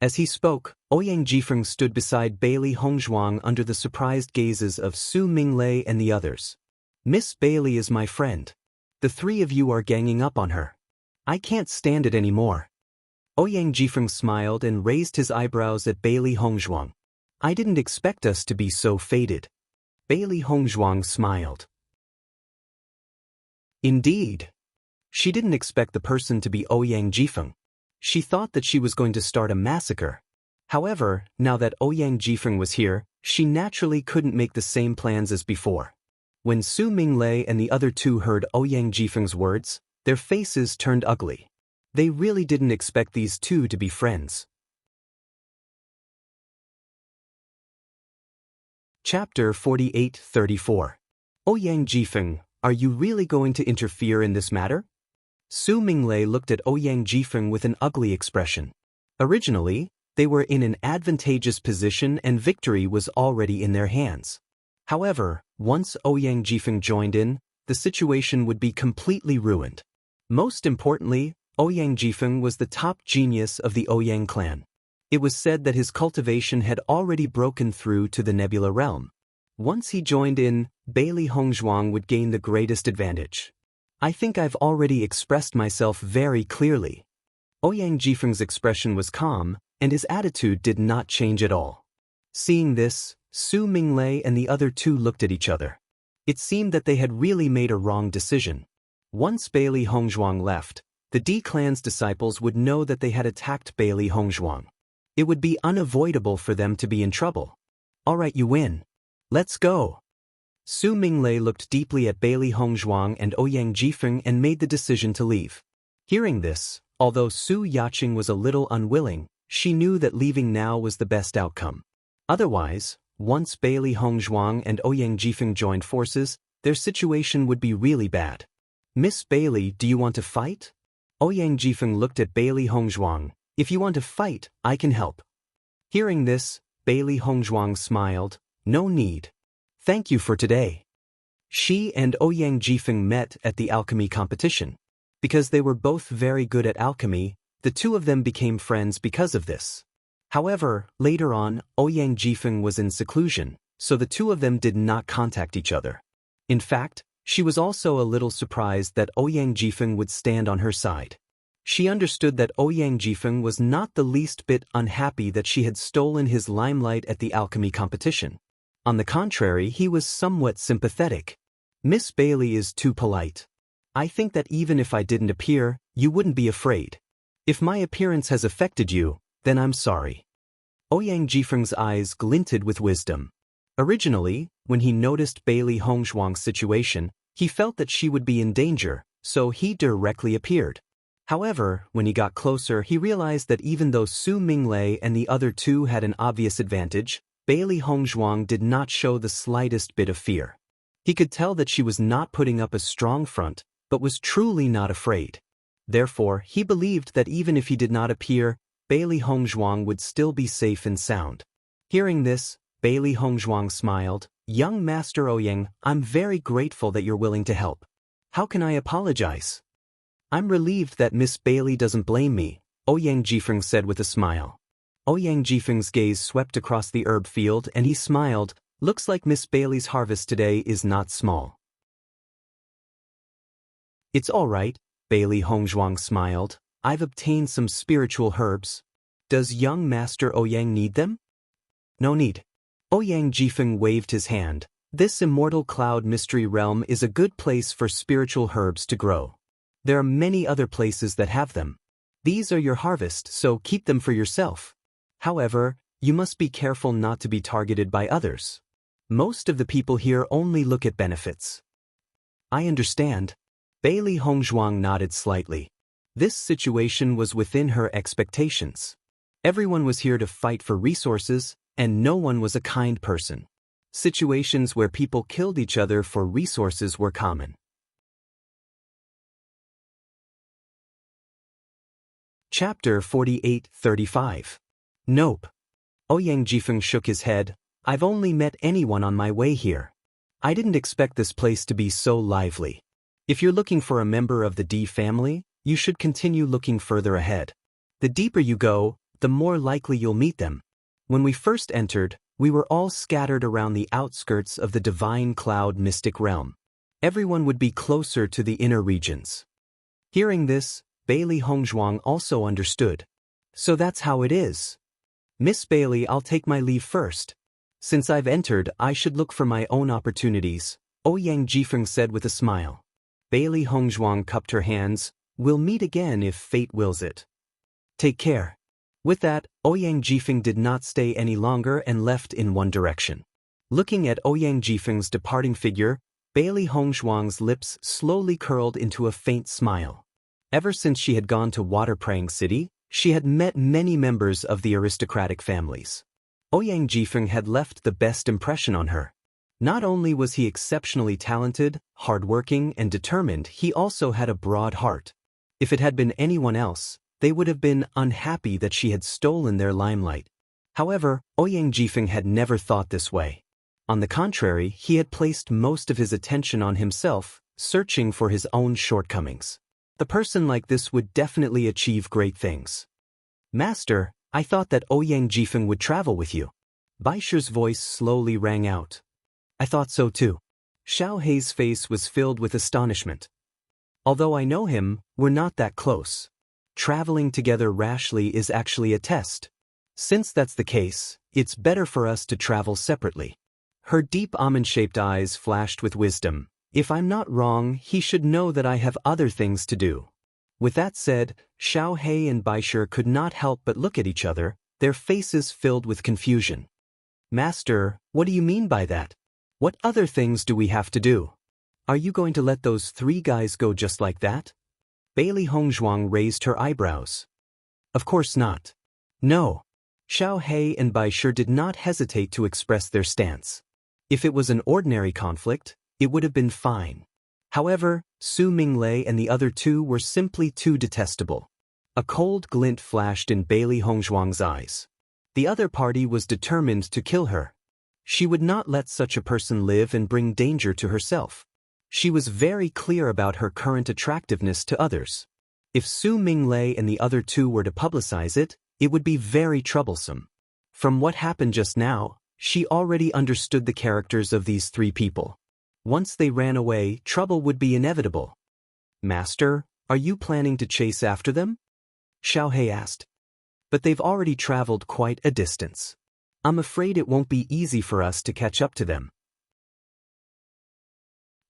As he spoke, Ouyang Jifeng stood beside Bailey Hongzhuang under the surprised gazes of Su Minglei and the others. Miss Bailey is my friend. The three of you are ganging up on her. I can't stand it anymore. Ouyang Jifeng smiled and raised his eyebrows at Bailey Hongzhuang. I didn't expect us to be so fated. Bailey Hongzhuang smiled. Indeed. She didn't expect the person to be Ouyang Jifeng. She thought that she was going to start a massacre. However, now that Ouyang Jifeng was here, she naturally couldn't make the same plans as before. When Su Minglei and the other two heard Ouyang Jifeng's words, their faces turned ugly. They really didn't expect these two to be friends. Chapter 48-34. Ouyang Jifeng, are you really going to interfere in this matter? Su Minglei looked at Ouyang Jifeng with an ugly expression. Originally, they were in an advantageous position and victory was already in their hands. However, once Ouyang Jifeng joined in, the situation would be completely ruined. Most importantly, Ouyang Jifeng was the top genius of the Ouyang clan. It was said that his cultivation had already broken through to the Nebula realm. Once he joined in, Bailey Hongzhuang would gain the greatest advantage. I think I've already expressed myself very clearly. Ouyang Jifeng's expression was calm, and his attitude did not change at all. Seeing this, Su Minglei and the other two looked at each other. It seemed that they had really made a wrong decision. Once Bailey Hongzhuang left, the D clan's disciples would know that they had attacked Bailey Hongzhuang. It would be unavoidable for them to be in trouble. All right, you win. Let's go. Su Minglei looked deeply at Bailey Hongzhuang and Ouyang Jifeng and made the decision to leave. Hearing this, although Su Yaqing was a little unwilling, she knew that leaving now was the best outcome. Otherwise, once Bailey Hongzhuang and Ouyang Jifeng joined forces, their situation would be really bad. Miss Bailey, do you want to fight? Ouyang Jifeng looked at Bailey Hongzhuang. If you want to fight, I can help. Hearing this, Bailey Hongzhuang smiled. No need. Thank you for today. She and Ouyang Jifeng met at the alchemy competition. Because they were both very good at alchemy, the two of them became friends because of this. However, later on, Ouyang Jifeng was in seclusion, so the two of them did not contact each other. In fact, she was also a little surprised that Ouyang Jifeng would stand on her side. She understood that Ouyang Jifeng was not the least bit unhappy that she had stolen his limelight at the alchemy competition. On the contrary, he was somewhat sympathetic. Miss Bailey is too polite. I think that even if I didn't appear, you wouldn't be afraid. If my appearance has affected you, then I'm sorry. Ouyang Jifeng's eyes glinted with wisdom. Originally, when he noticed Bailey Hongzhuang's situation, he felt that she would be in danger, so he directly appeared. However, when he got closer, he realized that even though Su Minglei and the other two had an obvious advantage, Bailey Hongzhuang did not show the slightest bit of fear. He could tell that she was not putting up a strong front, but was truly not afraid. Therefore, he believed that even if he did not appear, Bailey Hongzhuang would still be safe and sound. Hearing this, Bailey Hongzhuang smiled. Young Master Ouyang, I'm very grateful that you're willing to help. How can I apologize? I'm relieved that Miss Bailey doesn't blame me, Ouyang Jifeng said with a smile. Ouyang Jifeng's gaze swept across the herb field and he smiled. Looks like Miss Bailey's harvest today is not small. It's all right, Bailey Hongzhuang smiled. I've obtained some spiritual herbs. Does young Master Ouyang need them? No need. Ouyang Jifeng waved his hand. This immortal cloud mystery realm is a good place for spiritual herbs to grow. There are many other places that have them. These are your harvest, so keep them for yourself. However, you must be careful not to be targeted by others. Most of the people here only look at benefits. I understand. Bailey Hongzhuang nodded slightly. This situation was within her expectations. Everyone was here to fight for resources, and no one was a kind person. Situations where people killed each other for resources were common. Chapter 48-35. Nope. Ouyang Jifeng shook his head. I've only met anyone on my way here. I didn't expect this place to be so lively. If you're looking for a member of the D family, you should continue looking further ahead. The deeper you go, the more likely you'll meet them. When we first entered, we were all scattered around the outskirts of the divine cloud mystic realm. Everyone would be closer to the inner regions. Hearing this, Bailey Hongzhuang also understood. So that's how it is. Miss Bailey, I'll take my leave first. Since I've entered, I should look for my own opportunities, Ouyang Jifeng said with a smile. Bailey Hongzhuang cupped her hands. We'll meet again if fate wills it. Take care. With that, Ouyang Jifeng did not stay any longer and left in one direction. Looking at Ouyang Jifeng's departing figure, Bailey Hongzhuang's lips slowly curled into a faint smile. Ever since she had gone to Waterprang City, she had met many members of the aristocratic families. Ouyang Jifeng had left the best impression on her. Not only was he exceptionally talented, hardworking, and determined, he also had a broad heart. If it had been anyone else, they would have been unhappy that she had stolen their limelight. However, Ouyang Jifeng had never thought this way. On the contrary, he had placed most of his attention on himself, searching for his own shortcomings. The person like this would definitely achieve great things. Master, I thought that Ouyang Jifeng would travel with you. Baisher's voice slowly rang out. I thought so too. Xiao Hei's face was filled with astonishment. Although I know him, we're not that close. Traveling together rashly is actually a test. Since that's the case, it's better for us to travel separately. Her deep almond-shaped eyes flashed with wisdom. If I'm not wrong, he should know that I have other things to do. With that said, Xiao Hei and Baisher could not help but look at each other, their faces filled with confusion. Master, what do you mean by that? What other things do we have to do? Are you going to let those three guys go just like that? Bailey Hongzhuang raised her eyebrows. Of course not. No. Xiao Hei and Baisher did not hesitate to express their stance. If it was an ordinary conflict, it would have been fine. However, Su Minglei and the other two were simply too detestable. A cold glint flashed in Bailey Hongzhuang's eyes. The other party was determined to kill her. She would not let such a person live and bring danger to herself. She was very clear about her current attractiveness to others. If Su Minglei and the other two were to publicize it, it would be very troublesome. From what happened just now, she already understood the characters of these three people. Once they ran away, trouble would be inevitable. Master, are you planning to chase after them? Xiao Hei asked. But they've already traveled quite a distance. I'm afraid it won't be easy for us to catch up to them.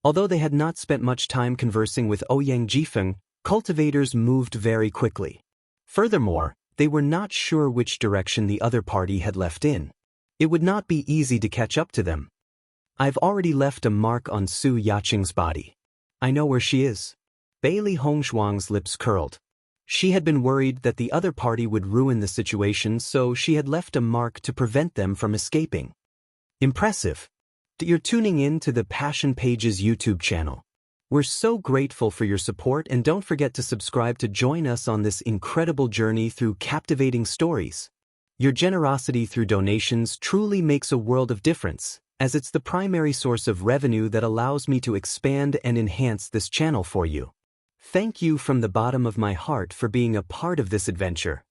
Although they had not spent much time conversing with Ouyang Jifeng, cultivators moved very quickly. Furthermore, they were not sure which direction the other party had left in. It would not be easy to catch up to them. I've already left a mark on Su Yaqing's body. I know where she is. Bailey Hongzhuang's lips curled. She had been worried that the other party would ruin the situation, so she had left a mark to prevent them from escaping. Impressive. You're tuning in to the Passion Pages YouTube channel. We're so grateful for your support, and don't forget to subscribe to join us on this incredible journey through captivating stories. Your generosity through donations truly makes a world of difference, as it's the primary source of revenue that allows me to expand and enhance this channel for you. Thank you from the bottom of my heart for being a part of this adventure.